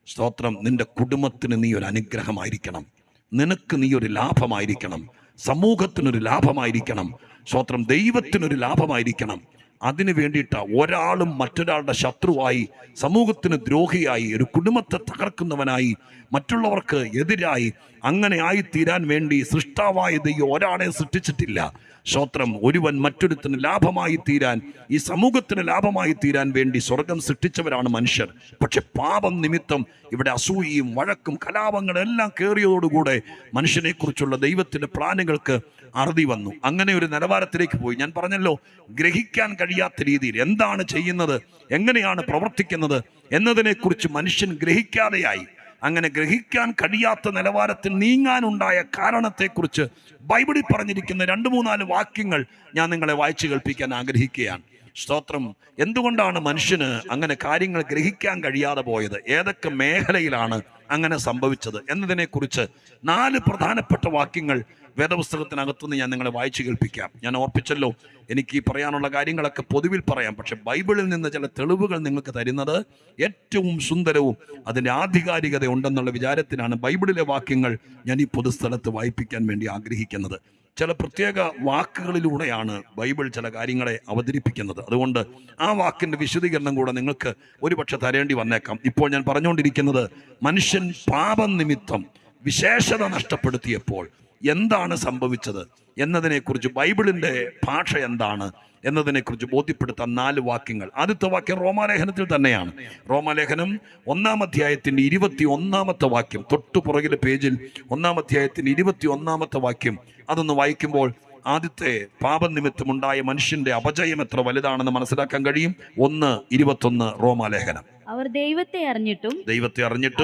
സ്തോത്രം, നിന്റെ കുടുംബത്തിന് നീ ഒരു അനുഗ്രഹമായിരിക്കണം, നിനക്ക് നീ ഒരു ലാഭമായിരിക്കണം, സമൂഹത്തിനൊരു ലാഭമായിരിക്കണം, സ്തോത്രം, ദൈവത്തിനൊരു ലാഭമായിരിക്കണം. അതിനു വേണ്ടിയിട്ട് ഒരാളും മറ്റൊരാളുടെ ശത്രുവായി, സമൂഹത്തിന് ദ്രോഹിയായി, ഒരു കുടുംബത്തെ തകർക്കുന്നവനായി, മറ്റുള്ളവർക്ക് എതിരായി അങ്ങനെ ആയിത്തീരാൻ വേണ്ടി സൃഷ്ടാവായ ദൈവം ഒരാളെ സൃഷ്ടിച്ചിട്ടില്ല. സ്തോത്രം. ഒരുവൻ മറ്റൊരുത്തിന് ലാഭമായി തീരാൻ, ഈ സമൂഹത്തിന് ലാഭമായി തീരാൻ വേണ്ടി സ്വർഗം സൃഷ്ടിച്ചവരാണ് മനുഷ്യർ. പക്ഷെ പാപം നിമിത്തം ഇവിടെ അസൂയയും വഴക്കും കലാപങ്ങളും എല്ലാം കയറിയതോടുകൂടെ മനുഷ്യനെ കുറിച്ചുള്ള ദൈവത്തിന്റെ പ്ലാനുകൾക്ക് അറുതി വന്നു. അങ്ങനെ ഒരു നിലവാരത്തിലേക്ക് പോയി. ഞാൻ പറഞ്ഞല്ലോ, ഗ്രഹിക്കാൻ കഴിയാത്ത രീതിയിൽ എന്താണ് ചെയ്യുന്നത്, എങ്ങനെയാണ് പ്രവർത്തിക്കുന്നത് എന്നതിനെക്കുറിച്ച് മനുഷ്യൻ ഗ്രഹിക്കാതെയായി. അങ്ങനെ ഗ്രഹിക്കാൻ കഴിയാത്ത നിലവാരത്തിൽ നീങ്ങാനുണ്ടായ കാരണത്തെക്കുറിച്ച് ബൈബിളിൽ പറഞ്ഞിരിക്കുന്ന 2-3-4 വാക്യങ്ങൾ ഞാൻ നിങ്ങളെ വായിച്ചു കേൾപ്പിക്കാൻ ആഗ്രഹിക്കുകയാണ്. സ്തോത്രം. എന്തുകൊണ്ടാണ് മനുഷ്യന് അങ്ങനെ കാര്യങ്ങൾ ഗ്രഹിക്കാൻ കഴിയാതെ പോയത്, ഏതൊക്കെ മേഖലയിലാണ് അങ്ങനെ സംഭവിച്ചത് എന്നതിനെക്കുറിച്ച് 4 പ്രധാനപ്പെട്ട വാക്യങ്ങൾ വേദപുസ്തകത്തിനകത്തുനിന്ന് ഞാൻ നിങ്ങളെ വായിച്ചു കേൾപ്പിക്കാം. ഞാൻ ഓർപ്പിച്ചല്ലോ, എനിക്ക് ഈ പറയാനുള്ള കാര്യങ്ങളൊക്കെ പൊതുവിൽ പറയാം, പക്ഷെ ബൈബിളിൽ നിന്ന് ചില തെളിവുകൾ നിങ്ങൾക്ക് തരുന്നത് ഏറ്റവും സുന്ദരവും അതിൻ്റെ ആധികാരികത ഉണ്ടെന്നുള്ള വിചാരത്തിലാണ് ബൈബിളിലെ വാക്യങ്ങൾ ഞാൻ ഈ പൊതുസ്ഥലത്ത് വായിപ്പിക്കാൻ വേണ്ടി ആഗ്രഹിക്കുന്നത്. ചില പ്രത്യേക വാക്കുകളിലൂടെയാണ് ബൈബിൾ ചില കാര്യങ്ങളെ അവതരിപ്പിക്കുന്നത്. അതുകൊണ്ട് ആ വാക്കിൻ്റെ വിശദീകരണം കൂടെ നിങ്ങൾക്ക് ഒരുപക്ഷെ തരേണ്ടി വന്നേക്കാം. ഇപ്പോൾ ഞാൻ പറഞ്ഞുകൊണ്ടിരിക്കുന്നത് മനുഷ്യൻ പാപനിമിത്തം വിശേഷത നഷ്ടപ്പെടുത്തിയപ്പോൾ എന്താണ് സംഭവിച്ചത് എന്നതിനെക്കുറിച്ച്, ബൈബിളിൻ്റെ ഭാഷ എന്താണ് എന്നതിനെക്കുറിച്ച് ബോധ്യപ്പെടുത്താൻ 4 വാക്യങ്ങൾ. ആദ്യത്തെ വാക്യം റോമാലേഖനത്തിൽ തന്നെയാണ്. റോമാലേഖനം 1-ാം അധ്യായത്തിൻ്റെ 21-ാമത്തെ വാക്യം, തൊട്ടു പുറകിലെ പേജിൽ 1-ാം അധ്യായത്തിൻ്റെ 21-ാമത്തെ വാക്യം. അതൊന്ന് വായിക്കുമ്പോൾ ആദ്യത്തെ പാപനിമിത്തമുണ്ടായ മനുഷ്യന്റെ അപജയം എത്ര വലുതാണെന്ന് മനസ്സിലാക്കാൻ കഴിയും. 1:21 റോമാലേഖനം. അവർ ദൈവത്തെ അറിഞ്ഞിട്ടും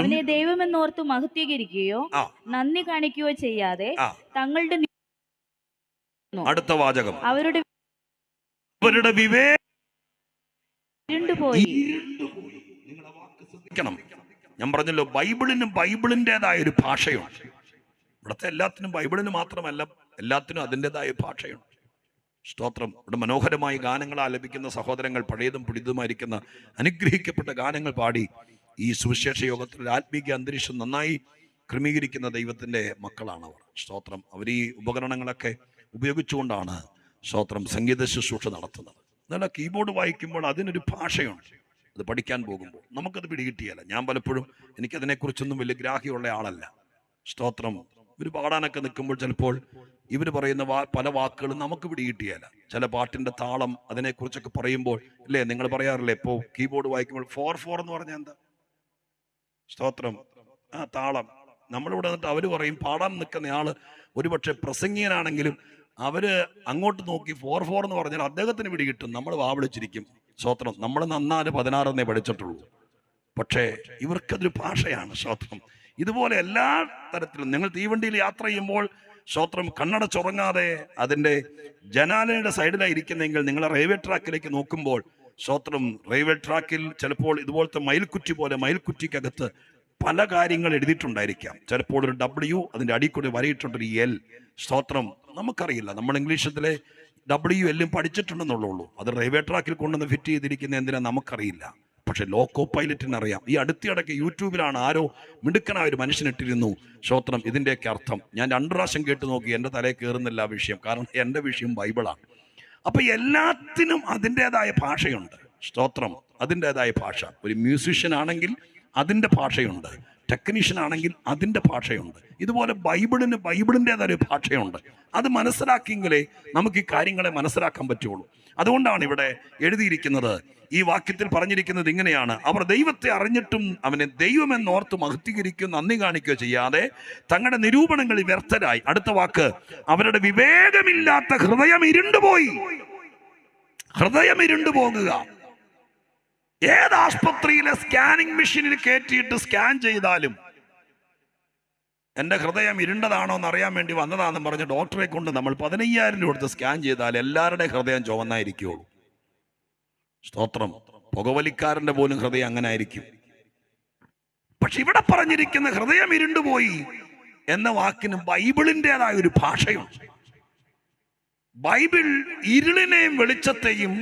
അവനെ ദൈവമെന്നോർത്ത് മഹത്വീകരിക്കുകയോ നന്ദി കാണിക്കുകയോ ചെയ്യാതെ തങ്ങളുടെ അടുത്ത വാചകം അവരുടെ വിവേകം ഇരുണ്ടുപോയി. ശ്രദ്ധിക്കണം, ഞാൻ പറഞ്ഞല്ലോ ബൈബിളിൻ്റെതായ ഒരു ഭാഷയുണ്ട്. ഇവിടുത്തെ എല്ലാത്തിനും, ബൈബിളിന് മാത്രമല്ല, എല്ലാത്തിനും അതിൻ്റെതായ ഭാഷയുണ്ട്. സ്തോത്രം. ഇവിടെ മനോഹരമായി ഗാനങ്ങൾ ആലപിക്കുന്ന സഹോദരങ്ങൾ, പഴയതും പുതിയതുമായിരിക്കുന്ന അനുഗ്രഹിക്കപ്പെട്ട ഗാനങ്ങൾ പാടി ഈ സുവിശേഷ യോഗത്തിൽ ആത്മീക അന്തരീക്ഷം നന്നായി ക്രമീകരിക്കുന്ന ദൈവത്തിൻ്റെ മക്കളാണ് അവർ. സ്തോത്രം. അവർ ഈ ഉപകരണങ്ങളൊക്കെ ഉപയോഗിച്ചുകൊണ്ടാണ് സ്തോത്രം സംഗീത ശുശ്രൂഷ നടത്തുന്നത്. എന്നാൽ കീബോർഡ് വായിക്കുമ്പോൾ അതിനൊരു ഭാഷയുണ്ട്. അത് പഠിക്കാൻ പോകുമ്പോൾ നമുക്കത് പിടികിട്ടിയല്ല. ഞാൻ പലപ്പോഴും എനിക്കതിനെക്കുറിച്ചൊന്നും വലിയ ഗ്രാഹ്യമുള്ള ആളല്ല. സ്തോത്രം. ഇവർ പാടാനൊക്കെ നിൽക്കുമ്പോൾ ചിലപ്പോൾ ഇവർ പറയുന്ന പല വാക്കുകളും നമുക്ക് പിടികിട്ടിയല്ല. ചില പാട്ടിൻ്റെ താളം അതിനെക്കുറിച്ചൊക്കെ പറയുമ്പോൾ, അല്ലേ, നിങ്ങൾ പറയാറില്ലേ ഇപ്പോൾ കീബോർഡ് വായിക്കുമ്പോൾ 4/4 എന്ന് പറഞ്ഞാൽ എന്താ? സ്തോത്രം. താളം. നമ്മളിവിടെ നിന്നിട്ട് അവർ പറയും, പാടാൻ നിൽക്കുന്ന ആള് ഒരുപക്ഷെ പ്രസംഗിയനാണെങ്കിലും അവര് അങ്ങോട്ട് നോക്കി 4/4 എന്ന് പറഞ്ഞാൽ അദ്ദേഹത്തിന് പിടികിട്ടും. നമ്മൾ വാവിളിച്ചിരിക്കും. സ്തോത്രം. നമ്മൾ 4-16 പഠിച്ചിട്ടുള്ളൂ. പക്ഷേ ഇവർക്കതൊരു ഭാഷയാണ്. സ്തോത്രം. ഇതുപോലെ എല്ലാ തരത്തിലും നിങ്ങൾ തീവണ്ടിയിൽ യാത്ര ചെയ്യുമ്പോൾ സ്തോത്രം കണ്ണടച്ചുറങ്ങാതെ അതിൻ്റെ ജനാലയുടെ സൈഡിലായിരിക്കുന്നെങ്കിൽ നിങ്ങൾ റെയിൽവേ ട്രാക്കിലേക്ക് നോക്കുമ്പോൾ സ്തോത്രം റെയിൽവേ ട്രാക്കിൽ ചിലപ്പോൾ ഇതുപോലത്തെ മയിൽക്കുറ്റി പോലെ മയിൽക്കുറ്റിക്കകത്ത് പല കാര്യങ്ങൾ എഴുതിയിട്ടുണ്ടായിരിക്കാം. ചിലപ്പോൾ ഒരു W, അതിൻ്റെ അടിയിൽ കൂടി വരയിട്ടൊരു L. സ്തോത്രം. നമുക്കറിയില്ല, നമ്മൾ ഇംഗ്ലീഷത്തിലെ WL പഠിച്ചിട്ടുണ്ടെന്നുള്ളൂ. അത് റെയിൽവേ ട്രാക്കിൽ കൊണ്ടുവന്ന് ഫിറ്റ് ചെയ്തിരിക്കുന്ന എന്തിനാ നമുക്കറിയില്ല. പക്ഷെ ലോക്കോ പൈലറ്റിന് അറിയാം. ഈ അടുത്തിടയ്ക്ക് യൂട്യൂബിലാണ് ആരോ മിടുക്കനായ ഒരു മനുഷ്യനിട്ടിരുന്നു, സ്തോത്രം, ഇതിൻ്റെയൊക്കെ അർത്ഥം. ഞാൻ 2 പ്രാവശ്യം കേട്ട് നോക്കി, എൻ്റെ തലയിൽ കയറുന്നില്ല ആ വിഷയം. കാരണം എൻ്റെ വിഷയം ബൈബിളാണ്. അപ്പം എല്ലാത്തിനും അതിൻ്റെതായ ഭാഷയുണ്ട്. സ്തോത്രം. അതിൻ്റെതായ ഭാഷ. ഒരു മ്യൂസിഷ്യൻ ആണെങ്കിൽ അതിൻ്റെ ഭാഷയുണ്ട്, ടെക്നീഷ്യൻ ആണെങ്കിൽ അതിൻ്റെ ഭാഷയുണ്ട്. ഇതുപോലെ ബൈബിളിൻ്റെതായ ഭാഷയുണ്ട്. അത് മനസ്സിലാക്കിയെങ്കിലേ നമുക്ക് ഈ കാര്യങ്ങളെ മനസ്സിലാക്കാൻ പറ്റുള്ളൂ. അതുകൊണ്ടാണ് ഇവിടെ എഴുതിയിരിക്കുന്നത്, ഈ വാക്യത്തിൽ പറഞ്ഞിരിക്കുന്നത് ഇങ്ങനെയാണ്: അവർ ദൈവത്തെ അറിഞ്ഞിട്ടും അവനെ ദൈവമെന്നോർത്ത് മഹത്വീകരിക്കുകയോ നന്ദി കാണിക്കുകയോ ചെയ്യാതെ തങ്ങളുടെ നിരൂപണങ്ങളിൽ വ്യർത്ഥരായി. അടുത്ത വാക്ക്, അവരുടെ വിവേകമില്ലാത്ത ഹൃദയം ഇരുണ്ടുപോയി. ഹൃദയം ഇരുണ്ടുപോകുക. ഏത് ആസ്പത്രിയിലെ സ്കാനിങ് മെഷീനിൽ കയറ്റിയിട്ട് സ്കാൻ ചെയ്താലും എൻ്റെ ഹൃദയം ഇരുണ്ടതാണോ എന്ന് അറിയാൻ വേണ്ടി വന്നതാണെന്ന് പറഞ്ഞ് ഡോക്ടറെ കൊണ്ട് നമ്മൾ 15,000 രൂപ കൊടുത്ത് സ്കാൻ ചെയ്താൽ എല്ലാവരുടെയും ഹൃദയം ചുവന്നായിരിക്കുള്ളൂ. സ്തോത്രം. പുകവലിക്കാരൻ്റെ പോലും ഹൃദയം അങ്ങനെ ആയിരിക്കും. പക്ഷെ ഇവിടെ പറഞ്ഞിരിക്കുന്ന ഹൃദയം ഇരുണ്ടുപോയി എന്ന വാക്കിന് ബൈബിളിൻ്റെതായ ഒരു ഭാഷയുണ്ട്. ബൈബിൾ ഇരുളിനെയും വെളിച്ചത്തെയും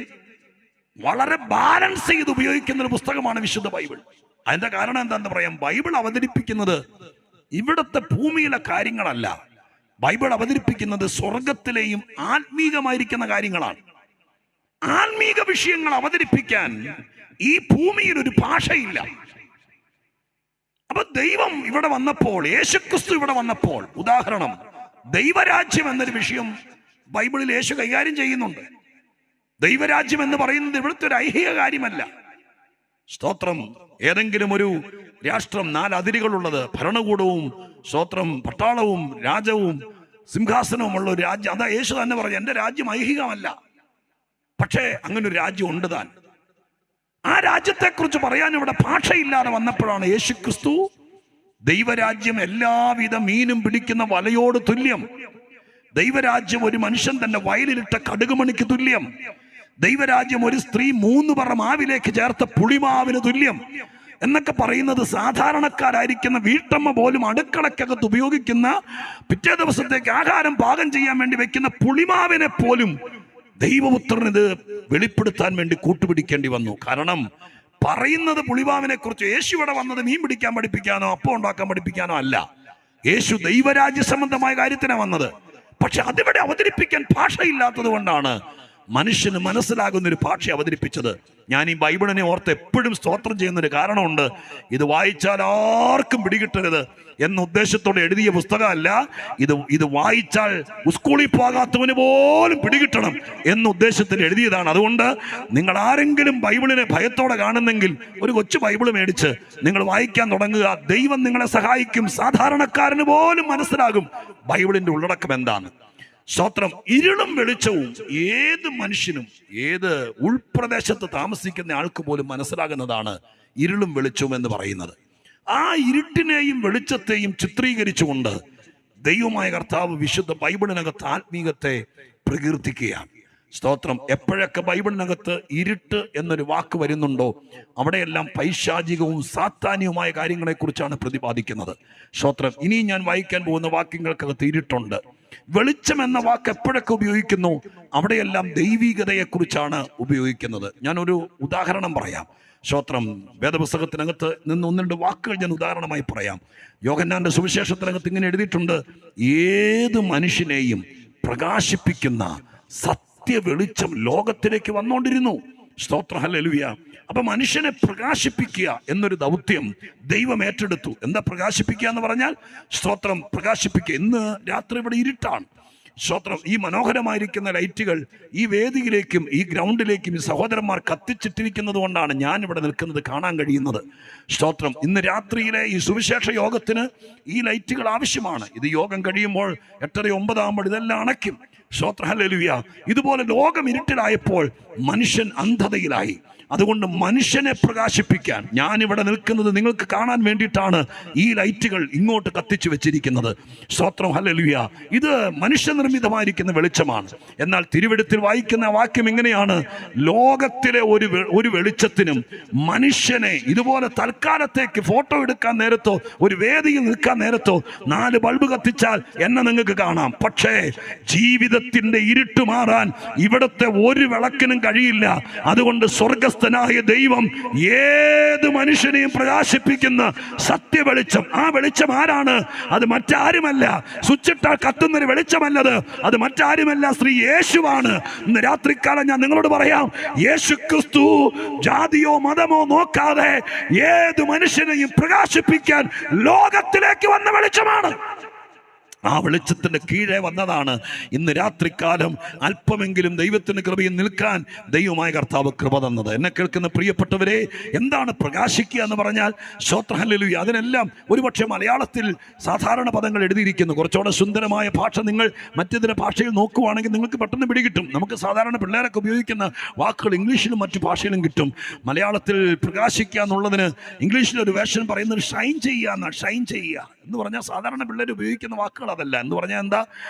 വളരെ ബാലൻസ് ചെയ്ത് ഉപയോഗിക്കുന്ന ഒരു പുസ്തകമാണ് വിശുദ്ധ ബൈബിൾ. അതിന്റെ കാരണം എന്താണെന്ന് പറയാം. ബൈബിൾ അവതരിപ്പിക്കുന്നത് ഇവിടുത്തെ ഭൂമിയിലെ കാര്യങ്ങളല്ല. ബൈബിൾ അവതരിപ്പിക്കുന്നത് സ്വർഗത്തിലെയും ആത്മീകമായിരിക്കുന്ന കാര്യങ്ങളാണ്. ആത്മീക വിഷയങ്ങൾ അവതരിപ്പിക്കാൻ ഈ ഭൂമിയിൽ ഒരു ഭാഷയില്ല. അപ്പൊ ദൈവം ഇവിടെ വന്നപ്പോൾ, യേശുക്രിസ്തു ഇവിടെ വന്നപ്പോൾ, ഉദാഹരണം, ദൈവരാജ്യം എന്നൊരു വിഷയം ബൈബിളിൽ യേശു കൈകാര്യം ചെയ്യുന്നുണ്ട്. ദൈവരാജ്യം എന്ന് പറയുന്നത് ഇവിടുത്തെ ഒരു ഐഹിക കാര്യമല്ല. സ്തോത്രം. ഏതെങ്കിലും ഒരു രാഷ്ട്രം 4 അതിരുകളുള്ളത്, ഭരണകൂടവും സ്തോത്രം പട്ടാളവും രാജവും സിംഹാസനവും ഉള്ള ഒരു രാജ്യം, അതാ യേശു തന്നെ പറഞ്ഞു, എൻ്റെ രാജ്യം ഐഹികമല്ല. പക്ഷേ അങ്ങനെ ഒരു രാജ്യം ഉണ്ട് താൻ. ആ രാജ്യത്തെക്കുറിച്ച് പറയാൻ ഇവിടെ ഭാഷയില്ലാതെ വന്നപ്പോഴാണ് യേശുക്രിസ്തു ദൈവരാജ്യം എല്ലാവിധ മീനും പിടിക്കുന്ന വലയോട് തുല്യം, ദൈവരാജ്യം ഒരു മനുഷ്യൻ തന്നെ വയലിലിട്ട കടുകുമണിക്ക് തുല്യം, ദൈവരാജ്യം ഒരു സ്ത്രീ 3 പറ മാവിലേക്ക് ചേർത്ത പുളിമാവിന് തുല്യം എന്നൊക്കെ പറയുന്നത് സാധാരണക്കാരായിരിക്കുന്ന വീട്ടമ്മ പോലും അടുക്കളക്കകത്ത് ഉപയോഗിക്കുന്ന പിറ്റേ ദിവസത്തേക്ക് ആഹാരം പാകം ചെയ്യാൻ വേണ്ടി വെക്കുന്ന പുളിമാവിനെ പോലും ദൈവപുത്രന് ഇത് വെളിപ്പെടുത്താൻ വേണ്ടി കൂട്ടുപിടിക്കേണ്ടി വന്നു. കാരണം പറയുന്നത് പുളിമാവിനെ കുറിച്ച്. യേശു ഇവിടെ വന്നത് മീൻ പിടിക്കാൻ പഠിപ്പിക്കാനോ അപ്പം ഉണ്ടാക്കാൻ പഠിപ്പിക്കാനോ അല്ല. യേശു ദൈവരാജ്യ സംബന്ധമായ കാര്യത്തിനാണ് വന്നത്. പക്ഷെ അതിവിടെ അവതരിപ്പിക്കാൻ ഭാഷയില്ലാത്തത് കൊണ്ടാണ് മനുഷ്യന് മനസ്സിലാകുന്ന ഒരു ഭാഷ അവതരിപ്പിച്ചത്. ഞാൻ ഈ ബൈബിളിനെ ഓർത്ത് എപ്പോഴും സ്തോത്രം ചെയ്യുന്നൊരു കാരണമുണ്ട്. ഇത് വായിച്ചാൽ ആർക്കും പിടികിട്ടരുത് എന്ന ഉദ്ദേശത്തോടെ എഴുതിയ പുസ്തകമല്ല. ഇത് വായിച്ചാൽ സ്കൂളിൽ പോകാത്തവന് പോലും പിടികിട്ടണം എന്ന ഉദ്ദേശത്തിൽ എഴുതിയതാണ്. അതുകൊണ്ട് നിങ്ങൾ ആരെങ്കിലും ബൈബിളിനെ ഭയത്തോടെ കാണുന്നെങ്കിൽ ഒരു കൊച്ചു ബൈബിൾ മേടിച്ച് നിങ്ങൾ വായിക്കാൻ തുടങ്ങുക. ദൈവം നിങ്ങളെ സഹായിക്കും. സാധാരണക്കാരന് പോലും മനസ്സിലാകും ബൈബിളിന്റെ ഉള്ളടക്കം എന്താണ്. സ്തോത്രം. ഇരുളും വെളിച്ചവും ഏത് മനുഷ്യനും, ഏത് ഉൾപ്രദേശത്ത് താമസിക്കുന്ന ആൾക്ക് പോലും മനസ്സിലാകുന്നതാണ് ഇരുളും വെളിച്ചവും എന്ന് പറയുന്നത്. ആ ഇരുട്ടിനെയും വെളിച്ചത്തെയും ചിത്രീകരിച്ചുകൊണ്ട് ദൈവമായ കർത്താവ് വിശുദ്ധ ബൈബിളിനകത്ത് ആത്മീകത്തെ പ്രകീർത്തിക്കുകയാണ്. സ്തോത്രം. എപ്പോഴൊക്കെ ബൈബിളിനകത്ത് ഇരുട്ട് എന്നൊരു വാക്ക് വരുന്നുണ്ടോ അവിടെയെല്ലാം പൈശാചികവും സാത്താന്യവുമായ കാര്യങ്ങളെക്കുറിച്ചാണ് പ്രതിപാദിക്കുന്നത്. സ്തോത്രം. ഇനി ഞാൻ വായിക്കാൻ പോകുന്ന വാക്യങ്ങൾക്കകത്ത് ഇരുട്ടുണ്ട്. വെളിച്ചം എന്ന വാക്ക് എപ്പോഴൊക്കെ ഉപയോഗിക്കുന്നു അവിടെയെല്ലാം ദൈവികതയെക്കുറിച്ചാണ് ഉപയോഗിക്കുന്നത്. ഞാനൊരു ഉദാഹരണം പറയാം. സ്തോത്രം. വേദപുസ്തകത്തിനകത്ത് നിന്ന് ഒന്ന് രണ്ട് വാക്കുകൾ ഞാൻ ഉദാഹരണമായി പറയാം. യോഹന്നാന്റെ സുവിശേഷത്തിനകത്ത് ഇങ്ങനെ എഴുതിയിട്ടുണ്ട്: ഏത് മനുഷ്യനെയും പ്രകാശിപ്പിക്കുന്ന സത്യ വെളിച്ചം ലോകത്തിലേക്ക് വന്നുകൊണ്ടിരുന്നു. സ്തോത്രം. ഹല്ലേലൂയ. അപ്പൊ മനുഷ്യനെ പ്രകാശിപ്പിക്കുക എന്നൊരു ദൗത്യം ദൈവം ഏറ്റെടുത്തു. എന്താ പ്രകാശിപ്പിക്കുക എന്ന് പറഞ്ഞാൽ? സ്തോത്രം. പ്രകാശിപ്പിക്കുക. ഇന്ന് രാത്രി ഇവിടെ ഇരുട്ടാണ്. സ്തോത്രം. ഈ മനോഹരമായിരിക്കുന്ന ലൈറ്റുകൾ ഈ വേദിയിലേക്കും ഈ ഗ്രൗണ്ടിലേക്കും ഈ സഹോദരന്മാർ കത്തിച്ചിട്ടിരിക്കുന്നത് കൊണ്ടാണ് ഞാൻ ഇവിടെ നിൽക്കുന്നത്, കാണാൻ കഴിയുന്നത്. സ്തോത്രം. ഇന്ന് രാത്രിയിലെ ഈ സുവിശേഷ യോഗത്തിന് ഈ ലൈറ്റുകൾ ആവശ്യമാണ്. ഇത് യോഗം കഴിയുമ്പോൾ 8:30-9 ആകുമ്പോൾ ഇതെല്ലാം അണയ്ക്കും. സ്തോത്രം. ഹല്ലേലൂയ. ഇതുപോലെ ലോകം ഇരുട്ടിലായപ്പോൾ മനുഷ്യൻ അന്ധതയിലായി. അതുകൊണ്ട് മനുഷ്യനെ പ്രകാശിപ്പിക്കാൻ ഞാനിവിടെ നിൽക്കുന്നത് നിങ്ങൾക്ക് കാണാൻ വേണ്ടിയിട്ടാണ് ഈ ലൈറ്റുകൾ ഇങ്ങോട്ട് കത്തിച്ചു വെച്ചിരിക്കുന്നത്. സ്തോത്രം. ഹല്ലേലൂയ. ഇത് മനുഷ്യനിർമ്മിതമായിരിക്കുന്ന വെളിച്ചമാണ്. എന്നാൽ തിരുവെഴുത്തിൽ വായിക്കുന്ന വാക്യം ഇങ്ങനെയാണ്: ലോകത്തിലെ ഒരു വെളിച്ചത്തിനും മനുഷ്യനെ ഇതുപോലെ തൽക്കാലത്തേക്ക് ഫോട്ടോ എടുക്കാൻ നേരത്തോ ഒരു വേദിയിൽ നിൽക്കാൻ നേരത്തോ 4 ബൾബ് കത്തിച്ചാൽ എന്നെ നിങ്ങൾക്ക് കാണാം. പക്ഷേ ജീവിതത്തിന്റെ ഇരുട്ട് മാറാൻ ഇവിടുത്തെ ഒരു വിളക്കിനും കഴിയില്ല. അതുകൊണ്ട് സ്വർഗ ദൈവം ഏത് മനുഷ്യനെയും പ്രകാശിപ്പിക്കുന്ന സത്യ വെളിച്ചം. ആ വെളിച്ചം ആരാണ്? അത് മറ്റാരുമല്ല. സ്വിച്ചിട്ടാൽ കത്തുന്നൊരു വെളിച്ചമല്ലത്. അത് മറ്റാരുമല്ല, ശ്രീ യേശുവാണ്. ഇന്ന് രാത്രിക്കാലം ഞാൻ നിങ്ങളോട് പറയാം, യേശു ക്രിസ്തു ജാതിയോ മതമോ നോക്കാതെ ഏത് മനുഷ്യനെയും പ്രകാശിപ്പിക്കാൻ ലോകത്തിലേക്ക് വന്ന വെളിച്ചമാണ്. ആ വെളിച്ചത്തിന്റെ കീഴെ വന്നതാണ് ഇന്ന് രാത്രികാലം അല്പമെങ്കിലും ദൈവത്തിന് കൃപയിൽ നിൽക്കാൻ ദൈവമായ കർത്താവ് കൃപ തന്നത്. എന്നെ കേൾക്കുന്ന പ്രിയപ്പെട്ടവരെ, എന്താണ് പ്രകാശിക്കുക എന്ന് പറഞ്ഞാൽ? സ്തോത്രം. ഹല്ലേലൂയ. അതിനെല്ലാം ഒരുപക്ഷെ മലയാളത്തിൽ സാധാരണ പദങ്ങൾ എഴുതിയിരിക്കുന്നു. കുറച്ചുകൂടെ സുന്ദരമായ ഭാഷ നിങ്ങൾ മറ്റേതൊരു ഭാഷയിൽ നോക്കുവാണെങ്കിൽ നിങ്ങൾക്ക് പെട്ടെന്ന് പിടികിട്ടും. നമുക്ക് സാധാരണ പിള്ളേരൊക്കെ ഉപയോഗിക്കുന്ന വാക്കുകൾ ഇംഗ്ലീഷിലും മറ്റു ഭാഷയിലും കിട്ടും. മലയാളത്തിൽ പ്രകാശിക്കുക എന്നുള്ളതിന് ഇംഗ്ലീഷിലൊരു വേർഷൻ പറയുന്നത് ഷൈൻ ചെയ്യുക എന്നാണ്. ഷൈൻ ചെയ്യുക എന്ന് പറഞ്ഞാൽ സാധാരണ പിള്ളേർ ഉപയോഗിക്കുന്ന വാക്കുകൾ അതല്ല. എന്ന് പറഞ്ഞാൽ എന്താ?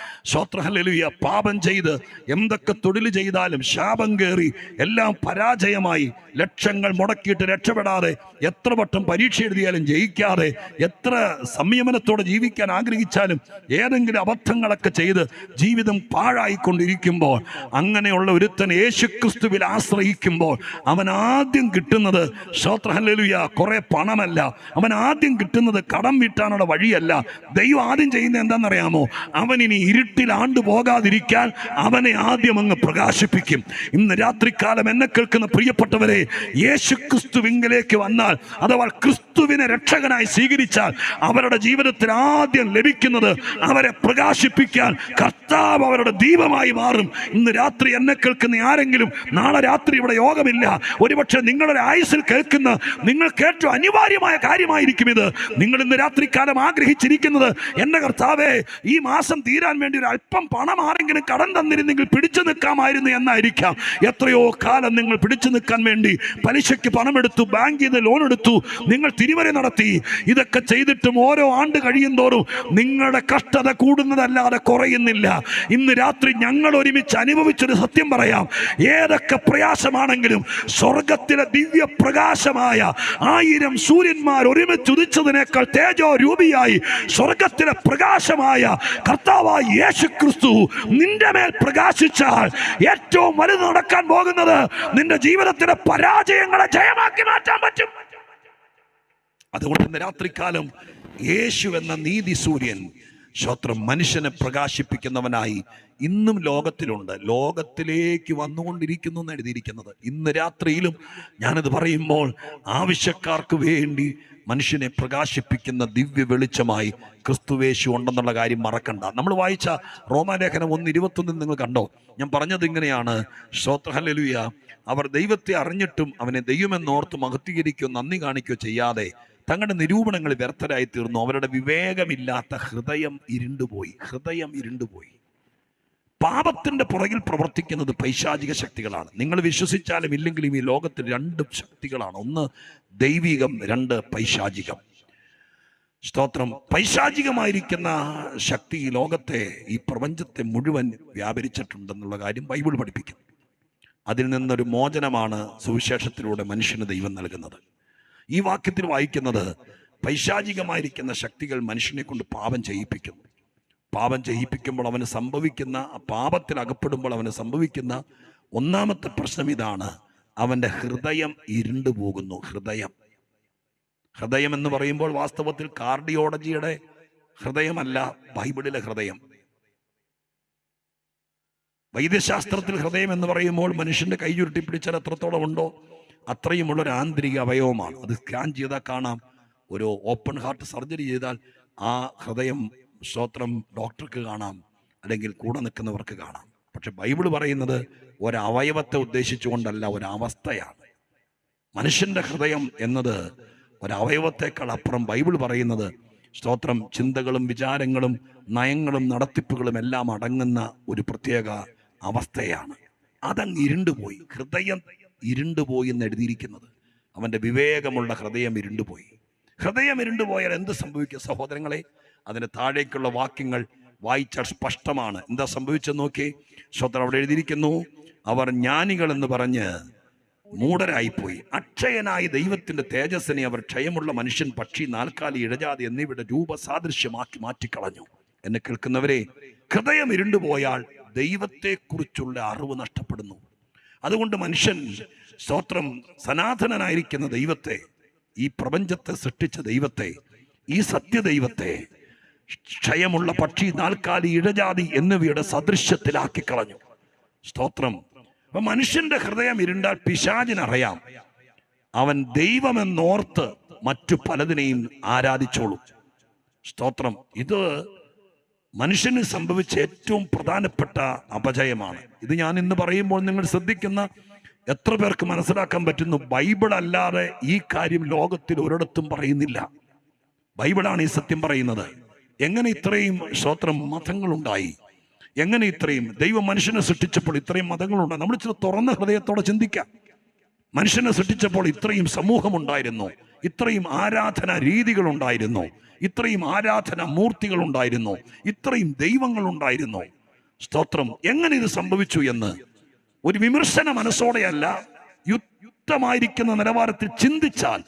സ്തോത്രം. ഹല്ലേലൂയ. പാപം ചെയ്ത് എന്തൊക്കെ തൊഴിൽ ചെയ്താലും ശാപം കയറി എല്ലാം പരാജയമായി ലക്ഷങ്ങൾ മുടക്കിയിട്ട് രക്ഷപ്പെടാതെ, എത്ര വട്ടം പരീക്ഷ എഴുതിയാലും ജയിക്കാതെ, എത്ര സംയമനത്തോടെ ജീവിക്കാൻ ആഗ്രഹിച്ചാലും ഏതെങ്കിലും അബദ്ധങ്ങളൊക്കെ ചെയ്ത് ജീവിതം പാഴായിക്കൊണ്ടിരിക്കുമ്പോൾ, അങ്ങനെയുള്ള ഒരുത്തൻ യേശുക്രിസ്തുവിൽ ആശ്രയിക്കുമ്പോൾ അവൻ ആദ്യം കിട്ടുന്നത്, സ്തോത്രം ഹല്ലേലൂയ, കുറെ പണമല്ല. അവൻ ആദ്യം കിട്ടുന്നത് കടം വീട്ടാനുള്ള വഴിയല്ല. ദൈവം ആദ്യം ചെയ്യുന്നത് എന്താണെന്നറിയാമോ? അവനിനി ഇരുട്ടിൽ ആണ്ടു പോകാതിരിക്കാൻ അവനെ ആദ്യം അങ്ങ് പ്രകാശിപ്പിക്കും. ഇന്ന് രാത്രികാലം എന്നെ കേൾക്കുന്ന പ്രിയപ്പെട്ടവരെ, യേശുക്രിസ്തുവിലേക്ക് വന്നാൽ അഥവാ ക്രിസ്തുവിനെ രക്ഷകനായി സ്വീകരിച്ചാൽ അവരുടെ ജീവിതത്തിൽ ആദ്യം ലഭിക്കുന്നത് അവരെ പ്രകാശിപ്പിക്കാൻ കർത്താവ് അവരുടെ ദീപമായി മാറും. ഇന്ന് രാത്രി എന്നെ കേൾക്കുന്ന ആരെങ്കിലും നാളെ രാത്രി ഇവിടെ യോഗമില്ല, ഒരുപക്ഷെ നിങ്ങളുടെ ആയുസ്സിൽ കേൾക്കുന്ന നിങ്ങൾക്ക് ഏറ്റവും അനിവാര്യമായ കാര്യമായിരിക്കും ഇത്. നിങ്ങൾ ഇന്ന് രാത്രികാലം ആഗ്രഹിച്ചിരിക്കുന്നത്, എന്റെ കർത്താവേ, ഈ മാസം തീരാൻ വേണ്ടി ഒരു അല്പം പണം ആരെങ്കിലും കടം തന്നിരുന്നെങ്കിൽ പിടിച്ചു നിൽക്കാമായിരുന്നു എന്നായിരിക്കാം. എത്രയോ കാലം നിങ്ങൾ പിടിച്ചു നിൽക്കാൻ വേണ്ടി പലിശയ്ക്ക് പണമെടുത്തു, ബാങ്കിൽ നിന്ന് ലോൺ എടുത്തു, നിങ്ങൾ തിരിമറി നടത്തി. ഇതൊക്കെ ചെയ്തിട്ടും ഓരോ ആണ്ട് കഴിയും തോറും നിങ്ങളുടെ കഷ്ടത കൂടുന്നതല്ലാതെ കുറയുന്നില്ല. ഇന്ന് രാത്രി ഞങ്ങൾ ഒരുമിച്ച് അനുഭവിച്ചൊരു സത്യം പറയാം. ഏതൊക്കെ പ്രയാസമാണെങ്കിലും സ്വർഗത്തിലെ ദിവ്യ പ്രകാശമായ 1000 സൂര്യന്മാർ ഒരുമിച്ച് ഉദിച്ചതിനേക്കാൾ തേജോ രൂപിയായി സ്വർഗത്തിലെ പ്രകാശമായ കർത്താവായ യേശുക്രിസ്തു നിന്റെ മേൽ പ്രകാശിച്ചാൽ ഏറ്റവും വലുത് നടക്കാൻ പോകുന്നത് നിന്റെ ജീവിതത്തിലെ പരാജയങ്ങളെ ജയമാക്കി മാറ്റാൻ പറ്റും. അതുകൊണ്ട് ഇന്ന് രാത്രികാലം യേശു എന്ന നീതി സൂര്യൻ സ്തോത്രം മനുഷ്യനെ പ്രകാശിപ്പിക്കുന്നവനായി ഇന്നും ലോകത്തിലുണ്ട്. ലോകത്തിലേക്ക് വന്നുകൊണ്ടിരിക്കുന്നു എന്ന് എഴുതിയിരിക്കുന്നത്. ഇന്ന് രാത്രിയിലും ഞാനത് പറയുമ്പോൾ ആവശ്യക്കാർക്ക് വേണ്ടി മനുഷ്യനെ പ്രകാശിപ്പിക്കുന്ന ദിവ്യ വെളിച്ചമായി ക്രിസ്തുവേശു ഉണ്ടെന്നുള്ള കാര്യം മറക്കണ്ട. നമ്മൾ വായിച്ച റോമാലേഖനം 1:21 നിങ്ങൾ കണ്ടോ? ഞാൻ പറഞ്ഞത് ഇങ്ങനെയാണ്, സ്തോത്രം ഹല്ലേലൂയ, അവർ ദൈവത്തെ അറിഞ്ഞിട്ടും അവനെ ദൈവമെന്നോർത്ത് മഹത്വീകരിക്കുകയോ നന്ദി കാണിക്കുകയോ ചെയ്യാതെ തങ്ങളുടെ നിരൂപണങ്ങൾ വ്യർത്ഥരായി തീർന്നു. അവരുടെ വിവേകമില്ലാത്ത ഹൃദയം ഇരുണ്ടുപോയി. ഹൃദയം ഇരുണ്ടുപോയി. പാപത്തിന്റെ പുറകിൽ പ്രവർത്തിക്കുന്നത് പൈശാചിക ശക്തികളാണ്. നിങ്ങൾ വിശ്വസിച്ചാലും ഇല്ലെങ്കിലും ഈ ലോകത്തിൽ 2 ശക്തികളാണ്. ഒന്ന് ദൈവികം, 2 പൈശാചികം. സ്തോത്രം. പൈശാചികമായിരിക്കുന്ന ശക്തി ഈ ലോകത്തെ, ഈ പ്രപഞ്ചത്തെ മുഴുവൻ വ്യാപരിച്ചിട്ടുണ്ടെന്നുള്ള കാര്യം ബൈബിൾ പഠിപ്പിക്കുന്നു. അതിൽ നിന്നൊരു മോചനമാണ് സുവിശേഷത്തിലൂടെ മനുഷ്യന് ദൈവം നൽകുന്നത്. ഈ വാക്യത്തിൽ വായിക്കുന്നത് പൈശാചികമായിരിക്കുന്ന ശക്തികൾ മനുഷ്യനെ കൊണ്ട് പാപം ചെയ്യിപ്പിക്കുന്നു. പാപം ചെയ്യിപ്പിക്കുമ്പോൾ അവന് സംഭവിക്കുന്ന, പാപത്തിൽ അകപ്പെടുമ്പോൾ അവന് സംഭവിക്കുന്ന ഒന്നാമത്തെ പ്രശ്നം ഇതാണ്, അവൻ്റെ ഹൃദയം ഇരുണ്ടു പോകുന്നു. ഹൃദയം എന്ന് പറയുമ്പോൾ വാസ്തവത്തിൽ കാർഡിയോളജിയുടെ ഹൃദയമല്ല, ബൈബിളിലെ ഹൃദയം. വൈദ്യശാസ്ത്രത്തിൽ ഹൃദയം എന്ന് പറയുമ്പോൾ മനുഷ്യന്റെ കൈ ചുരുട്ടി പിടിച്ചാൽ എത്രത്തോളം ഉണ്ടോ അത്രയുമുള്ളൊരു ആന്തരിക അവയവമാണ്. അത് സ്കാൻ ചെയ്താൽ കാണാം. ഒരു ഓപ്പൺ ഹാർട്ട് സർജറി ചെയ്താൽ ആ ഹൃദയം, സ്തോത്രം, ഡോക്ടർക്ക് കാണാം, അല്ലെങ്കിൽ കൂടെ നിൽക്കുന്നവർക്ക് കാണാം. പക്ഷെ ബൈബിൾ പറയുന്നത് ഒരവയവത്തെ ഉദ്ദേശിച്ചുകൊണ്ടല്ല, ഒരവസ്ഥയാണ്. മനുഷ്യന്റെ ഹൃദയം എന്നത് ഒരവയവത്തെക്കാൾ അപ്പുറം ബൈബിൾ പറയുന്നത്, സ്തോത്രം, ചിന്തകളും വിചാരങ്ങളും നയങ്ങളും നടത്തിപ്പുകളും എല്ലാം അടങ്ങുന്ന ഒരു പ്രത്യേക അവസ്ഥയാണ്. അതങ്ങ് ഇരുണ്ടുപോയി. ഹൃദയം ഇരുണ്ടുപോയി എന്ന് എഴുതിയിരിക്കുന്നത്. അവൻ്റെ വിവേകമുള്ള ഹൃദയം ഇരുണ്ടുപോയി. ഹൃദയം ഇരുണ്ടുപോയാൽ എന്ത് സംഭവിക്കും സഹോദരങ്ങളെ? അതിന് താഴേക്കുള്ള വാക്യങ്ങൾ വായിച്ചാൽ സ്പഷ്ടമാണ്. എന്താ സംഭവിച്ചെന്ന് നോക്കി. സ്തോത്രം. അവിടെ എഴുതിയിരിക്കുന്നു, അവർ ജ്ഞാനികൾ എന്ന് പറഞ്ഞ് മൂഢരായിപ്പോയി. അക്ഷയനായ ദൈവത്തിന്റെ തേജസ്സിനെ അവർ ക്ഷയമുള്ള മനുഷ്യൻ, പക്ഷി, നാൽക്കാലി, ഇഴജാതി എന്നിവയുടെ രൂപസാദൃശ്യമാക്കി മാറ്റിക്കളഞ്ഞു. എന്നെ കേൾക്കുന്നവരെ, ഹൃദയം ഇരുണ്ടുപോയാൽ ദൈവത്തെക്കുറിച്ചുള്ള അറിവ് നഷ്ടപ്പെടുന്നു. അതുകൊണ്ട് മനുഷ്യൻ, സ്തോത്രം, സനാതനനായിരിക്കുന്ന ദൈവത്തെ, ഈ പ്രപഞ്ചത്തെ സൃഷ്ടിച്ച ദൈവത്തെ, ഈ സത്യദൈവത്തെ ക്ഷയമുള്ള പക്ഷി, നാൽക്കാലി, ഇഴജാതി എന്നിവയുടെ സദൃശ്യത്തിലാക്കി കളഞ്ഞു. സ്തോത്രം. അപ്പൊ മനുഷ്യന്റെ ഹൃദയം ഇരുണ്ടാൽ പിശാചിനറിയാം, അവൻ ദൈവമെന്നോർത്ത് മറ്റു പലതിനെയും ആരാധിച്ചോളും. സ്തോത്രം. ഇത് മനുഷ്യന് സംഭവിച്ച ഏറ്റവും പ്രധാനപ്പെട്ട അപജയമാണ്. ഇത് ഞാൻ ഇന്ന് പറയുമ്പോൾ നിങ്ങൾ ശ്രദ്ധിക്കുന്ന എത്ര പേർക്ക് മനസ്സിലാക്കാൻ പറ്റുന്നു? ബൈബിൾ അല്ലാതെ ഈ കാര്യം ലോകത്തിൽ ഒരിടത്തും പറയുന്നില്ല. ബൈബിളാണ് ഈ സത്യം പറയുന്നത്. എങ്ങനെ ഇത്രയും, സ്തോത്രം, മതങ്ങളുണ്ടായി? എങ്ങനെ ഇത്രയും? ദൈവം മനുഷ്യനെ സൃഷ്ടിച്ചപ്പോൾ ഇത്രയും മതങ്ങളുണ്ടായി. നമ്മൾ ചില തുറന്ന ഹൃദയത്തോടെ ചിന്തിക്കാം. മനുഷ്യനെ സൃഷ്ടിച്ചപ്പോൾ ഇത്രയും സമൂഹമുണ്ടായിരുന്നു, ഇത്രയും ആരാധന രീതികളുണ്ടായിരുന്നു, ഇത്രയും ആരാധന മൂർത്തികൾ ഉണ്ടായിരുന്നു, ഇത്രയും ദൈവങ്ങൾ ഉണ്ടായിരുന്നു. സ്തോത്രം. എങ്ങനെ ഇത് സംഭവിച്ചു എന്ന് ഒരു വിമർശന മനസ്സോടെയല്ല, യുക്തമായിരിക്കുന്ന നിലവാരത്തിൽ ചിന്തിച്ചാൽ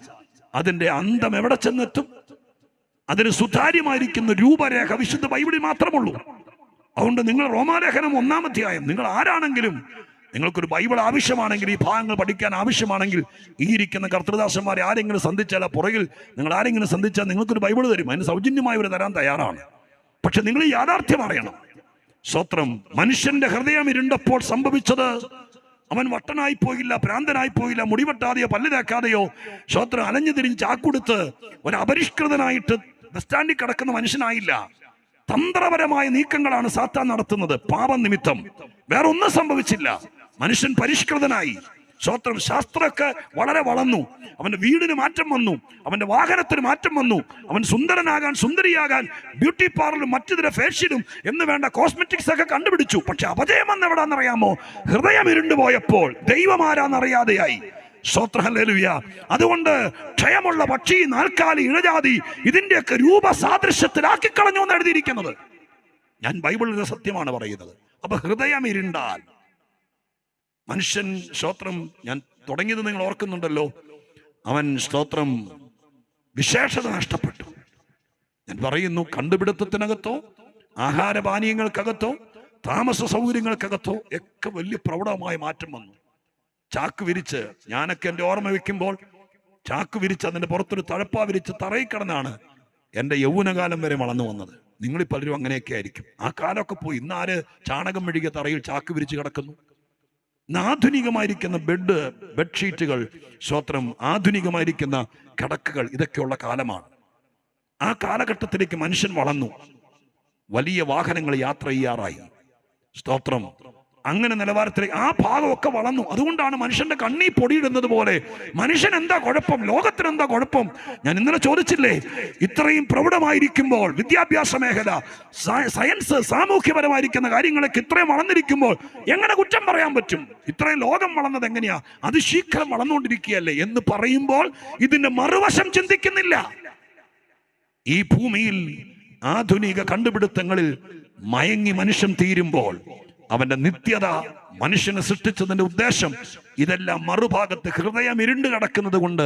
അതിന്റെ അന്തം എവിടെ ചെന്നെത്തും? അതിന് സുതാര്യമായിരിക്കുന്ന രൂപരേഖ വിശുദ്ധ ബൈബിളിൽ മാത്രമുള്ളൂ. അതുകൊണ്ട് നിങ്ങൾ റോമാലേഖനം 1-ാം അധ്യായം, നിങ്ങൾ ആരാണെങ്കിലും, നിങ്ങൾക്കൊരു ബൈബിൾ ആവശ്യമാണെങ്കിൽ, ഈ ഭാഗങ്ങൾ പഠിക്കാൻ ആവശ്യമാണെങ്കിൽ, ഈ ഇരിക്കുന്ന കർത്തൃദാസന്മാരെ ആരെങ്കിലും സന്ധിച്ചാൽ, പുറകിൽ നിങ്ങൾ ആരെങ്കിലും സന്ധിച്ചാൽ നിങ്ങൾക്കൊരു ബൈബിൾ തരും. അതിന് സൗജന്യമായി ഒരു തരാൻ തയ്യാറാണ്. പക്ഷെ നിങ്ങൾ ഈ യാഥാർത്ഥ്യം അറിയണം. സ്തോത്രം. മനുഷ്യന്റെ ഹൃദയം ഇരുണ്ടപ്പോൾ സംഭവിച്ചത്, അവൻ വട്ടനായി പോയില്ല, ഭ്രാന്തനായി പോയില്ല, മുടിവെട്ടാതെയോ പല്ല് തേക്കാതെയോ, സ്തോത്രം, അലഞ്ഞു തിരിഞ്ഞ് ചാക്കൊടുത്ത് ഒരു അപരിഷ്കൃതനായിട്ട് ബസ് സ്റ്റാൻഡിൽ കിടക്കുന്ന മനുഷ്യനായില്ല. തന്ത്രപരമായ നീക്കങ്ങളാണ് സാത്താൻ നടത്തുന്നത്. പാപം നിമിത്തം വേറെ ഒന്നും സംഭവിച്ചില്ല. മനുഷ്യൻ പരിഷ്കൃതനായി. സ്തോത്രം. ശാസ്ത്രമൊക്കെ വളരെ വളർന്നു. അവന്റെ വീടിന് മാറ്റം വന്നു, അവന്റെ വാഹനത്തിന് മാറ്റം വന്നു, അവൻ സുന്ദരനാകാൻ, സുന്ദരിയാകാൻ ബ്യൂട്ടി പാർലറും മറ്റു ഫേഷ്യലും എന്ന് വേണ്ട കോസ്മെറ്റിക്സ് ഒക്കെ കണ്ടുപിടിച്ചു. പക്ഷെ അപജയം വന്ന് എവിടാന്നറിയാമോ? ഹൃദയം ഇരുണ്ടുപോയപ്പോൾ ദൈവം ആരാന്നറിയാതെയായി. സ്തോത്രം. ഹല്ലേലൂയ. അതുകൊണ്ട് ക്ഷയമുള്ള പക്ഷി, നാൽക്കാലി, ഇഴജാതി ഇതിന്റെയൊക്കെ രൂപസാദൃശ്യത്തിലാക്കി കളഞ്ഞു എന്ന് എഴുതിയിരിക്കുന്നത്. ഞാൻ ബൈബിളിലെ സത്യമാണ് പറയുന്നത്. അപ്പൊ ഹൃദയം ഇരുണ്ടാൽ മനുഷ്യൻ, സ്തോത്രം, ഞാൻ തുടങ്ങിയത് നിങ്ങൾ ഓർക്കുന്നുണ്ടല്ലോ, അവൻ, സ്തോത്രം, വിശേഷത നഷ്ടപ്പെട്ടു. ഞാൻ പറയുന്നു, കണ്ടുപിടുത്തത്തിനകത്തോ ആഹാരപാനീയങ്ങൾക്കകത്തോ താമസ സൗകര്യങ്ങൾക്കകത്തോ ഒക്കെ വലിയ പ്രൗഢമായ മാറ്റം വന്നു. ചാക്ക് വിരിച്ച്, ഞാനൊക്കെ എൻ്റെ ഓർമ്മ വെക്കുമ്പോൾ ചാക്ക് വിരിച്ച് അതിൻ്റെ പുറത്തൊരു തഴപ്പ വിരിച്ച് തറയിൽ കിടന്നാണ് എൻ്റെ യൗവനകാലം വരെ വളർന്നു വന്നത്. നിങ്ങളിൽ പലരും അങ്ങനെയൊക്കെ ആയിരിക്കും. ആ കാലമൊക്കെ പോയി. ഇന്ന് ആര് ചാണകം മെഴുകിയ തറയിൽ ചാക്ക് വിരിച്ച് കിടക്കുന്നു? ഇന്ന് ആധുനികമായിരിക്കുന്ന ബെഡ്ഷീറ്റുകൾ, സ്തോത്രം, ആധുനികമായിരിക്കുന്ന കിടക്കുകൾ, ഇതൊക്കെയുള്ള കാലമാണ്. ആ കാലഘട്ടത്തിലേക്ക് മനുഷ്യൻ വളർന്നു. വലിയ വാഹനങ്ങൾ യാത്ര ചെയ്യാറായി. സ്തോത്രം. അങ്ങനെ നിലവാരത്തിലേക്ക് ആ ഭാഗമൊക്കെ വളർന്നു. അതുകൊണ്ടാണ് മനുഷ്യന്റെ കണ്ണീ പൊടിയിടുന്നത് പോലെ മനുഷ്യൻ എന്താ കുഴപ്പം, ലോകത്തിന് എന്താ കുഴപ്പം? ഞാൻ ഇന്നലെ ചോദിച്ചില്ലേ, ഇത്രയും പ്രൗഢമായിരിക്കുമ്പോൾ വിദ്യാഭ്യാസ മേഖല, സയൻസ്, സാമൂഹ്യപരമായിരിക്കുന്ന കാര്യങ്ങളൊക്കെ ഇത്രയും വളർന്നിരിക്കുമ്പോൾ എങ്ങനെ കുറ്റം പറയാൻ പറ്റും? ഇത്രയും ലോകം വളർന്നത് എങ്ങനെയാ? അത് ശീഘ്രം വളർന്നുകൊണ്ടിരിക്കുകയല്ലേ എന്ന് പറയുമ്പോൾ ഇതിന്റെ മറുവശം ചിന്തിക്കുന്നില്ല. ഈ ഭൂമിയിൽ ആധുനിക കണ്ടുപിടുത്തങ്ങളിൽ മയങ്ങി മനുഷ്യൻ തീരുമ്പോൾ അവന്റെ നിത്യത, മനുഷ്യനെ സൃഷ്ടിച്ചതിന്റെ ഉദ്ദേശം, ഇതെല്ലാം മറുഭാഗത്ത് ഹൃദയം ഇരുണ്ട് കിടക്കുന്നത് കൊണ്ട്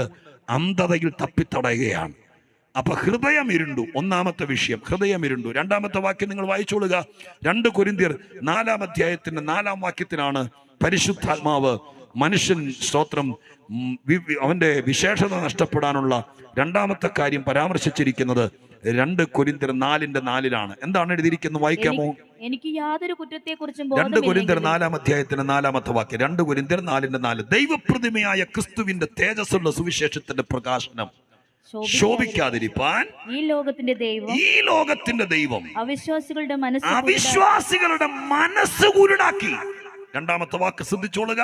അന്ധതയിൽ തപ്പിത്തടയുകയാണ്. അപ്പൊ ഹൃദയം ഇരുണ്ടു, ഒന്നാമത്തെ വിഷയം, ഹൃദയം ഇരുണ്ടു. രണ്ടാമത്തെ വാക്യം നിങ്ങൾ വായിച്ചോളുക. 2 കൊരിന്ത്യർ 4-ാം അധ്യായത്തിന്റെ 4-ാം വാക്യത്തിലാണ് പരിശുദ്ധാത്മാവ് മനുഷ്യൻ, സ്തോത്രം, അവന്റെ വിശേഷത നഷ്ടപ്പെടാനുള്ള രണ്ടാമത്തെ കാര്യം പരാമർശിച്ചിരിക്കുന്നത് 2 കൊരിന്ത്യർ 4:4 എന്താണ് എഴുതിയിരിക്കുന്നത്? വായിക്കാമോ? എനിക്ക് യാതൊരു കുറ്റത്തെക്കുറിച്ചും 2 കൊരിന്ത്യർ 4-ാം അധ്യായത്തിന് 4-ാമത്തെ വാക്യം. 2 കൊരിന്ത്യർ 4:4 ദൈവപ്രതിമയായ ക്രിസ്തുവിന്റെ തേജസ്സുള്ള സുവിശേഷത്തിന്റെ പ്രകാശനം ശോഭിക്കാതിരിപ്പാൻ ഈ ലോകത്തിന്റെ ദൈവം അവിശ്വാസികളുടെ മനസ്സ് കുരുടാക്കി. രണ്ടാമത്തെ വാക്ക് ശ്രദ്ധിച്ചോളുക.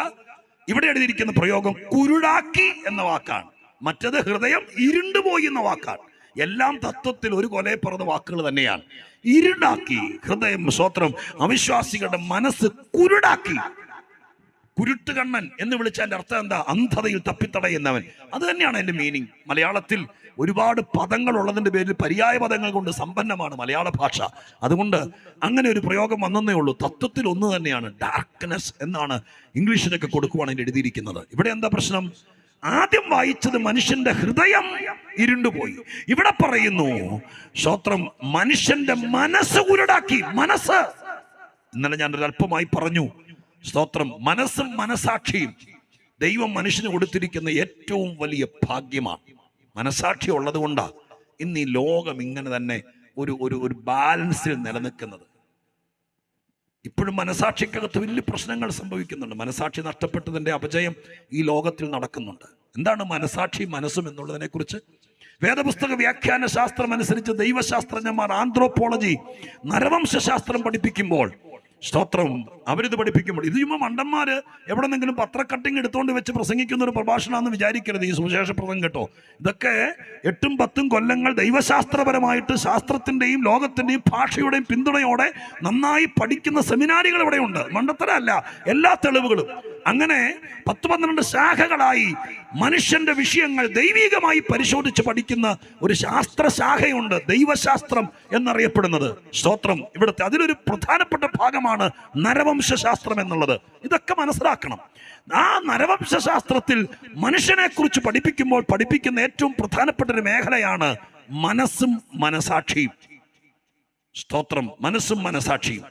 ഇവിടെ എഴുതിയിരിക്കുന്ന പ്രയോഗം കുരുടാക്കി എന്ന വാക്കാണ്. മറ്റത് ഹൃദയം ഇരുണ്ടുപോയി എന്ന വാക്കാണ്. എല്ലാം തത്വത്തിൽ ഒരു കൊലയെ പറഞ്ഞ വാക്കുകൾ തന്നെയാണ്. ഇരുടാക്കി ഹൃദയം, സ്തോത്രം, അവിശ്വാസികളുടെ മനസ്സ് കുരുടാക്കി. കുരുട്ടുകണ്ണൻ എന്ന് വിളിച്ചതിന്റെ അർത്ഥം എന്താ? അന്ധതയിൽ തപ്പിത്തടയുന്നവൻ. അത് തന്നെയാണ് അതിന്റെ മീനിങ്. മലയാളത്തിൽ ഒരുപാട് പദങ്ങൾ ഉള്ളതിന്റെ പേരിൽ പര്യായ പദങ്ങൾ കൊണ്ട് സമ്പന്നമാണ് മലയാള ഭാഷ. അതുകൊണ്ട് അങ്ങനെ ഒരു പ്രയോഗം വന്നേ ഉള്ളൂ. തത്വത്തിൽ ഒന്ന് തന്നെയാണ്. ഡാർക്ക്നെസ് എന്നാണ് ഇംഗ്ലീഷിലൊക്കെ കൊടുക്കുവാണെങ്കിൽ എഴുതിയിരിക്കുന്നത്. ഇവിടെ എന്താ പ്രശ്നം? ആദ്യം വായിച്ചത് മനുഷ്യന്റെ ഹൃദയം ഇരുണ്ടുപോയി. ഇവിടെ പറയുന്നു, സ്തോത്രം, മനുഷ്യന്റെ മനസ്സ് കുരുടാക്കി. മനസ്സ്, ഇന്നലെ ഞാൻ ഒരല്പമായി പറഞ്ഞു, സ്തോത്രം, മനസ്സും മനസാക്ഷിയും ദൈവം മനുഷ്യന് കൊടുത്തിരിക്കുന്ന ഏറ്റവും വലിയ ഭാഗ്യമാണ്. മനസാക്ഷി ഉള്ളത് കൊണ്ടാണ് ഇന്ന് ഈ ലോകം ഇങ്ങനെ തന്നെ ഒരു ബാലൻസിൽ നിലനിൽക്കുന്നത്. ഇപ്പോഴും മനസാക്ഷിക്കകത്ത് വലിയ പ്രശ്നങ്ങൾ സംഭവിക്കുന്നുണ്ട്. മനസാക്ഷി നഷ്ടപ്പെട്ടതിന്റെ അപജയം ഈ ലോകത്തിൽ നടക്കുന്നുണ്ട്. എന്താണ് മനസാക്ഷി, മനസ്സും എന്നുള്ളതിനെ കുറിച്ച് വേദപുസ്തക വ്യാഖ്യാന ശാസ്ത്രം അനുസരിച്ച് ദൈവശാസ്ത്രജ്ഞന്മാർ ആന്ത്രോപോളജി, നരവംശാസ്ത്രം പഠിപ്പിക്കുമ്പോൾ, സ്തോത്രം, അവരിത് പഠിപ്പിക്കുമ്പോൾ, ഇത് ചുമ്മാ മണ്ടന്മാര് എവിടെന്നെങ്കിലും പത്രക്കട്ടിങ് എടുത്തുകൊണ്ട് വെച്ച് പ്രസംഗിക്കുന്ന ഒരു പ്രഭാഷണമെന്ന് വിചാരിക്കരുത് ഈ സുവിശേഷ പ്രസംഗം കേട്ടോ. ഇതൊക്കെ 8-10 കൊല്ലങ്ങൾ ദൈവശാസ്ത്രപരമായിട്ട് ശാസ്ത്രത്തിന്റെയും ലോകത്തിന്റെയും ഭാഷയുടെയും പിന്തുണയോടെ നന്നായി പഠിക്കുന്ന സെമിനാരികൾ ഇവിടെയുണ്ട്. മണ്ടത്തരമല്ല, എല്ലാ തെളിവുകളും. അങ്ങനെ 10-12 ശാഖകളായി മനുഷ്യന്റെ വിഷയങ്ങൾ ദൈവികമായി പരിശോധിച്ച് പഠിക്കുന്ന ഒരു ശാസ്ത്രശാഖയുണ്ട്, ദൈവശാസ്ത്രം എന്നറിയപ്പെടുന്നത്. സ്തോത്രം. ഇവിടുത്തെ അതിലൊരു പ്രധാനപ്പെട്ട ഭാഗമാണ് നരവംശാസ്ത്രം എന്നുള്ളത്. ഇതൊക്കെ മനസ്സിലാക്കണം. ആ നരവംശാസ്ത്രത്തിൽ മനുഷ്യനെ കുറിച്ച് പഠിപ്പിക്കുമ്പോൾ പഠിപ്പിക്കുന്ന ഏറ്റവും പ്രധാനപ്പെട്ട ഒരു മേഖലയാണ് മനസ്സും മനസാക്ഷിയും. സ്തോത്രം. മനസ്സും മനസാക്ഷിയും.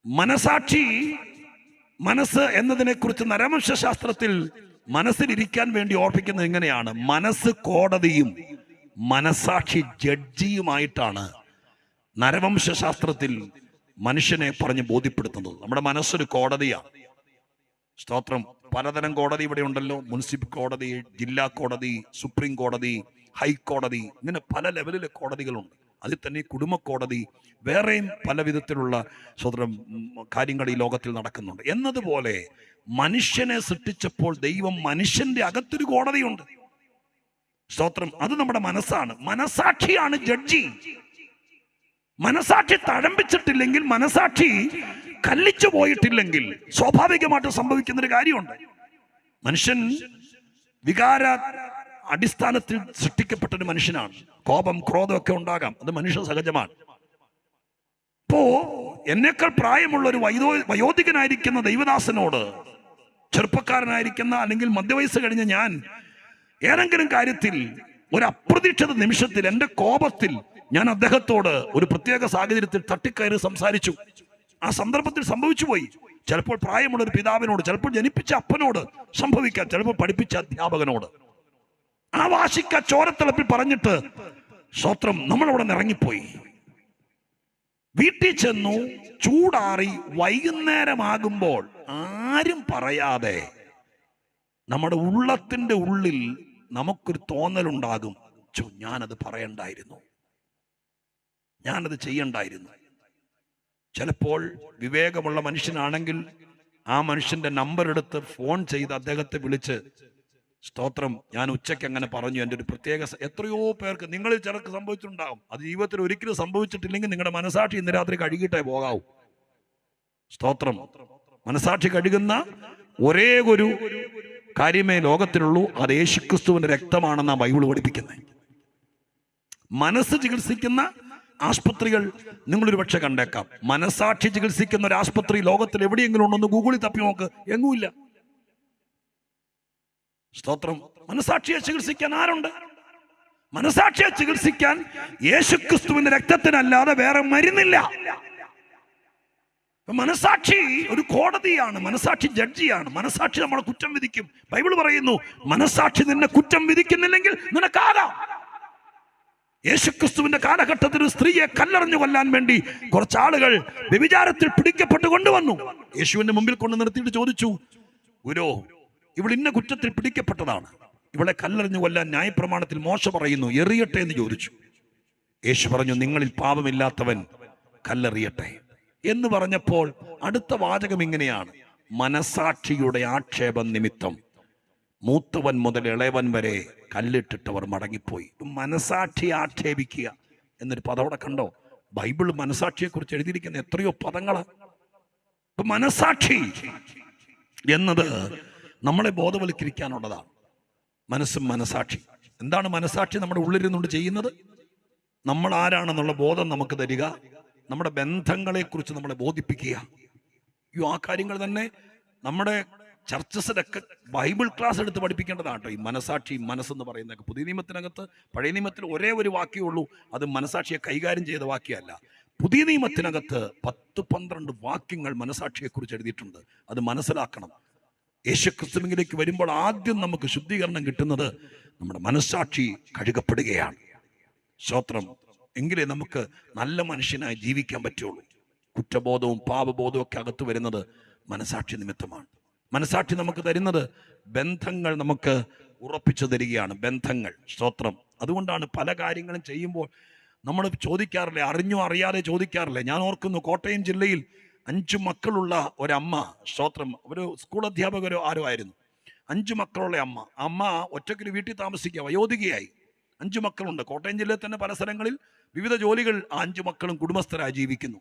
മനസാക്ഷി, മനസ്സ് എന്നതിനെ കുറിച്ച് നരവംശാസ്ത്രത്തിൽ മനസ്സിലിരിക്കാൻ വേണ്ടി ഓർപ്പിക്കുന്നത് എങ്ങനെയാണ്? മനസ്സ് കോടതിയും മനസാക്ഷി ജഡ്ജിയുമായിട്ടാണ് നരവംശാസ്ത്രത്തിൽ മനുഷ്യനെ പറഞ്ഞ് ബോധ്യപ്പെടുത്തുന്നത്. നമ്മുടെ മനസ്സൊരു കോടതിയാണ്. സ്തോത്രം. പലതരം കോടതി ഇവിടെ ഉണ്ടല്ലോ. മുനിസിപ്പൽ കോടതി, ജില്ലാ കോടതി, സുപ്രീം കോടതി, ഹൈക്കോടതി, ഇങ്ങനെ പല ലെവലിലെ കോടതികളുണ്ട്. അതിൽ തന്നെ കുടുംബ കോടതി, വേറെയും പല വിധത്തിലുള്ള സ്വതന്ത്രം കാര്യങ്ങൾ ഈ ലോകത്തിൽ നടക്കുന്നുണ്ട്. എന്നതുപോലെ മനുഷ്യനെ സൃഷ്ടിച്ചപ്പോൾ ദൈവം മനുഷ്യന്റെ അകത്തൊരു കോടതിയുണ്ട്. സ്തോത്രം. അത് നമ്മുടെ മനസ്സാണ്. മനസാക്ഷിയാണ് ജഡ്ജി. മനസാക്ഷി തഴമ്പിച്ചിട്ടില്ലെങ്കിൽ, മനസാക്ഷി കല്ലിച്ചു പോയിട്ടില്ലെങ്കിൽ സ്വാഭാവികമായിട്ട് സംഭവിക്കുന്നൊരു കാര്യമുണ്ട്. മനുഷ്യൻ വികാര അടിസ്ഥാനത്തിൽ സൃഷ്ടിക്കപ്പെട്ടൊരു മനുഷ്യനാണ്. കോപം, ക്രോധം ഒക്കെ ഉണ്ടാകാം. അത് മനുഷ്യ സഹജമാണ്. ഇപ്പോ എന്നേക്കാൾ പ്രായമുള്ള ഒരു വയോധികനായിരിക്കുന്ന ദൈവദാസനോട്, ചെറുപ്പക്കാരനായിരിക്കുന്ന അല്ലെങ്കിൽ മധ്യവയസ്സ് കഴിഞ്ഞ ഞാൻ ഏതെങ്കിലും കാര്യത്തിൽ ഒരു അപ്രതീക്ഷിത നിമിഷത്തിൽ എൻ്റെ കോപത്തിൽ ഞാൻ അദ്ദേഹത്തോട് ഒരു പ്രത്യേക സാഹചര്യത്തിൽ തട്ടിക്കയറി സംസാരിച്ചു. ആ സന്ദർഭത്തിൽ സംഭവിച്ചു പോയി. ചിലപ്പോൾ പ്രായമുള്ള ഒരു പിതാവിനോട്, ചിലപ്പോൾ ജനിപ്പിച്ച അപ്പനോട് സംഭവിക്കാം, ചിലപ്പോൾ പഠിപ്പിച്ച അധ്യാപകനോട്. ആ വാശിക്ക ചോരത്തിളപ്പിൽ പറഞ്ഞിട്ട്, സ്തോത്രം, നമ്മളവിടെ ഇറങ്ങിപ്പോയി. വീട്ടിൽ ചെന്നു, ചൂടാറി വൈകുന്നേരമാകുമ്പോൾ ആരും പറയാതെ നമ്മുടെ ഉള്ളത്തിന്റെ ഉള്ളിൽ നമുക്കൊരു തോന്നലുണ്ടാകും, ഞാനത് പറയണ്ടായിരുന്നു, ഞാനത് ചെയ്യണ്ടായിരുന്നു. ചിലപ്പോൾ വിവേകമുള്ള മനുഷ്യനാണെങ്കിൽ ആ മനുഷ്യന്റെ നമ്പർ എടുത്ത് ഫോൺ ചെയ്ത് അദ്ദേഹത്തെ വിളിച്ച്, സ്തോത്രം, ഞാൻ ഉച്ചയ്ക്ക് അങ്ങനെ പറഞ്ഞു, എൻ്റെ ഒരു പ്രത്യേക എത്രയോ പേർക്ക്, നിങ്ങളിൽ ചിലർക്ക് സംഭവിച്ചിട്ടുണ്ടാകും, അത് ജീവിതത്തിൽ ഒരിക്കലും സംഭവിച്ചിട്ടില്ലെങ്കിൽ നിങ്ങളുടെ മനസാക്ഷി ഇന്ന് രാത്രി കഴുകിയിട്ടേ പോകാവൂ. സ്തോത്രം. മനസാക്ഷി കഴുകുന്ന ഒരേ ഒരു കാര്യമേ ലോകത്തിലുള്ളൂ, അത് യേശുക്രിസ്തുവിന്റെ രക്തമാണെന്നാണ് ബൈബിൾ പഠിപ്പിക്കുന്നത്. മനസ്സ് ചികിത്സിക്കുന്ന ആശുപത്രികൾ നിങ്ങളൊരു പക്ഷെ കണ്ടേക്കാം. മനസാക്ഷി ചികിത്സിക്കുന്ന ഒരു ആശുപത്രി ലോകത്തിൽ എവിടെയെങ്കിലും ഉണ്ടോ? ഗൂഗിളിൽ തപ്പി നോക്ക്, എങ്ങുമില്ല. സ്തോത്രം. മനസാക്ഷിയെ ചികിത്സിക്കാൻ ആരുണ്ട്? മനസാക്ഷിയെ ചികിത്സിക്കാൻ യേശുക്രിസ്തുവിന്റെ രക്തത്തിനല്ലാതെ വേറെ മരുന്നില്ല. മനസാക്ഷി ഒരു കോടതിയാണ്, മനസാക്ഷി ജഡ്ജിയാണ്, മനസാക്ഷി നമ്മളെ കുറ്റം വിധിക്കും. ബൈബിൾ പറയുന്നു, മനസാക്ഷി നിന്നെ കുറ്റം വിധിക്കുന്നില്ലെങ്കിൽ നിനക്കാകാം. യേശുക്രിസ്തുവിന്റെ കാലഘട്ടത്തിൽ ഒരു സ്ത്രീയെ കല്ലെറിഞ്ഞു കൊല്ലാൻ വേണ്ടി കുറച്ചാളുകൾ വ്യഭിചാരത്തിൽ പിടിക്കപ്പെട്ട് കൊണ്ടുവന്നു. യേശുവിന്റെ മുമ്പിൽ കൊണ്ട് നിർത്തിയിട്ട് ചോദിച്ചു, ഗുരോ, ഇവൾ ഇന്ന കുറ്റത്തിൽ പിടിക്കപ്പെട്ടതാണ്, ഇവളെ കല്ലെറിഞ്ഞു കൊല്ലാൻ ന്യായപ്രമാണത്തിൽ മോശ പറയുന്നു, എറിയട്ടെ എന്ന് ചോദിച്ചു. യേശു പറഞ്ഞു, നിങ്ങളിൽ പാപമില്ലാത്തവൻ കല്ലെറിയട്ടെ എന്ന് പറഞ്ഞപ്പോൾ അടുത്ത വാചകം ഇങ്ങനെയാണ്, മനസാക്ഷിയുടെ ആക്ഷേപം നിമിത്തം മൂത്തവൻ മുതൽ ഇളയവൻ വരെ കല്ലിട്ടിട്ടവർ മടങ്ങിപ്പോയി. മനസാക്ഷി ആക്ഷേപിക്കുക എന്നൊരു പദം അവിടെ കണ്ടോ? ബൈബിൾ മനസാക്ഷിയെ കുറിച്ച് എഴുതിയിരിക്കുന്ന എത്രയോ പദങ്ങളാണ്. മനസാക്ഷി എന്നത് നമ്മളെ ബോധവൽക്കരിക്കാനുള്ളതാണ്. മനസ്സും മനസാക്ഷി. എന്താണ് മനസാക്ഷി നമ്മുടെ ഉള്ളിലിരുന്നുകൊണ്ട് ചെയ്യുന്നത്? നമ്മൾ ആരാണെന്നുള്ള ബോധം നമുക്ക് തരിക, നമ്മുടെ ബന്ധങ്ങളെക്കുറിച്ച് നമ്മളെ ബോധിപ്പിക്കുക. ആ കാര്യങ്ങൾ തന്നെ നമ്മുടെ ചർച്ചസിലൊക്കെ ബൈബിൾ ക്ലാസ് എടുത്ത് പഠിപ്പിക്കേണ്ടതാണ് കേട്ടോ. ഈ മനസാക്ഷി, മനസ്സെന്ന് പറയുന്നതൊക്കെ പുതിയ നിയമത്തിനകത്ത്, പഴയ നിയമത്തിൽ ഒരേ ഒരു വാക്യമേ ഉള്ളൂ, അത് മനസാക്ഷിയെ കൈകാര്യം ചെയ്ത വാക്യമല്ല. പുതിയ നിയമത്തിനകത്ത് 10-12 വാക്യങ്ങൾ മനസാക്ഷിയെക്കുറിച്ച് എഴുതിയിട്ടുണ്ട്. അത് മനസ്സിലാക്കണം. യേശുക്രിസ്തുവിലേക്ക് വരുമ്പോൾ ആദ്യം നമുക്ക് ശുദ്ധീകരണം കിട്ടുന്നത് നമ്മുടെ മനസാക്ഷി കഴുകപ്പെടുകയാണ്. സ്തോത്രം. എങ്കിലേ നമുക്ക് നല്ല മനുഷ്യനായി ജീവിക്കാൻ പറ്റുള്ളൂ. കുറ്റബോധവും പാപബോധവും ഒക്കെ അകത്ത് വരുന്നത് മനസാക്ഷി നിമിത്തമാണ്. മനസാക്ഷി നമുക്ക് തരുന്നത് ബന്ധങ്ങൾ നമുക്ക് ഉറപ്പിച്ചു തരികയാണ്. ബന്ധങ്ങൾ. സ്തോത്രം. അതുകൊണ്ടാണ് പല കാര്യങ്ങളും ചെയ്യുമ്പോൾ നമ്മൾ ചോദിക്കാറില്ലേ, അറിഞ്ഞോ അറിയാതെ ചോദിക്കാറില്ലേ. ഞാൻ ഓർക്കുന്നു, കോട്ടയം ജില്ലയിൽ 5 മക്കളുള്ള ഒരമ്മ, സ്തോത്രം, ഒരു സ്കൂൾ അധ്യാപകരോ ആരോ ആയിരുന്നു. 5 മക്കളുള്ള അമ്മ ഒറ്റയ്ക്കൊരു വീട്ടിൽ താമസിക്കുക, വയോധികയായി. 5 മക്കളുണ്ട്. കോട്ടയം ജില്ലയിൽ തന്നെ പല സ്ഥലങ്ങളിൽ വിവിധ ജോലികൾ ആ 5 മക്കളും കുടുംബസ്ഥരായി ജീവിക്കുന്നു.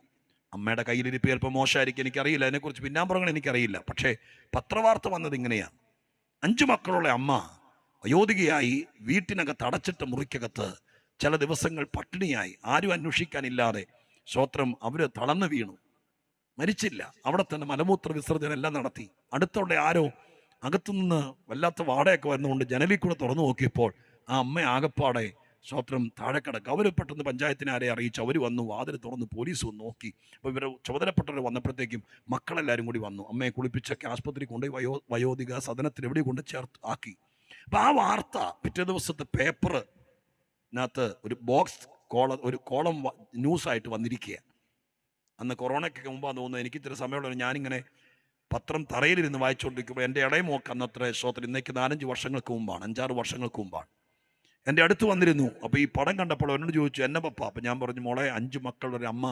അമ്മയുടെ കയ്യിലിരിപ്പ് ചിലപ്പോൾ മോശമായിരിക്കും, എനിക്കറിയില്ല, അതിനെക്കുറിച്ച് പിന്നാമ്പുറങ്ങൾ എനിക്കറിയില്ല. പക്ഷേ പത്രവാർത്ത വന്നത് ഇങ്ങനെയാണ്. 5 മക്കളുള്ള അമ്മ വയോധികയായി വീട്ടിനകത്ത് അടച്ചിട്ട മുറിക്കകത്ത് ചില ദിവസങ്ങൾ പട്ടിണിയായി, ആരും അന്വേഷിക്കാനില്ലാതെ. സ്തോത്രം. അവര് തളർന്നു വീണു, മരിച്ചില്ല. അവിടെ തന്നെ മലമൂത്ര വിസർജനം എല്ലാം നടത്തി. അടുത്തുള്ള ആരോ അകത്തുനിന്ന് വല്ലാത്ത വാടയൊക്കെ വരുന്നതുകൊണ്ട് ജനലിൽ കൂടെ തുറന്നു നോക്കിയപ്പോൾ ആ അമ്മ ആകപ്പാടെ, സ്തോത്രം, താഴെ കിടക്കുക. അവർ പെട്ടെന്ന് പഞ്ചായത്തിനെ ആരെ അറിയിച്ചു. അവർ വന്നു, വാതിൽ തുറന്ന് പോലീസ് വന്ന് നോക്കി. അപ്പോൾ ഇവരെ ചുമതലപ്പെട്ടവർ വന്നപ്പോഴത്തേക്കും മക്കളെല്ലാവരും കൂടി വന്നു. അമ്മയെ കുളിപ്പിച്ചൊക്കെ ആശുപത്രി കൊണ്ടുപോയി വയോധിക സദനത്തിൽ എവിടെ കൊണ്ട് ആക്കി. അപ്പം ആ വാർത്ത പിറ്റേ ദിവസത്തെ പേപ്പറിനകത്ത് ഒരു കോളം ന്യൂസായിട്ട് വന്നിരിക്കുക. അന്ന് കൊറോണയ്ക്കൊക്കെ മുമ്പാന്ന് തോന്നുന്നു. എനിക്ക് ഇത്തിരി സമയമുള്ള ഞാനിങ്ങനെ പത്രം തറയിലിരുന്ന് വായിച്ചുകൊണ്ടിരിക്കുമ്പോൾ എൻ്റെ ഇടയിൽ മോക്ക് അന്നത്ര സ്തോത്രം, ഇന്നേക്ക് 4-5 വർഷങ്ങൾക്ക് മുമ്പാണ്, 5-6 വർഷങ്ങൾക്ക് മുമ്പാണ്, എൻ്റെ അടുത്ത് വന്നിരുന്നു. അപ്പോൾ ഈ പടം കണ്ടപ്പോൾ എന്നോട് ചോദിച്ചു, എന്നെ പപ്പ? അപ്പം ഞാൻ പറഞ്ഞു, മോളെ, 5 മക്കളുടെ ഒരു അമ്മ,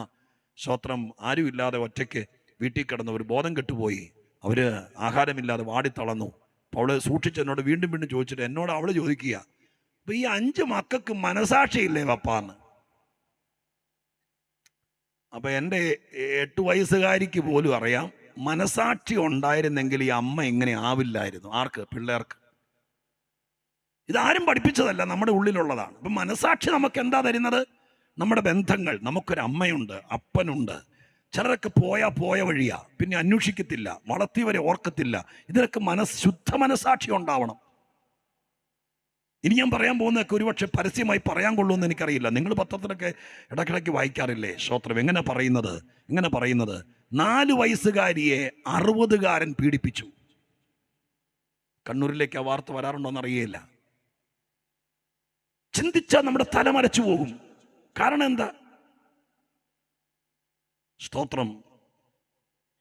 സ്തോത്രം, ആരും ഇല്ലാതെ ഒറ്റയ്ക്ക് വീട്ടിൽ കിടന്ന് ഒരു ബോധം കെട്ടുപോയി, അവർ ആഹാരമില്ലാതെ വാടിത്തളർന്നു. അപ്പോൾ അവൾ സൂക്ഷിച്ച് എന്നോട് വീണ്ടും വീണ്ടും ചോദിച്ചിട്ട് എന്നോട് അവൾ ചോദിക്കുക, അപ്പം ഈ 5 മക്കൾക്ക് മനസാക്ഷിയില്ലേ പപ്പാന്ന്? അപ്പം എൻ്റെ 8 വയസ്സുകാരിക്ക് പോലും അറിയാം, മനസാക്ഷി ഉണ്ടായിരുന്നെങ്കിൽ ഈ അമ്മ ഇങ്ങനെ ആവില്ലായിരുന്നു. ആർക്ക്? പിള്ളേർക്ക്. ഇതാരും പഠിപ്പിച്ചതല്ല, നമ്മുടെ ഉള്ളിലുള്ളതാണ്. അപ്പം മനസാക്ഷി നമുക്ക് എന്താ തരുന്നത്? നമ്മുടെ ബന്ധങ്ങൾ. നമുക്കൊരു അമ്മയുണ്ട്, അപ്പനുണ്ട്. ചിലരൊക്കെ പോയ വഴിയാ, പിന്നെ അന്വേഷിക്കത്തില്ല, വളർത്തിയവരെ ഓർക്കത്തില്ല. ഇതിനൊക്കെ ശുദ്ധ മനസാക്ഷി ഉണ്ടാവണം. ഇനി ഞാൻ പറയാൻ പോകുന്നതൊക്കെ ഒരുപക്ഷെ പരസ്യമായി പറയാൻ കൊള്ളുമെന്ന് എനിക്കറിയില്ല. നിങ്ങൾ പത്രത്തിലൊക്കെ ഇടയ്ക്കിടയ്ക്ക് വായിക്കാറില്ലേ? സ്തോത്രം. എങ്ങനെ പറയുന്നത് 4 വയസ്സുകാരിയെ 60കാരൻ പീഡിപ്പിച്ചു. കണ്ണൂരിലേക്ക് ആ വാർത്ത വരാറുണ്ടോന്ന് അറിയില്ല. ചിന്തിച്ചാൽ നമ്മുടെ തലമരച്ചു പോകും. കാരണം എന്താ? സ്തോത്രം.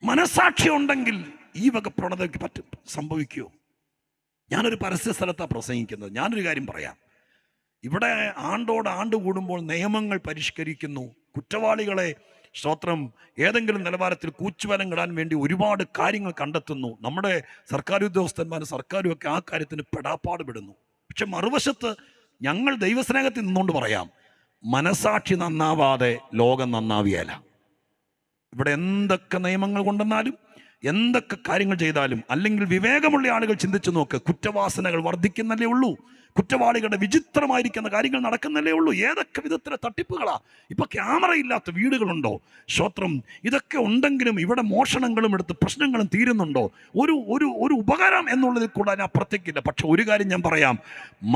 മനസാക്ഷി ഉണ്ടെങ്കിൽ ഈ വക പ്രവണതയ്ക്ക് സംഭവിക്കുമോ? ഞാനൊരു പരസ്യ സ്ഥലത്താണ് പ്രസംഗിക്കുന്നത്. ഞാനൊരു കാര്യം പറയാം. ഇവിടെ ആണ്ട് കൂടുമ്പോൾ നിയമങ്ങൾ പരിഷ്കരിക്കുന്നു. കുറ്റവാളികളെ സ്തോത്രം ഏതെങ്കിലും നിലവാരത്തിൽ കൂച്ചുവലം കിടാൻ വേണ്ടി ഒരുപാട് കാര്യങ്ങൾ കണ്ടെത്തുന്നു. നമ്മുടെ സർക്കാർ ഉദ്യോഗസ്ഥന്മാരും സർക്കാരും ഒക്കെ ആ കാര്യത്തിന് പെടാപ്പാട് പെടുന്നു. പക്ഷെ മറുവശത്ത് ഞങ്ങൾ ദൈവസ്നേഹത്തിൽ നിന്നുകൊണ്ട് പറയാം, മനസാക്ഷി നന്നാവാതെ ലോകം നന്നാവിയല്ല. ഇവിടെ എന്തൊക്കെ നിയമങ്ങൾ കൊണ്ടുവന്നാലും എന്തൊക്കെ കാര്യങ്ങൾ ചെയ്താലും, അല്ലെങ്കിൽ വിവേകമുള്ള ആളുകൾ ചിന്തിച്ചു നോക്ക്, കുറ്റവാസനകൾ വർദ്ധിക്കുന്നല്ലേ ഉള്ളൂ. കുറ്റവാളികളുടെ വിചിത്രമായിരിക്കുന്ന കാര്യങ്ങൾ നടക്കുന്നല്ലേ ഉള്ളൂ. ഏതൊക്കെ വിധത്തിലെ തട്ടിപ്പുകളാ. ഇപ്പൊ ക്യാമറ ഇല്ലാത്ത വീടുകളുണ്ടോ? സ്തോത്രം. ഇതൊക്കെ ഉണ്ടെങ്കിലും ഇവിടെ മോഷണങ്ങളും എടുത്ത് പ്രശ്നങ്ങളും തീരുന്നുണ്ടോ? ഒരു ഒരു ഒരു ഉപകാരം എന്നുള്ളതിൽ കൂടെ അതിനപ്പുറത്തേക്കില്ല. പക്ഷെ ഒരു കാര്യം ഞാൻ പറയാം,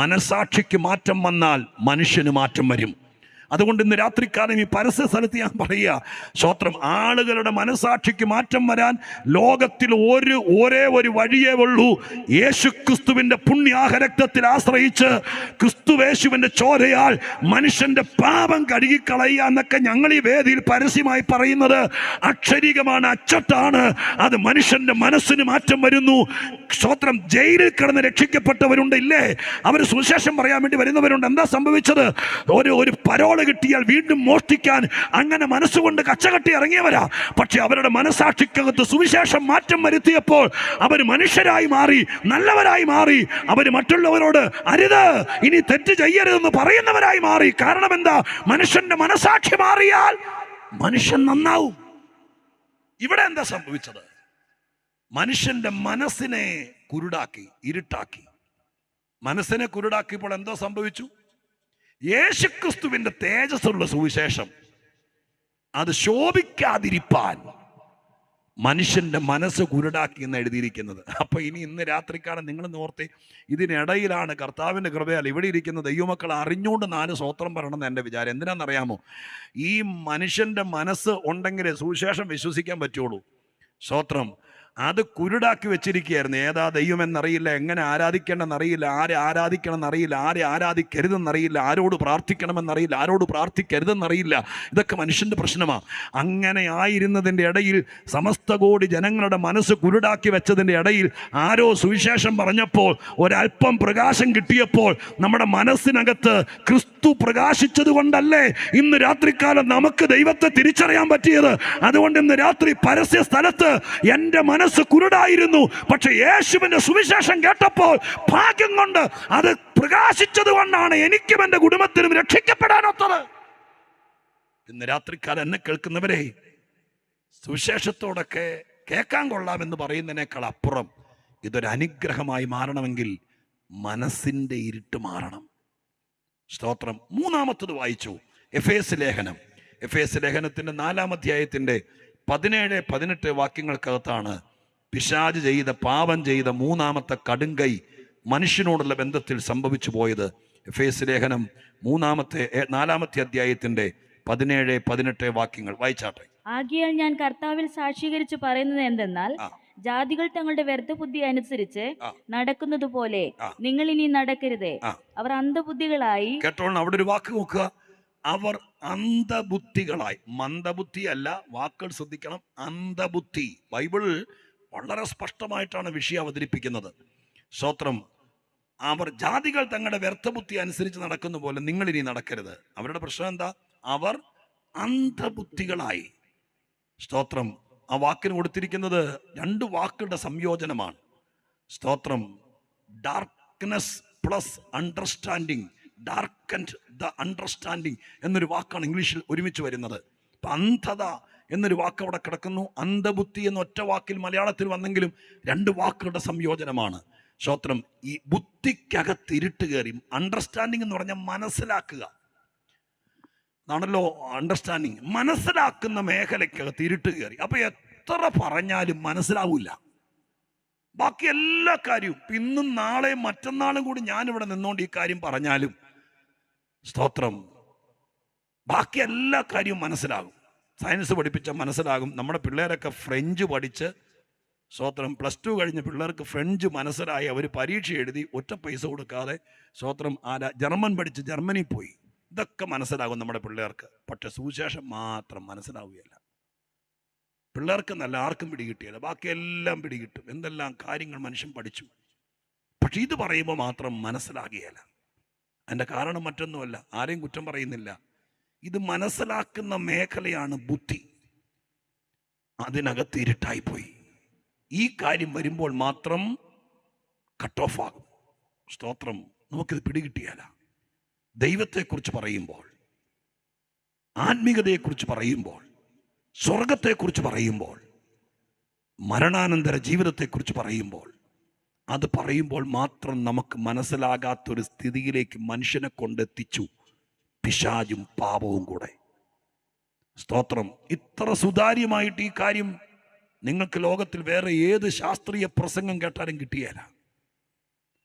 മനസാക്ഷിക്ക് മാറ്റം വന്നാൽ മനുഷ്യന് മാറ്റം വരും. അതുകൊണ്ട് ഇന്ന് രാത്രിക്കാലം ഈ പരസ്യ സ്ഥലത്ത് ഞാൻ പറയുക, സ്തോത്രം, ആളുകളുടെ മനസാക്ഷിക്ക് മാറ്റം വരാൻ ലോകത്തിൽ ഒരേ ഒരു വഴിയേ ഉള്ളൂ. യേശുക്രിസ്തുവിന്റെ പുണ്യാഹ രക്തത്തിൽ ആശ്രയിച്ച് ക്രിസ്തുവേശുവിന്റെ ചോരയാൽ മനുഷ്യന്റെ പാപം കഴുകിക്കളയുക എന്നൊക്കെ ഞങ്ങൾ ഈ വേദിയിൽ പരസ്യമായി പറയുന്നത് അക്ഷരികമാണ്, അച്ചട്ടാണ്. അത് മനുഷ്യന്റെ മനസ്സിന് മാറ്റം വരുന്നു. സ്തോത്രം. ജയിലിൽ കിടന്ന് രക്ഷിക്കപ്പെട്ടവരുണ്ട്, ഇല്ലേ? അവർ സുവിശേഷം പറയാൻ വേണ്ടി വരുന്നവരുണ്ട്. എന്താ സംഭവിച്ചത്? ഒരു പരോള് കിട്ടിയാൽ വീണ്ടും മോഷ്ടിക്കാൻ അങ്ങനെ മനസ്സുകൊണ്ട് കച്ചകെട്ടി ഇറങ്ങിയവരാ. പക്ഷെ അവരുടെ മനസാക്ഷിക്കകത്ത് സുവിശേഷം മാറ്റം വരുത്തിയപ്പോൾ അവർ മനുഷ്യരായി മാറി, നല്ലവരായി മാറി. അവർ മറ്റുള്ളവരോട് അരുത്, ഇനി തെറ്റ് ചെയ്യരുതെന്ന് പറയുന്നവരായി മാറി. കാരണം എന്താ? മനുഷ്യന്റെ മനസാക്ഷി മാറിയാൽ മനുഷ്യൻ നന്നാവും. ഇവിടെ എന്താ സംഭവിച്ചത്? മനുഷ്യന്റെ മനസ്സിനെ കുരുടാക്കി, ഇരുട്ടാക്കി. മനസ്സിനെ കുരുടാക്കിയപ്പോൾ എന്തോ സംഭവിച്ചു? യേശുക്രിസ്തുവിന്റെ തേജസ്സുള്ള സുവിശേഷം അത് ശോഭിക്കാതിരിപ്പാൻ മനുഷ്യന്റെ മനസ്സ് കുരുടാക്കി എന്ന് എഴുതിയിരിക്കുന്നത്. അപ്പൊ ഇന്ന് രാത്രിക്കാലം നിങ്ങൾ ഓർത്തേ, ഇതിനിടയിലാണ് കർത്താവിന്റെ കൃപയാൽ ഇവിടെ ഇരിക്കുന്ന ദൈവമക്കൾ അറിഞ്ഞുകൊണ്ട് 4 സ്തോത്രം പറയണമെന്ന് എൻ്റെ വിചാരം. എന്തിനാണെന്നറിയാമോ? ഈ മനുഷ്യന്റെ മനസ്സ് ഉണ്ടെങ്കിലേ സുവിശേഷം വിശ്വസിക്കാൻ പറ്റുള്ളൂ. സ്തോത്രം. അത് കുരുടാക്കി വെച്ചിരിക്കുകയായിരുന്നു. ഏതാ ദൈവമെന്നറിയില്ല, എങ്ങനെ ആരാധിക്കേണ്ടെന്നറിയില്ല, ആരെ ആരാധിക്കണമെന്നറിയില്ല, ആരെ ആരാധിക്കരുതെന്നറിയില്ല, ആരോട് പ്രാർത്ഥിക്കണമെന്നറിയില്ല, ആരോട് പ്രാർത്ഥിക്കരുതെന്നറിയില്ല. ഇതൊക്കെ മനുഷ്യൻ്റെ പ്രശ്നമാണ്. അങ്ങനെ ആയിരുന്നതിൻ്റെ ഇടയിൽ, സമസ്ത കോടി ജനങ്ങളുടെ മനസ്സ് കുരുടാക്കി വെച്ചതിൻ്റെ ഇടയിൽ ആരോ സുവിശേഷം പറഞ്ഞപ്പോൾ, ഒരല്പം പ്രകാശം കിട്ടിയപ്പോൾ നമ്മുടെ മനസ്സിനകത്ത് ക്രിസ്തു പ്രകാശിച്ചത് കൊണ്ടല്ലേ ഇന്ന് രാത്രിക്കാലം നമുക്ക് ദൈവത്തെ തിരിച്ചറിയാൻ പറ്റിയത്. അതുകൊണ്ട് ഇന്ന് രാത്രി പരസ്യ സ്ഥലത്ത് എൻ്റെ മനസ്സ് കുരുടായിരുന്നു, പക്ഷെ യേശുവിന്റെ സുവിശേഷം കേട്ടപ്പോൾ ഭാഗ്യം കൊണ്ട് അത് പ്രകാശിച്ചത് കൊണ്ടാണ് എനിക്കും എൻ്റെ കുടുംബത്തിനും രക്ഷിക്കപ്പെടാനൊത്തത്. ഇന്ന് രാത്രിക്കാലം എന്നെ കേൾക്കുന്നവരെ, സുവിശേഷത്തോടൊക്കെ കേൾക്കാൻ കൊള്ളാമെന്ന് പറയുന്നതിനേക്കാൾ അപ്പുറം ഇതൊരു അനുഗ്രഹമായി മാറണമെങ്കിൽ മനസ്സിന്റെ ഇരുട്ട് മാറണം. സ്തോത്രം. 3-ാമത്തത് വായിച്ചു, എഫേസ് ലേഖനം. എഫേസ് ലേഖനത്തിന്റെ 4-ാം അധ്യായത്തിന്റെ 17-18 വാക്യങ്ങൾക്കകത്താണ് പിശാച് ചെയ്ത, പാപം ചെയ്ത 3-ാമത്തെ കടുങ്കൈ മനുഷ്യനോടുള്ള ബന്ധത്തിൽ സംഭവിച്ചു പോയത്. എഫേസ് ലേഖനം 4-ാമത്തെ അധ്യായത്തിന്റെ 17-18 വാക്യങ്ങൾ വായിച്ചാട്ടെ. ആകയാൽ ഞാൻ കർത്താവിൽ സാക്ഷീകരിച്ച് പറയുന്നത് എന്തെന്നാൽ, ജാതികൾ തങ്ങളുടെ വ്യർത്ഥ ബുദ്ധി അനുസരിച്ച് നടക്കുന്നത് പോലെ നിങ്ങൾ ഇനി നടക്കരുത്. അവർ അന്ധബുദ്ധികളായി. കേട്ടോളണം, അവിടെ ഒരു വാക്ക് നോക്കുക. അവർ അന്ധബുദ്ധികളായി. മന്ദബുദ്ധി അല്ല, വാക്കുകൾ ശ്രദ്ധിക്കണം. അന്ധബുദ്ധി. ബൈബിൾ വളരെ സ്പഷ്ടമായിട്ടാണ് വിഷയം അവതരിപ്പിക്കുന്നത്. സ്തോത്രം. അവർ ജാതികൾ തങ്ങളുടെ വ്യർത്ഥബുദ്ധി അനുസരിച്ച് നടക്കുന്ന പോലെ നിങ്ങൾ ഇനി നടക്കരുത്. അവരുടെ പ്രശ്നം എന്താ? അവർ അന്ധബുദ്ധികളായി. സ്തോത്രം. ആ വാക്കിന് കൊടുത്തിരിക്കുന്നത് 2 വാക്കുകളുടെ സംയോജനമാണ്. സ്തോത്രം. Darkness plus understanding. Darkened the understanding എന്നൊരു വാക്കാണ് ഇംഗ്ലീഷിൽ ഒരുമിച്ച് വരുന്നത്. അപ്പം അന്ധത എന്നൊരു വാക്ക് അവിടെ കിടക്കുന്നു. അന്ധബുദ്ധി എന്ന ഒറ്റ വാക്കിൽ മലയാളത്തിൽ വന്നെങ്കിലും 2 വാക്കുകളുടെ സംയോജനമാണ്. സ്തോത്രം. ഈ ബുദ്ധിക്കകത്ത് ഇരുട്ട് കയറി. അണ്ടർസ്റ്റാൻഡിങ് എന്ന് പറഞ്ഞാൽ മനസ്സിലാക്കുക എന്നാണല്ലോ. അണ്ടർസ്റ്റാൻഡിങ്, മനസ്സിലാക്കുന്ന മേഖലയ്ക്കകത്ത് ഇരുട്ട് കയറി. അപ്പൊ എത്ര പറഞ്ഞാലും മനസ്സിലാവൂല ബാക്കി എല്ലാ കാര്യവും. ഇന്നും നാളെയും മറ്റന്നാളും കൂടി ഞാനിവിടെ നിന്നുകൊണ്ട് ഈ കാര്യം പറഞ്ഞാലും, സ്തോത്രം, ബാക്കി എല്ലാ കാര്യവും മനസ്സിലാകും. സയൻസ് പഠിപ്പിച്ച മനസ്സിലാകും. നമ്മുടെ പിള്ളേരൊക്കെ ഫ്രഞ്ച് പഠിച്ച്, സ്തോത്രം, +2 കഴിഞ്ഞ പിള്ളേർക്ക് ഫ്രഞ്ച് മനസ്സിലായി. അവർ പരീക്ഷ എഴുതി, ഒറ്റ പൈസ കൊടുക്കാതെ, സ്തോത്രം, ജർമ്മൻ പഠിച്ച് ജർമ്മനി പോയി. ഇതൊക്കെ മനസ്സിലാകും നമ്മുടെ പിള്ളേർക്ക്. പക്ഷെ സുവിശേഷം മാത്രം മനസ്സിലാവുകയില്ല. പിള്ളേർക്ക് നല്ല ആർക്കും പിടികിട്ടിയല്ല, ബാക്കി എല്ലാം പിടികിട്ടും. എന്തെല്ലാം കാര്യങ്ങൾ മനുഷ്യൻ പഠിച്ചു. പക്ഷെ ഇത് പറയുമ്പോൾ മാത്രം മനസ്സിലാകുകയില്ല. അതിൻ്റെ കാരണം മറ്റൊന്നുമല്ല, ആരെയും കുറ്റം പറയുന്നില്ല. ഇത് മനസ്സിലാക്കുന്ന മേഖലയാണ് ബുദ്ധി. അതിനകത്ത് ഇരുട്ടായിപ്പോയി. ഈ കാര്യം വരുമ്പോൾ മാത്രം കട്ട് ഓഫ് ആകും. സ്തോത്രം. നമുക്കിത് പിടികിട്ടിയാല. ദൈവത്തെക്കുറിച്ച് പറയുമ്പോൾ, ആത്മീകതയെക്കുറിച്ച് പറയുമ്പോൾ, സ്വർഗത്തെക്കുറിച്ച് പറയുമ്പോൾ, മരണാനന്തര ജീവിതത്തെക്കുറിച്ച് പറയുമ്പോൾ, അത് പറയുമ്പോൾ മാത്രം നമുക്ക് മനസ്സിലാകാത്തൊരു സ്ഥിതിയിലേക്ക് മനുഷ്യനെ കൊണ്ടെത്തിച്ചു പിശാചും പാപവും കൂടെ. സ്തോത്രം. ഇത്ര സുതാര്യമായിട്ട് ഈ കാര്യം നിങ്ങൾക്ക് ലോകത്തിൽ വേറെ ഏത് ശാസ്ത്രീയ പ്രസംഗം കേട്ടാലും കിട്ടിയല്ല.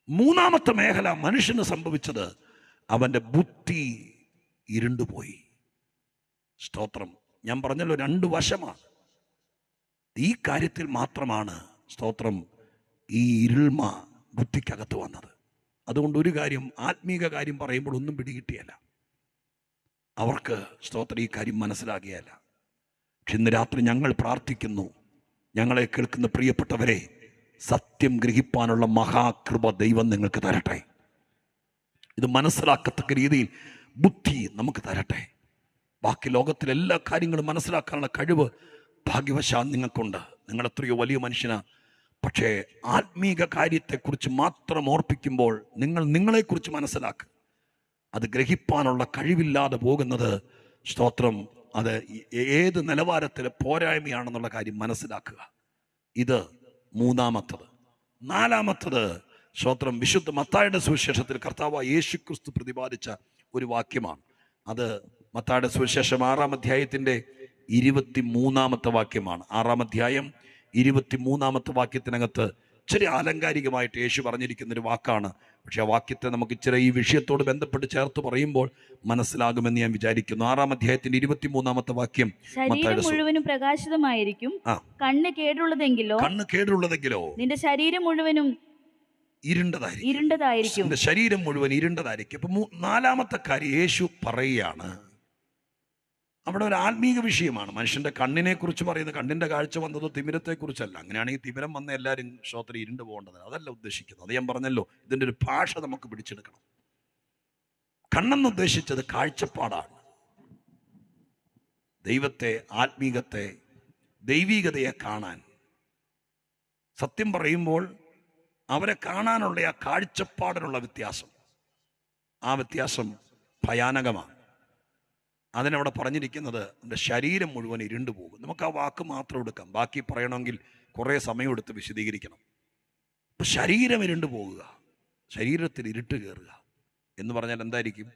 മൂന്നാമത്തെ മേഖല മനുഷ്യന് സംഭവിച്ചത്, അവൻ്റെ ബുദ്ധി ഇരുണ്ടുപോയി. സ്തോത്രം. ഞാൻ പറഞ്ഞല്ലോ, 2 വശമാണ്. ഈ കാര്യത്തിൽ മാത്രമാണ് സ്തോത്രം ഈ ഇരുൾമ ബുദ്ധിക്കകത്ത് വന്നത്. അതുകൊണ്ട് ഒരു കാര്യം, ആത്മീക കാര്യം പറയുമ്പോൾ ഒന്നും പിടികിട്ടിയല്ല അവർക്ക്. സ്തോത്രം. ഈ കാര്യം മനസ്സിലാകിയല്ല. പക്ഷെ ഇന്ന് രാത്രി ഞങ്ങൾ പ്രാർത്ഥിക്കുന്നു, ഞങ്ങളെ കേൾക്കുന്ന പ്രിയപ്പെട്ടവരെ, സത്യം ഗ്രഹിപ്പാനുള്ള മഹാകൃപ ദൈവം നിങ്ങൾക്ക് തരട്ടെ. ഇത് മനസ്സിലാക്കത്തക്ക രീതിയിൽ ബുദ്ധി നമുക്ക് തരട്ടെ. ബാക്കി ലോകത്തിലെ എല്ലാ കാര്യങ്ങളും മനസ്സിലാക്കാനുള്ള കഴിവ് ഭാഗ്യവശാൽ നിങ്ങൾക്കുണ്ട്. നിങ്ങൾ എത്രയോ വലിയ മനുഷ്യനാ. പക്ഷേ ആത്മീക കാര്യത്തെക്കുറിച്ച് മാത്രം ഓർപ്പിക്കുമ്പോൾ നിങ്ങൾ നിങ്ങളെക്കുറിച്ച് മനസ്സിലാക്കുക. അത് ഗ്രഹിപ്പാനുള്ള കഴിവില്ലാതെ പോകുന്നത്, സ്തോത്രം, അത് ഏത് നിലവാരത്തിലെ പോരായ്മയാണെന്നുള്ള കാര്യം മനസ്സിലാക്കുക. ഇത് മൂന്നാമത്തത്. നാലാമത്തത്, സ്തോത്രം, വിശുദ്ധ മത്തായിയുടെ സുവിശേഷത്തിൽ കർത്താവായ യേശുക്രിസ്തു പ്രതിപാദിച്ച ഒരു വാക്യമാണ്. അത് മത്തായിയുടെ സുവിശേഷം 6-ാം അധ്യായത്തിൻ്റെ 23-ാമത്തെ വാക്യമാണ്. 6-ാം അധ്യായം 23-ാമത്തെ വാക്യത്തിനകത്ത് ഇച്ചിരി ആലങ്കാരികമായിട്ട് യേശു പറഞ്ഞിരിക്കുന്നൊരു വാക്കാണ്. പക്ഷെ ആ വാക്യത്തെ നമുക്ക് ഇച്ചിരി ഈ വിഷയത്തോട് ബന്ധപ്പെട്ട് ചേർത്ത് പറയുമ്പോൾ മനസ്സിലാകുമെന്ന് ഞാൻ വിചാരിക്കുന്നു. 6-ാം അധ്യായത്തിന്റെ 23-ാമത്തെ വാക്യം, ശരീരം മുഴുവനും പ്രകാശിതമായിരിക്കും, കണ്ണ് കേടുള്ളതെങ്കിലോ നിന്റെ ശരീരം മുഴുവനും ഇരുണ്ടതായിരിക്കും. ശരീരം മുഴുവൻ ഇരുണ്ടതായിരിക്കും. അപ്പൊ 4-ാമത്തെ കാര്യം യേശു പറയുകയാണ്. അവിടെ ഒരു ആത്മീക വിഷയമാണ്. മനുഷ്യന്റെ കണ്ണിനെ കുറിച്ച് പറയുന്നത്, കണ്ണിന്റെ കാഴ്ച വന്നത് തിമിരത്തെ കുറിച്ചല്ല. അങ്ങനെയാണെങ്കിൽ തിമിരം വന്ന എല്ലാവരും ശ്രോത്രം ഇരുണ്ട് പോകേണ്ടത്, അതല്ല ഉദ്ദേശിക്കുന്നത്. അത് ഞാൻ പറഞ്ഞല്ലോ, ഇതിൻ്റെ ഒരു ഭാഷ നമുക്ക് പിടിച്ചെടുക്കണം. കണ്ണെന്ന് ഉദ്ദേശിച്ചത് കാഴ്ചപ്പാടാണ്. ദൈവത്തെ, ആത്മീകത്തെ, ദൈവീകതയെ കാണാൻ, സത്യം പറയുമ്പോൾ അവരെ കാണാനുള്ള ആ കാഴ്ചപ്പാടിനുള്ള വ്യത്യാസം, ആ വ്യത്യാസം ഭയാനകമാണ്. അതിനവിടെ പറഞ്ഞിരിക്കുന്നത്, എൻ്റെ ശരീരം മുഴുവൻ ഇരുണ്ടു പോകും. നമുക്ക് ആ വാക്ക് മാത്രം എടുക്കാം, ബാക്കി പറയണമെങ്കിൽ കുറേ സമയമെടുത്ത് വിശദീകരിക്കണം. ഇപ്പം ശരീരം ഇരുണ്ടു പോകുക, ശരീരത്തിൽ ഇരുട്ട് കയറുക എന്ന് പറഞ്ഞാൽ എന്തായിരിക്കും?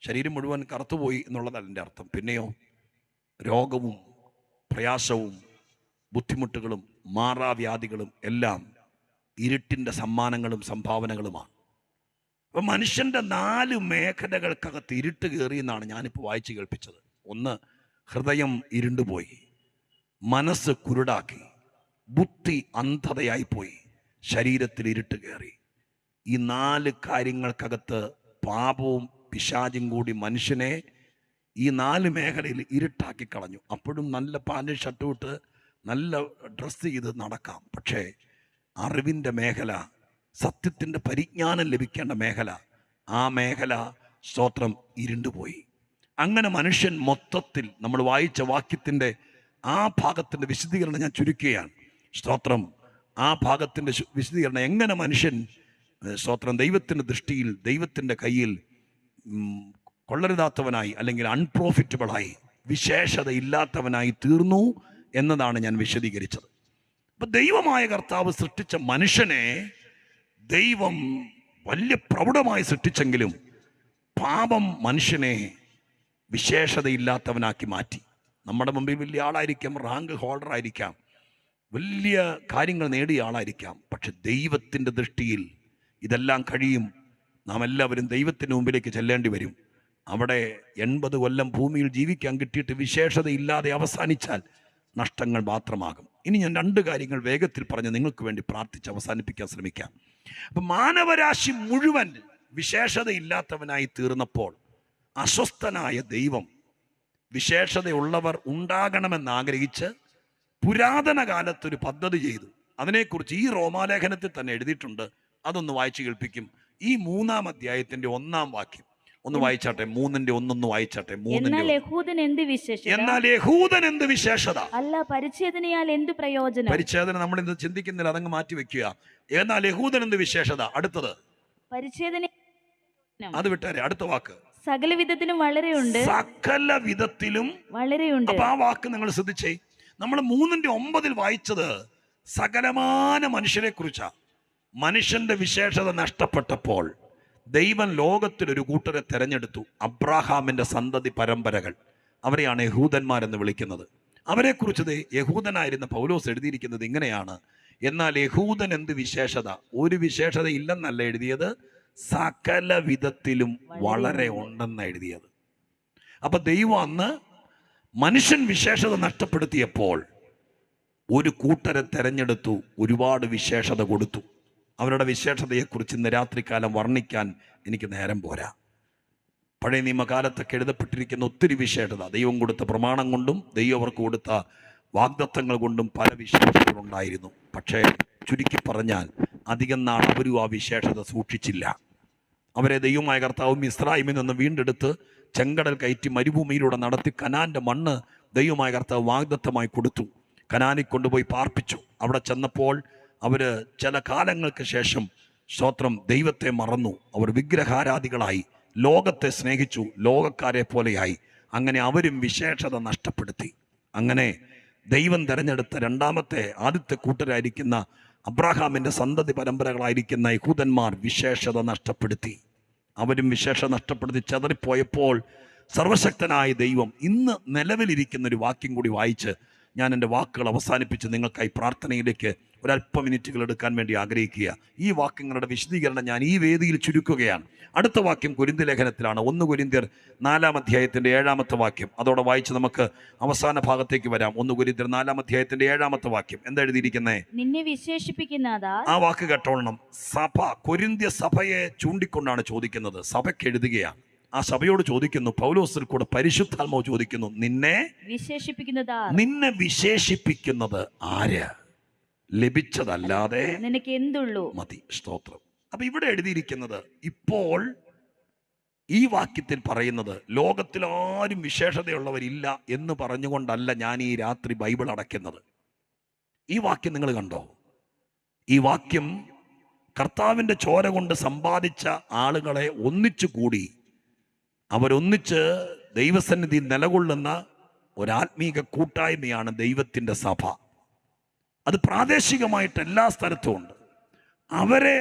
ശരീരം മുഴുവൻ കറുത്തുപോയി എന്നുള്ളതല്ല എൻ്റെ അർത്ഥം. പിന്നെയോ രോഗവും പ്രയാസവും ബുദ്ധിമുട്ടുകളും മാറാവ്യാധികളും എല്ലാം ഇരുട്ടിൻ്റെ സമ്മാനങ്ങളും സംഭാവനകളുമാണ്. അപ്പം മനുഷ്യൻ്റെ 4 മേഖലകൾക്കകത്ത് ഇരുട്ട് കയറി എന്നാണ് ഞാനിപ്പോൾ വായിച്ച് കേൾപ്പിച്ചത്. ഒന്ന്, ഹൃദയം ഇരുണ്ടുപോയി, മനസ്സ് കുരുടാക്കി, ബുദ്ധി അന്ധതയായിപ്പോയി, ശരീരത്തിൽ ഇരുട്ട് കയറി. ഈ 4 കാര്യങ്ങൾക്കകത്ത് പാപവും പിശാചും കൂടി മനുഷ്യനെ ഈ 4 മേഖലയിൽ ഇരുട്ടാക്കി കളഞ്ഞു. അപ്പോഴും നല്ല പാൻറ് ഷർട്ട് ഇട്ട് നല്ല ഡ്രസ്സ് ചെയ്ത് നടക്കാം. പക്ഷേ അറിവിൻ്റെ മേഖല, സത്യത്തിൻ്റെ പരിജ്ഞാനം ലഭിക്കേണ്ട മേഖല, ആ മേഖല സ്തോത്രം ഇരുണ്ടുപോയി. അങ്ങനെ മനുഷ്യൻ മൊത്തത്തിൽ, നമ്മൾ വായിച്ച വാക്യത്തിൻ്റെ ആ ഭാഗത്തിൻ്റെ വിശദീകരണം ഞാൻ ചുരുക്കുകയാണ്. സ്തോത്രം. ആ ഭാഗത്തിൻ്റെ വിശദീകരണം, എങ്ങനെ മനുഷ്യൻ സ്തോത്രം ദൈവത്തിൻ്റെ ദൃഷ്ടിയിൽ, ദൈവത്തിൻ്റെ കയ്യിൽ കൊള്ളരുതാത്തവനായി, അല്ലെങ്കിൽ അൺപ്രോഫിറ്റബിളായി, വിശേഷത ഇല്ലാത്തവനായി തീർന്നു എന്നതാണ് ഞാൻ വിശദീകരിച്ചത്. അപ്പം ദൈവമായ കർത്താവ് സൃഷ്ടിച്ച മനുഷ്യനെ ദൈവം വലിയ പ്രൗഢമായി സൃഷ്ടിച്ചെങ്കിലും പാപം മനുഷ്യനെ വിശേഷതയില്ലാത്തവനാക്കി മാറ്റി. നമ്മുടെ മുമ്പിൽ വലിയ ആളായിരിക്കാം, റാങ്ക് ഹോൾഡർ ആയിരിക്കാം, വലിയ കാര്യങ്ങൾ നേടിയ ആളായിരിക്കാം. പക്ഷെ ദൈവത്തിൻ്റെ ദൃഷ്ടിയിൽ ഇതെല്ലാം കഴിയും. നാം എല്ലാവരും ദൈവത്തിൻ്റെ മുമ്പിലേക്ക് ചെല്ലേണ്ടി വരും. അവിടെ 80 കൊല്ലം ഭൂമിയിൽ ജീവിക്കാൻ കിട്ടിയിട്ട് വിശേഷതയില്ലാതെ അവസാനിച്ചാൽ നഷ്ടങ്ങൾ മാത്രമാകും. ഇനി ഞാൻ 2 കാര്യങ്ങൾ വേഗത്തിൽ പറഞ്ഞ് നിങ്ങൾക്ക് വേണ്ടി പ്രാർത്ഥിച്ച് അവസാനിപ്പിക്കാൻ ശ്രമിക്കാം. അപ്പം മാനവരാശി മുഴുവൻ വിശേഷതയില്ലാത്തവനായി തീർന്നപ്പോൾ അസ്വസ്ഥനായ ദൈവം വിശേഷതയുള്ളവർ ഉണ്ടാകണമെന്നാഗ്രഹിച്ച് പുരാതന കാലത്തൊരു പദ്ധതി ചെയ്തു. അതിനെക്കുറിച്ച് ഈ റോമാലേഖനത്തിൽ തന്നെ എഴുതിയിട്ടുണ്ട്. അതൊന്ന് വായിച്ചു കേൾപ്പിക്കും. ഈ 3-ാം അധ്യായത്തിന്റെ 1-ാം വാക്യം ഒന്ന് വായിച്ചാട്ടെ. 3:1 വായിച്ചാട്ടെ. എന്നാൽ യഹൂദൻ എന്ത് വിശേഷത? എന്നാൽ യഹൂദൻ എന്ത് വിശേഷത? അല്ല, പരിച്ഛേദനയാൽ എന്ത് പ്രയോജനം? പരിച്ഛേദന നമ്മൾ ഇന്ന് ചിന്തിക്കുന്നില്ല, അതങ്ങ് മാറ്റി വെക്കുക. എന്നാൽ യഹൂദൻ എന്ത് വിശേഷത? അടുത്തത് പരിച്ഛേദന, അത് വിട്ടാരെ. അടുത്ത വാക്ക് സകല വിധത്തിലും വളരെയുണ്ട്. സകല വിധത്തിലും വളരെയുണ്ട്. അപ്പൊ ആ വാക്ക് നിങ്ങൾ ശ്രദ്ധിച്ചേ. നമ്മൾ 3:9 വായിച്ചത് സകലമാന മനുഷ്യരെ കുറിച്ചാ. മനുഷ്യന്റെ വിശേഷത നഷ്ടപ്പെട്ടപ്പോൾ ദൈവം ലോകത്തിലൊരു കൂട്ടരെ തെരഞ്ഞെടുത്തു. അബ്രാഹാമിന്റെ സന്തതി പരമ്പരകൾ, അവരെയാണ് യഹൂദന്മാരെന്ന് വിളിക്കുന്നത്. അവരെക്കുറിച്ച് യഹൂദനായിരുന്ന പൗലോസ് എഴുതിയിരിക്കുന്നത് ഇങ്ങനെയാണ്: എന്നാൽ യഹൂദൻ എന്ത് വിശേഷത? ഒരു വിശേഷത ഇല്ലെന്നല്ല എഴുതിയത്, സകല വിധത്തിലും വളരെ ഉണ്ടെന്ന് എഴുതിയത്. അപ്പൊ ദൈവം അന്ന് മനുഷ്യൻ വിശേഷത നഷ്ടപ്പെടുത്തിയപ്പോൾ ഒരു കൂട്ടരെ തെരഞ്ഞെടുത്തു, ഒരുപാട് വിശേഷത കൊടുത്തു. അവരുടെ വിശേഷതയെക്കുറിച്ച് ഇന്ന് രാത്രികാലം വർണ്ണിക്കാൻ എനിക്ക് നേരം പോരാ. പഴയ നിയമകാലത്തൊക്കെ എഴുതപ്പെട്ടിരിക്കുന്ന ഒത്തിരി വിശേഷത, ദൈവം കൊടുത്ത പ്രമാണം കൊണ്ടും ദൈവം അവർക്ക് കൊടുത്ത വാഗ്ദത്തങ്ങൾ കൊണ്ടും പല വിശേഷതകളുണ്ടായിരുന്നു. പക്ഷേ ചുരുക്കി പറഞ്ഞാൽ അധികം നാൾ അവരും ആ വിശേഷത സൂക്ഷിച്ചില്ല. അവരെ ദൈവമായ കർത്താവും ഇസ്രായേലിൽ നിന്ന് വീണ്ടെടുത്ത് ചെങ്കടൽ കയറ്റി മരുഭൂമിയിലൂടെ നടത്തി കനാന്റെ മണ്ണ് ദൈവമായ കർത്താവ് വാഗ്ദത്തമായി കൊടുത്തു. കനാനിൽ കൊണ്ടുപോയി പാർപ്പിച്ചു. അവിടെ ചെന്നപ്പോൾ അവര് ചില കാലങ്ങൾക്ക് ശേഷം സ്തോത്രം ദൈവത്തെ മറന്നു. അവർ വിഗ്രഹാരാധികളായി, ലോകത്തെ സ്നേഹിച്ചു, ലോകക്കാരെ പോലെയായി. അങ്ങനെ അവരും വിശേഷത നഷ്ടപ്പെടുത്തി. അങ്ങനെ ദൈവം തിരഞ്ഞെടുത്ത ആദ്യത്തെ കൂട്ടരായിരിക്കുന്ന അബ്രാഹാമിന്റെ സന്തതി പരമ്പരകളായിരിക്കുന്ന യഹൂദന്മാർ വിശേഷത നഷ്ടപ്പെടുത്തി. അവരും വിശേഷത നഷ്ടപ്പെടുത്തി ചെതറിപ്പോയപ്പോൾ സർവശക്തനായ ദൈവം ഇന്ന് നിലവിലിരിക്കുന്ന ഒരു വാക്യം കൂടി വായിച്ച് ഞാൻ എൻ്റെ വാക്കുകൾ അവസാനിപ്പിച്ച് നിങ്ങൾക്കായി പ്രാർത്ഥനയിലേക്ക് ഒരല്പ മിനിറ്റുകൾ എടുക്കാൻ വേണ്ടി ആഗ്രഹിക്കുക. ഈ വാക്യങ്ങളുടെ വിശദീകരണം ഞാൻ ഈ വേദിയിൽ ചുരുക്കുകയാണ്. അടുത്ത വാക്യം കൊരിന്ത്യർ ലേഖനത്തിലാണ്. 1 കൊരിന്ത്യർ 4-ാം അധ്യായത്തിന്റെ 7-ാമത്തെ വാക്യം. അതോടെ വായിച്ച് നമുക്ക് അവസാന ഭാഗത്തേക്ക് വരാം. 1 കൊരിന്ത്യർ 4-ാം അധ്യായത്തിന്റെ 7-ാമത്തെ വാക്യം എന്താ എഴുതിയിരിക്കുന്നത്? നിന്നെ വിശേഷിപ്പിക്കുന്നതാ. ആ വാക്ക് കേട്ടോളണം. സഭ, കൊരിന്ത്യ സഭയെ ചൂണ്ടിക്കൊണ്ടാണ് ചോദിക്കുന്നത്. സഭയ്ക്ക് എഴുതുകയാണ്. ആ സഭയോട് ചോദിക്കുന്നു, പൗലോസിൽ കൂടെ പരിശുദ്ധാത്മാവ് ചോദിക്കുന്നു, നിന്നെ വിശേഷിപ്പിക്കുന്നത് ആര്? ലഭിച്ചതല്ലാതെ നിനക്ക് എന്തുള്ളൂ മതി. സ്തോത്രം. അപ്പൊ ഇവിടെ എഴുതിയിരിക്കുന്നത്, ഇപ്പോൾ ഈ വാക്യത്തിൽ പറയുന്നത് ലോകത്തിൽ ആരും വിശേഷതയുള്ളവരില്ല എന്ന് പറഞ്ഞുകൊണ്ടല്ല ഞാൻ ഈ രാത്രി ബൈബിൾ അടയ്ക്കുന്നത്. ഈ വാക്യം നിങ്ങൾ കണ്ടോ? ഈ വാക്യം കർത്താവിന്റെ ചോര കൊണ്ട് സമ്പാദിച്ച ആളുകളെ ഒന്നിച്ചു കൂടി അവരൊന്നിച്ച് ദൈവസന്നിധി നിലകൊള്ളുന്ന ഒരാത്മീക കൂട്ടായ്മയാണ് ദൈവത്തിൻ്റെ സഭ. അത് പ്രാദേശികമായിട്ട് എല്ലാ സ്ഥലത്തും ഉണ്ട്. അവരെ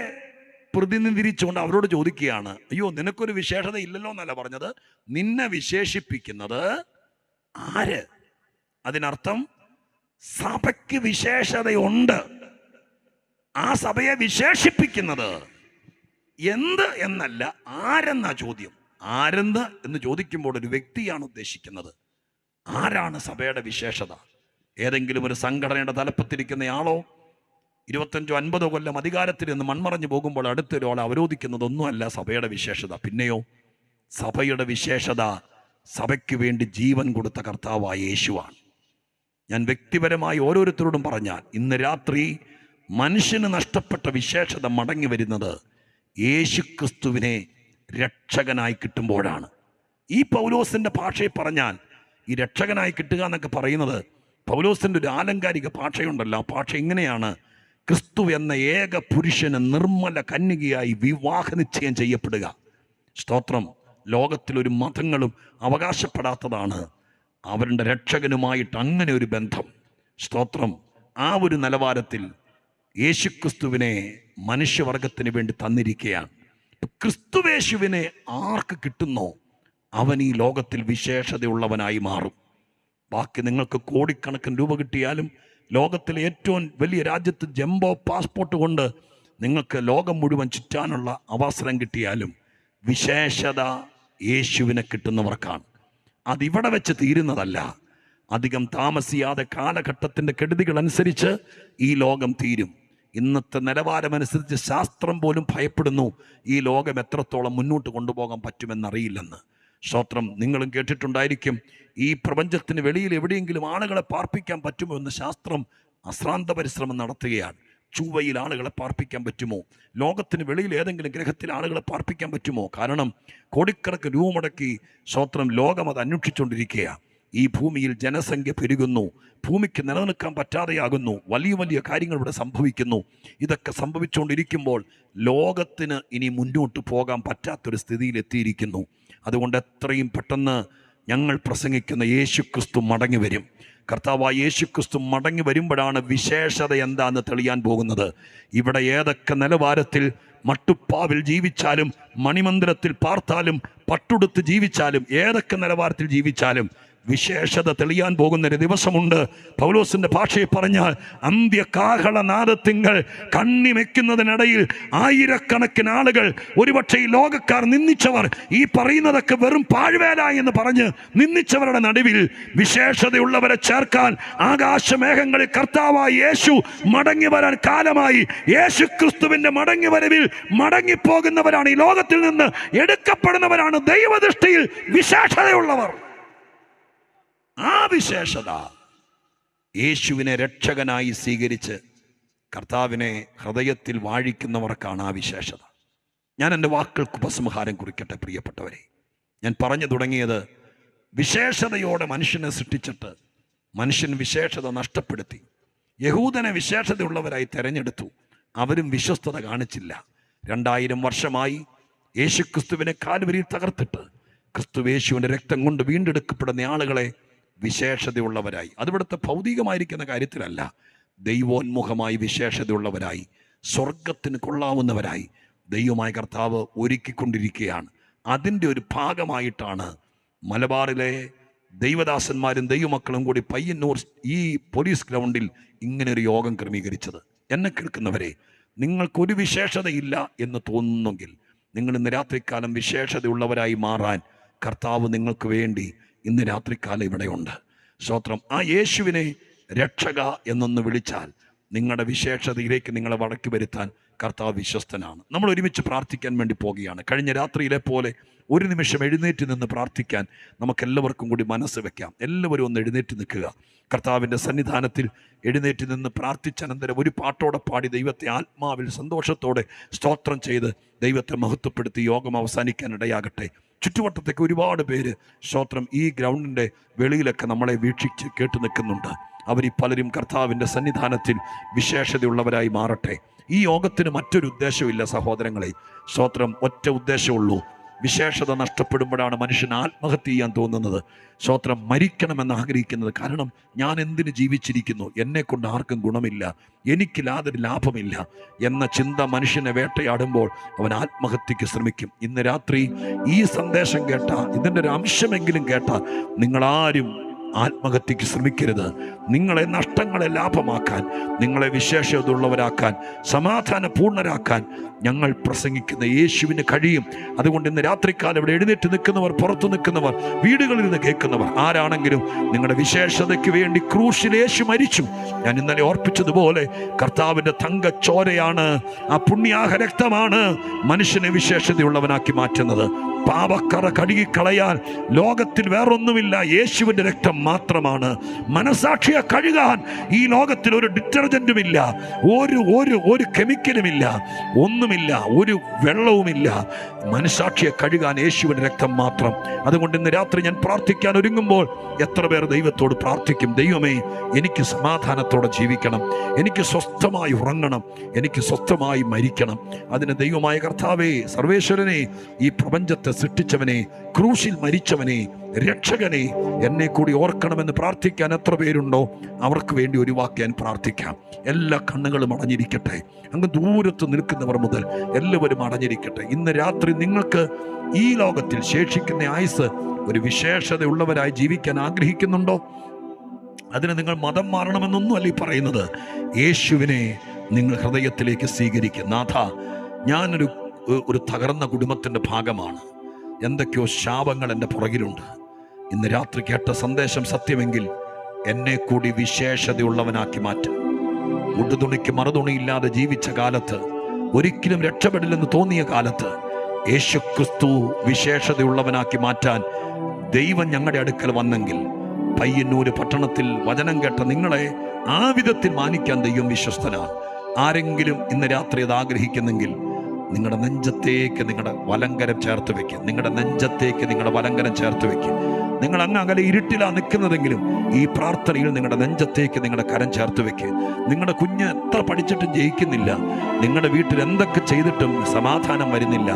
പ്രതിനിധീകരിച്ചുകൊണ്ട് അവരോട് ചോദിക്കുകയാണ്, അയ്യോ നിനക്കൊരു വിശേഷത ഇല്ലല്ലോ എന്നല്ല പറഞ്ഞത്, നിന്നെ വിശേഷിപ്പിക്കുന്നത് ആര്? അതിനർത്ഥം സഭയ്ക്ക് വിശേഷതയുണ്ട്. ആ സഭയെ വിശേഷിപ്പിക്കുന്നത് എന്ത് എന്നല്ല, ആരെന്നാ ചോദ്യം. ആരെന്ന് എന്ന് ചോദിക്കുമ്പോൾ ഒരു വ്യക്തിയാണ് ഉദ്ദേശിക്കുന്നത്. ആരാണ് സഭയുടെ വിശേഷത? ഏതെങ്കിലും ഒരു സംഘടനയുടെ തലപ്പത്തിരിക്കുന്നയാളോ 25-50 കൊല്ലം അധികാരത്തിൽ നിന്ന് മൺമറഞ്ഞു പോകുമ്പോൾ അടുത്തൊരാളെ അവരോധിക്കുന്നതൊന്നുമല്ല സഭയുടെ വിശേഷത. പിന്നെയോ സഭയുടെ വിശേഷത സഭയ്ക്ക് വേണ്ടി ജീവൻ കൊടുത്ത കർത്താവായ യേശുവാണ്. ഞാൻ വ്യക്തിപരമായി ഓരോരുത്തരോടും പറഞ്ഞാൽ, ഇന്ന് രാത്രി മനുഷ്യന് നഷ്ടപ്പെട്ട വിശേഷത മടങ്ങി വരുന്നത് യേശുക്രിസ്തുവിനെ രക്ഷകനായി കിട്ടുമ്പോഴാണ്. ഈ പൗലോസിന്റെ ഭാഷയിൽ പറഞ്ഞാൽ ഈ രക്ഷകനായി കിട്ടുക എന്നൊക്കെ പറയുന്നത് പൗലോസിന്റെ ഒരു ആലങ്കാരിക ഭാഷയുണ്ടല്ലോ. ആ ഭാഷ ഇങ്ങനെയാണ്: ക്രിസ്തു എന്ന ഏക പുരുഷന് നിർമ്മല കന്യകയായി വിവാഹ നിശ്ചയം ചെയ്യപ്പെടുക. സ്തോത്രം. ലോകത്തിലൊരു മതങ്ങളും അവകാശപ്പെടാത്തതാണ് അവരുടെ രക്ഷകനുമായിട്ട് അങ്ങനെ ഒരു ബന്ധം. സ്തോത്രം. ആ ഒരു നിലവാരത്തിൽ യേശുക്രിസ്തുവിനെ മനുഷ്യവർഗത്തിന് വേണ്ടി തന്നിരിക്കുകയാണ്. ക്രിസ്തുവേശുവിനെ ആർക്ക് കിട്ടുന്നോ അവൻ ഈ ലോകത്തിൽ വിശേഷതയുള്ളവനായി മാറും. ബാക്കി നിങ്ങൾക്ക് കോടിക്കണക്കിന് രൂപ കിട്ടിയാലും, ലോകത്തിലെ ഏറ്റവും വലിയ രാജ്യത്ത് ജംബോ പാസ്പോർട്ട് കൊണ്ട് നിങ്ങൾക്ക് ലോകം മുഴുവൻ ചുറ്റാനുള്ള അവസരം കിട്ടിയാലും വിശേഷത യേശുവിനെ കിട്ടുന്നവർക്കാണ്. അതിവിടെ വെച്ച് തീരുന്നതല്ല. അധികം താമസിയാതെ കാലഘട്ടത്തിൻ്റെ കെടുതികൾ അനുസരിച്ച് ഈ ലോകം തീരും. ഇന്നത്തെ നിലവാരമനുസരിച്ച് ശാസ്ത്രം പോലും ഭയപ്പെടുന്നു ഈ ലോകം എത്രത്തോളം മുന്നോട്ട് കൊണ്ടുപോകാൻ പറ്റുമെന്നറിയില്ലെന്ന്. സ്തോത്രം. നിങ്ങളും കേട്ടിട്ടുണ്ടായിരിക്കും, ഈ പ്രപഞ്ചത്തിന് വെളിയിൽ എവിടെയെങ്കിലും ആളുകളെ പാർപ്പിക്കാൻ പറ്റുമോ എന്ന് ശാസ്ത്രം അശ്രാന്ത പരിശ്രമം നടത്തുകയാണ്. ചൊവ്വയിൽ ആളുകളെ പാർപ്പിക്കാൻ പറ്റുമോ? ലോകത്തിന് വെളിയിൽ ഏതെങ്കിലും ഗ്രഹത്തിൽ ആളുകളെ പാർപ്പിക്കാൻ പറ്റുമോ? കാരണം കോടിക്കണക്കിന് രൂപ മുടക്കി സ്തോത്രം ലോകം അത് അന്വേഷിച്ചുകൊണ്ടിരിക്കുകയാണ്. ഈ ഭൂമിയിൽ ജനസംഖ്യ പെരുകുന്നു, ഭൂമിക്ക് നിലനിൽക്കാൻ പറ്റാതെയാകുന്നു, വലിയ വലിയ കാര്യങ്ങൾ ഇവിടെ സംഭവിക്കുന്നു. ഇതൊക്കെ സംഭവിച്ചുകൊണ്ടിരിക്കുമ്പോൾ ലോകത്തിന് ഇനി മുന്നോട്ട് പോകാൻ പറ്റാത്തൊരു സ്ഥിതിയിലെത്തിയിരിക്കുന്നു. അതുകൊണ്ട് എത്രയും പെട്ടെന്ന് ഞങ്ങൾ പ്രസംഗിക്കുന്ന യേശുക്രിസ്തു മടങ്ങി വരും. കർത്താവായ യേശുക്രിസ്തു മടങ്ങി വരുമ്പോഴാണ് വിശേഷത എന്താണെന്ന് തെളിയാൻ പോകുന്നത്. ഇവിടെ ഏതൊക്കെ നിലവാരത്തിൽ മട്ടുപ്പാവിൽ ജീവിച്ചാലും, മണിമന്ദിരത്തിൽ പാർത്താലും, പട്ടുടുത്ത് ജീവിച്ചാലും, ഏതൊക്കെ നിലവാരത്തിൽ ജീവിച്ചാലും വിശേഷത തെളിയാൻ പോകുന്നൊരു ദിവസമുണ്ട്. പൗലോസിന്റെ ഭാഷയിൽ പറഞ്ഞാൽ അന്ത്യകാഹളനാദത്തിങ്കൽ കണ്ണിമയ്ക്കുന്നതിനിടയിൽ ആയിരക്കണക്കിന് ആളുകൾ, ഒരുപക്ഷെ ഈ ലോകക്കാർ നിന്ദിച്ചവർ, ഈ പറയുന്നതൊക്കെ വെറും പാഴ്വേല എന്ന് പറഞ്ഞ് നിന്ദിച്ചവരുടെ നടുവിൽ വിശേഷതയുള്ളവരെ ചേർക്കാൻ ആകാശമേഘങ്ങളിൽ കർത്താവായ യേശു മടങ്ങി വരാൻ കാലമായി. യേശു ക്രിസ്തുവിന്റെ മടങ്ങി വരവിൽ മടങ്ങിപ്പോകുന്നവരാണ്, ഈ ലോകത്തിൽ നിന്ന് എടുക്കപ്പെടുന്നവരാണ് ദൈവദൃഷ്ടിയിൽ വിശേഷതയുള്ളവർ. ആ വിശേഷത യേശുവിനെ രക്ഷകനായി സ്വീകരിച്ച് കർത്താവിനെ ഹൃദയത്തിൽ വാഴിക്കുന്നവർക്കാണ് ആ വിശേഷത. ഞാൻ എൻ്റെ വാക്കുകൾക്ക് ഉപസംഹാരം കുറിക്കട്ടെ പ്രിയപ്പെട്ടവരെ. ഞാൻ പറഞ്ഞു തുടങ്ങിയത്, വിശേഷതയോടെ മനുഷ്യനെ സൃഷ്ടിച്ചിട്ട് മനുഷ്യൻ വിശേഷത നഷ്ടപ്പെടുത്തി. യഹൂദനെ വിശേഷതയുള്ളവരായി തെരഞ്ഞെടുത്തു, അവരും വിശ്വസ്തത കാണിച്ചില്ല. 2000 വർഷമായി യേശുക്രിസ്തുവിനെ കാൽവരിയിൽ തകർത്തിട്ട് ക്രിസ്തുവേശുവിൻ്റെ രക്തം കൊണ്ട് വീണ്ടെടുക്കപ്പെടുന്ന ആളുകളെ വിശേഷതയുള്ളവരായി, അതിവിടുത്തെ ഭൗതികമായിരിക്കുന്ന കാര്യത്തിലല്ല, ദൈവോന്മുഖമായി വിശേഷതയുള്ളവരായി, സ്വർഗത്തിന് കൊള്ളാവുന്നവരായി ദൈവമായ കർത്താവ് ഒരുക്കിക്കൊണ്ടിരിക്കുകയാണ്. അതിൻ്റെ ഒരു ഭാഗമായിട്ടാണ് മലബാറിലെ ദൈവദാസന്മാരും ദൈവമക്കളും കൂടി പയ്യന്നൂർ ഈ പോലീസ് ഗ്രൗണ്ടിൽ ഇങ്ങനൊരു യോഗം ക്രമീകരിച്ചത്. എന്നെ കേൾക്കുന്നവരെ, നിങ്ങൾക്കൊരു വിശേഷതയില്ല എന്ന് തോന്നുന്നെങ്കിൽ നിങ്ങൾ ഇന്ന് രാത്രിക്കാലം വിശേഷതയുള്ളവരായി മാറാൻ കർത്താവ് നിങ്ങൾക്ക് വേണ്ടി ഇന്ന് രാത്രിക്കാലം ഇവിടെയുണ്ട്. സ്തോത്രം. ആ യേശുവിനെ രക്ഷക എന്നൊന്ന് വിളിച്ചാൽ നിങ്ങളുടെ വിശേഷതയിലേക്ക് നിങ്ങളെ മടക്കി വരുത്താൻ കർത്താവ് വിശ്വസ്തനാണ്. നമ്മൾ ഒരുമിച്ച് പ്രാർത്ഥിക്കാൻ വേണ്ടി പോകുകയാണ്. കഴിഞ്ഞ രാത്രിയിലെ പോലെ ഒരു നിമിഷം എഴുന്നേറ്റ് നിന്ന് പ്രാർത്ഥിക്കാൻ നമുക്കെല്ലാവർക്കും കൂടി മനസ്സ് വെക്കാം. എല്ലാവരും ഒന്ന് എഴുന്നേറ്റ് നിൽക്കുക. കർത്താവിൻ്റെ സന്നിധാനത്തിൽ എഴുന്നേറ്റ് നിന്ന് പ്രാർത്ഥിച്ചനന്തരം ഒരു പാട്ടോടെ പാടി ദൈവത്തെ ആത്മാവിൽ സന്തോഷത്തോടെ സ്തോത്രം ചെയ്ത് ദൈവത്തെ മഹത്വപ്പെടുത്തി യോഗം അവസാനിക്കാനിടയാകട്ടെ. ചുറ്റുവട്ടത്തേക്ക് ഒരുപാട് പേര് സ്തോത്രം ഈ ഗ്രൗണ്ടിൻ്റെ വെളിയിലൊക്കെ നമ്മളെ വീക്ഷിച്ച് കേട്ടു നിൽക്കുന്നുണ്ട്. അവർ പലരും കർത്താവിൻ്റെ സന്നിധാനത്തിൽ വിശേഷതയുള്ളവരായി മാറട്ടെ. ഈ യോഗത്തിന് മറ്റൊരു ഉദ്ദേശമില്ല സഹോദരങ്ങളെ. സ്തോത്രം. ഒറ്റ ഉദ്ദേശമുള്ളൂ. വിശേഷത നഷ്ടപ്പെടുമ്പോഴാണ് മനുഷ്യൻ ആത്മഹത്യ ചെയ്യാൻ തോന്നുന്നത്. സ്തോത്രം. മരിക്കണമെന്ന് ആഗ്രഹിക്കുന്നത്. കാരണം ഞാൻ എന്തിന് ജീവിച്ചിരിക്കുന്നു, എന്നെ കൊണ്ട് ആർക്കും ഗുണമില്ല, എനിക്ക് യാതൊരു ലാഭമില്ല എന്ന ചിന്ത മനുഷ്യനെ വേട്ടയാടുമ്പോൾ അവൻ ആത്മഹത്യക്ക് ശ്രമിക്കും. ഇന്ന് രാത്രി ഈ സന്ദേശം കേട്ടാൽ, ഇതിൻ്റെ ഒരു അംശമെങ്കിലും കേട്ടാൽ നിങ്ങളാരും ആത്മഹത്യക്ക് ശ്രമിക്കരുത്. നിങ്ങളെ നഷ്ടങ്ങളെ ലാഭമാക്കാൻ, നിങ്ങളെ വിശേഷതയുള്ളവരാക്കാൻ, സമാധാന പൂർണ്ണരാക്കാൻ ഞങ്ങൾ പ്രസംഗിക്കുന്ന യേശുവിന് കഴിയും. അതുകൊണ്ട് ഇന്ന് രാത്രിക്കാലം ഇവിടെ എഴുന്നേറ്റ് നിൽക്കുന്നവർ, പുറത്തു നിൽക്കുന്നവർ, വീടുകളിൽ നിന്ന് കേൾക്കുന്നവർ ആരാണെങ്കിലും നിങ്ങളുടെ വിശേഷതയ്ക്ക് വേണ്ടി ക്രൂശിൽ യേശു മരിച്ചു. ഞാൻ ഇന്നലെ ഓർപ്പിച്ചതുപോലെ കർത്താവിൻ്റെ തങ്കച്ചോരയാണ്, ആ പുണ്യാഹ രക്തമാണ് മനുഷ്യനെ വിശേഷതയുള്ളവനാക്കി മാറ്റുന്നത്. പാപക്കറ കഴുകിക്കളയാൻ ലോകത്തിൽ വേറൊന്നുമില്ല, യേശുവിൻ്റെ രക്തം മാത്രമാണ്. മനസാക്ഷിയെ കഴുകാൻ ഈ ലോകത്തിൽ ഒരു ഡിറ്റർജൻറ്റുമില്ല, ഒരു കെമിക്കലുമില്ല, ഒന്നുമില്ല, ഒരു വെള്ളവുമില്ല. മനസാക്ഷിയെ കഴുകാൻ യേശുവിൻ്റെ രക്തം മാത്രം. അതുകൊണ്ട് ഇന്ന് രാത്രി ഞാൻ പ്രാർത്ഥിക്കാൻ ഒരുങ്ങുമ്പോൾ എത്ര പേർ ദൈവത്തോട് പ്രാർത്ഥിക്കും, ദൈവമേ എനിക്ക് സമാധാനത്തോടെ ജീവിക്കണം, എനിക്ക് സ്വസ്ഥമായി ഉറങ്ങണം, എനിക്ക് സ്വസ്ഥമായി മരിക്കണം. അതിന് ദൈവമായ കർത്താവേ, സർവേശ്വരനെ, ഈ പ്രപഞ്ചത്തെ സൃഷ്ടിച്ചവനെ, ക്രൂശിൽ മരിച്ചവനെ, രക്ഷകനെ, എന്നെ കൂടി ഓർക്കണമെന്ന് പ്രാർത്ഥിക്കാൻ എത്ര പേരുണ്ടോ അവർക്ക് വേണ്ടി ഒരു വാക്ക് ഞാൻ പ്രാർത്ഥിക്കാം. എല്ലാ കണ്ണുകളും അടഞ്ഞിരിക്കട്ടെ. അങ്ങ് ദൂരത്ത് നിൽക്കുന്നവർ മുതൽ എല്ലാവരും അടഞ്ഞിരിക്കട്ടെ. ഇന്ന് രാത്രി നിങ്ങൾക്ക് ഈ ലോകത്തിൽ ശേഷിക്കുന്ന ആയുസ് ഒരു വിശേഷതയുള്ളവരായി ജീവിക്കാൻ ആഗ്രഹിക്കുന്നുണ്ടോ? അതിന് നിങ്ങൾ മതം മാറണമെന്നൊന്നുമല്ല ഈ പറയുന്നത്. യേശുവിനെ നിങ്ങൾ ഹൃദയത്തിലേക്ക് സ്വീകരിക്കുക. നാഥ, ഞാനൊരു തകർന്ന കുടുംബത്തിൻ്റെ ഭാഗമാണ്, എന്തൊക്കെയോ ശാപങ്ങൾ എൻ്റെ പുറകിലുണ്ട്. ഇന്ന് രാത്രി കേട്ട സന്ദേശം സത്യമെങ്കിൽ എന്നെ കൂടി വിശേഷതയുള്ളവനാക്കി മാറ്റും. ഉടുതുണിക്ക് മറുതുണിയില്ലാതെ ജീവിച്ച കാലത്ത്, ഒരിക്കലും രക്ഷപ്പെടില്ലെന്ന് തോന്നിയ കാലത്ത് യേശുക്രിസ്തു വിശേഷതയുള്ളവനാക്കി മാറ്റാൻ ദൈവം ഞങ്ങളുടെ അടുക്കൽ വന്നെങ്കിൽ പയ്യന്നൂര് പട്ടണത്തിൽ വചനം കേട്ട നിങ്ങളെ ആ വിധത്തിൽ മാനിക്കാൻ ദൈവം വിശ്വസ്തനാണ്. ആരെങ്കിലും ഇന്ന് രാത്രി അത് ആഗ്രഹിക്കുന്നെങ്കിൽ നിങ്ങളുടെ നെഞ്ചത്തേക്ക് നിങ്ങളുടെ വലങ്കരം ചേർത്ത് വെക്കുക. നിങ്ങളുടെ നെഞ്ചത്തേക്ക് നിങ്ങളുടെ വലങ്കരം ചേർത്ത് വെക്കുക. നിങ്ങൾ അങ്ങ് അകലെ ഇരുട്ടിലാ നിൽക്കുന്നതെങ്കിലും ഈ പ്രാർത്ഥനയിൽ നിങ്ങളുടെ നെഞ്ചത്തേക്ക് നിങ്ങളുടെ കരം ചേർത്ത് വെക്കുക. നിങ്ങളുടെ കുഞ്ഞ് എത്ര പഠിച്ചിട്ടും ജയിക്കുന്നില്ല, നിങ്ങളുടെ വീട്ടിൽ എന്തൊക്കെ ചെയ്തിട്ടും സമാധാനം വരുന്നില്ല,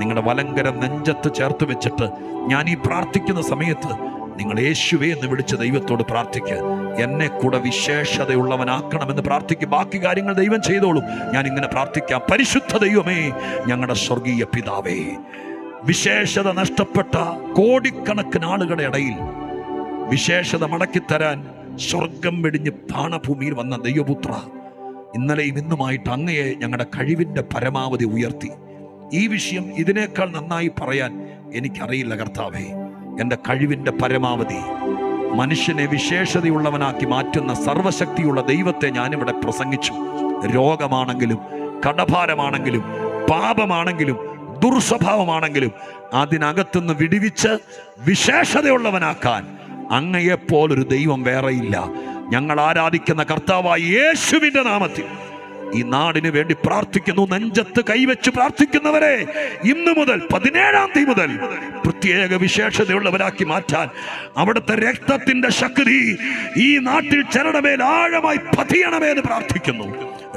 നിങ്ങളുടെ വലങ്കരം നെഞ്ചത്ത് ചേർത്ത് വെച്ചിട്ട് ഞാൻ ഈ പ്രാർത്ഥിക്കുന്ന സമയത്ത് നിങ്ങൾ യേശുവേ എന്ന് വിളിച്ച് ദൈവത്തോട് പ്രാർത്ഥിക്കുക. എന്നെ കൂടെ വിശേഷതയുള്ളവനാക്കണമെന്ന് പ്രാർത്ഥിക്കുക. ബാക്കി കാര്യങ്ങൾ ദൈവം ചെയ്തോളും. ഞാൻ ഇങ്ങനെ പ്രാർത്ഥിക്കാം. പരിശുദ്ധ ദൈവമേ, ഞങ്ങളുടെ സ്വർഗീയ പിതാവേ, വിശേഷത നഷ്ടപ്പെട്ട കോടിക്കണക്കിന് ആളുകളുടെ ഇടയിൽ വിശേഷത മടക്കിത്തരാൻ സ്വർഗം വെടിഞ്ഞ് താണഭൂമിയിൽ വന്ന ദൈവപുത്ര, ഇന്നലെയും ഇന്നുമായിട്ട് അങ്ങയെ ഞങ്ങളുടെ കഴിവിൻ്റെ പരമാവധി ഉയർത്തി. ഈ വിഷയം ഇതിനേക്കാൾ നന്നായി പറയാൻ എനിക്കറിയില്ല കർത്താവേ. എൻ്റെ കഴിവിൻ്റെ പരമാവധി മനുഷ്യനെ വിശേഷതയുള്ളവനാക്കി മാറ്റുന്ന സർവശക്തിയുള്ള ദൈവത്തെ ഞാനിവിടെ പ്രസംഗിച്ചു. രോഗമാണെങ്കിലും കടഭാരമാണെങ്കിലും പാപമാണെങ്കിലും ദുർസ്വഭാവമാണെങ്കിലും അതിനകത്തുനിന്ന് വിടുവിച്ച് വിശേഷതയുള്ളവനാക്കാൻ അങ്ങയെപ്പോലൊരു ദൈവം വേറെയില്ല. ഞങ്ങൾ ആരാധിക്കുന്ന കർത്താവായ യേശുവിൻ്റെ നാമത്തിൽ ഈ നാടിന് വേണ്ടി പ്രാർത്ഥിക്കുന്നു. നെഞ്ചത്ത് കൈവച്ച് പ്രാർത്ഥിക്കുന്നവരെ ഇന്നു മുതൽ 17-ാം തീയതി മുതൽ പ്രത്യേക വിശേഷതയുള്ളവരാക്കി മാറ്റാൻ അവിടുത്തെ രക്തത്തിന്റെ ശക്തി ഈ നാട്ടിൽ ചിലടമേൽ ആഴമായി പതിയണമേ എന്ന് പ്രാർത്ഥിക്കുന്നു.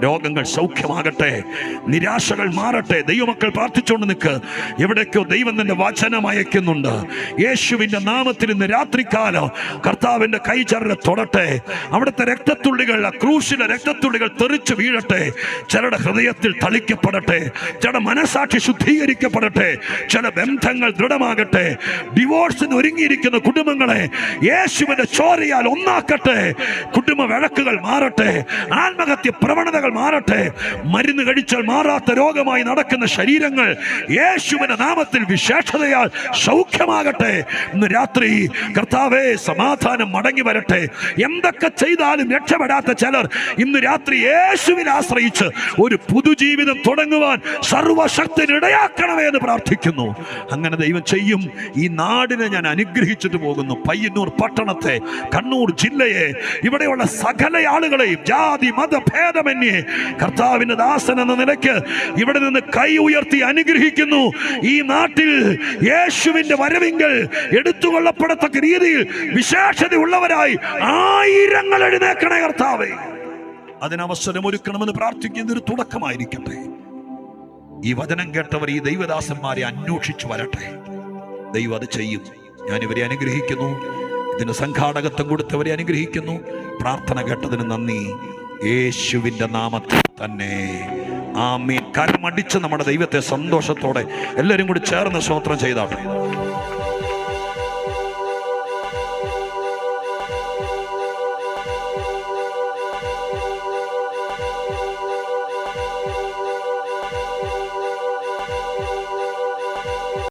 രോഗങ്ങൾ സൗഖ്യമാകട്ടെ, നിരാശകൾ മാറട്ടെ. ദൈവമക്കൾ പ്രാർത്ഥിച്ചുകൊണ്ട് നിൽക്ക്. എവിടേക്കോ ദൈവം തന്നെ വചനം അയക്കുന്നുണ്ട്. യേശുവിൻ്റെ നാമത്തിൽ ഇന്ന് രാത്രികാലം കർത്താവിൻ്റെ കൈചരട് തൊടട്ടെ. അവിടുത്തെ രക്തത്തുള്ളികൾ, ക്രൂശിലെ രക്തത്തുള്ളികൾ തെറിച്ച് വീഴട്ടെ. ചിലരുടെ ഹൃദയത്തിൽ തളിക്കപ്പെടട്ടെ, ചിലരുടെ മനസാക്ഷി ശുദ്ധീകരിക്കപ്പെടട്ടെ, ചില ബന്ധങ്ങൾ ദൃഢമാകട്ടെ. ഡിവോഴ്സിന് ഒരുങ്ങിയിരിക്കുന്ന കുടുംബങ്ങളെ യേശുവിന്റെ ചോരയാൽ ഒന്നാക്കട്ടെ. കുടുംബ വഴക്കുകൾ മാറട്ടെ, ആത്മഹത്യ പ്രവണതകൾ മാറട്ടെ. മരുന്ന് കഴിച്ചാൽ മാറാത്ത രോഗമായി നടക്കുന്ന ശരീരങ്ങൾ യേശുവിന്റെ നാമത്തിൽ വിശേഷതയാൽ സൗഖ്യമാകട്ടെ. ഇന്ന് രാത്രി കർത്താവേ, സമാധാനം മടങ്ങി വരട്ടെ. എന്തൊക്കെ ചെയ്താലും രക്ഷപ്പെടാത്ത ചിലർ ഇന്ന് രാത്രി യേശുവിൽ ആശ്രയിച്ച് ഒരു പുതുജീവിതം തുടങ്ങുവാൻ സർവശക്തൻ ഇടയാക്കണമേ എന്ന് പ്രാർത്ഥിക്കുന്നു. അങ്ങനെ ദൈവം ചെയ്യും. ഈ നാടിനെ ഞാൻ അനുഗ്രഹിച്ചിട്ട് പോകുന്നു. പയ്യന്നൂർ പട്ടണത്തെ, കണ്ണൂർ ജില്ലയെ, ഇവിടെയുള്ള സകല ആളുകളെയും ജാതി മത ഭേദമന്യേ കർത്താവിന്റെ ദാസൻ എന്ന നിലയ്ക്ക് ഇവിടെ നിന്ന് കൈ ഉയർത്തി അനുഗ്രഹിക്കുന്നു. ഈ നാട്ടിൽ യേശുവിന്റെ വരവിങ്കൽ എടുത്തുകൊള്ളപ്പെടത്തക്ക രീതിയിൽ വിശേഷതയുള്ളവരായി ആയിരങ്ങൾ എഴുന്നേക്കണേ കർത്താവേ. അതിനവസരം ഒരുക്കണമെന്ന് പ്രാർത്ഥിക്കുന്നൊരു തുടക്കമായിരിക്കട്ടെ. ഈ വചനം കേട്ടവർ ഈ ദൈവദാസന്മാരെ അന്വേഷിച്ചു വരട്ടെ. ദൈവം അത് ചെയ്യും. ഞാനിവരെ അനുഗ്രഹിക്കുന്നു. ഇതിന് സംഘാടകത്വം കൊടുത്തവരെ അനുഗ്രഹിക്കുന്നു. പ്രാർത്ഥന കേട്ടതിന് നന്ദി. യേശുവിൻ്റെ നാമത്തിൽ തന്നെ ആമേൻ. കരമടിച്ച് നമ്മുടെ ദൈവത്തെ സന്തോഷത്തോടെ എല്ലാവരും കൂടി ചേർന്ന് സ്തോത്രം ചെയ്താട്ടെ.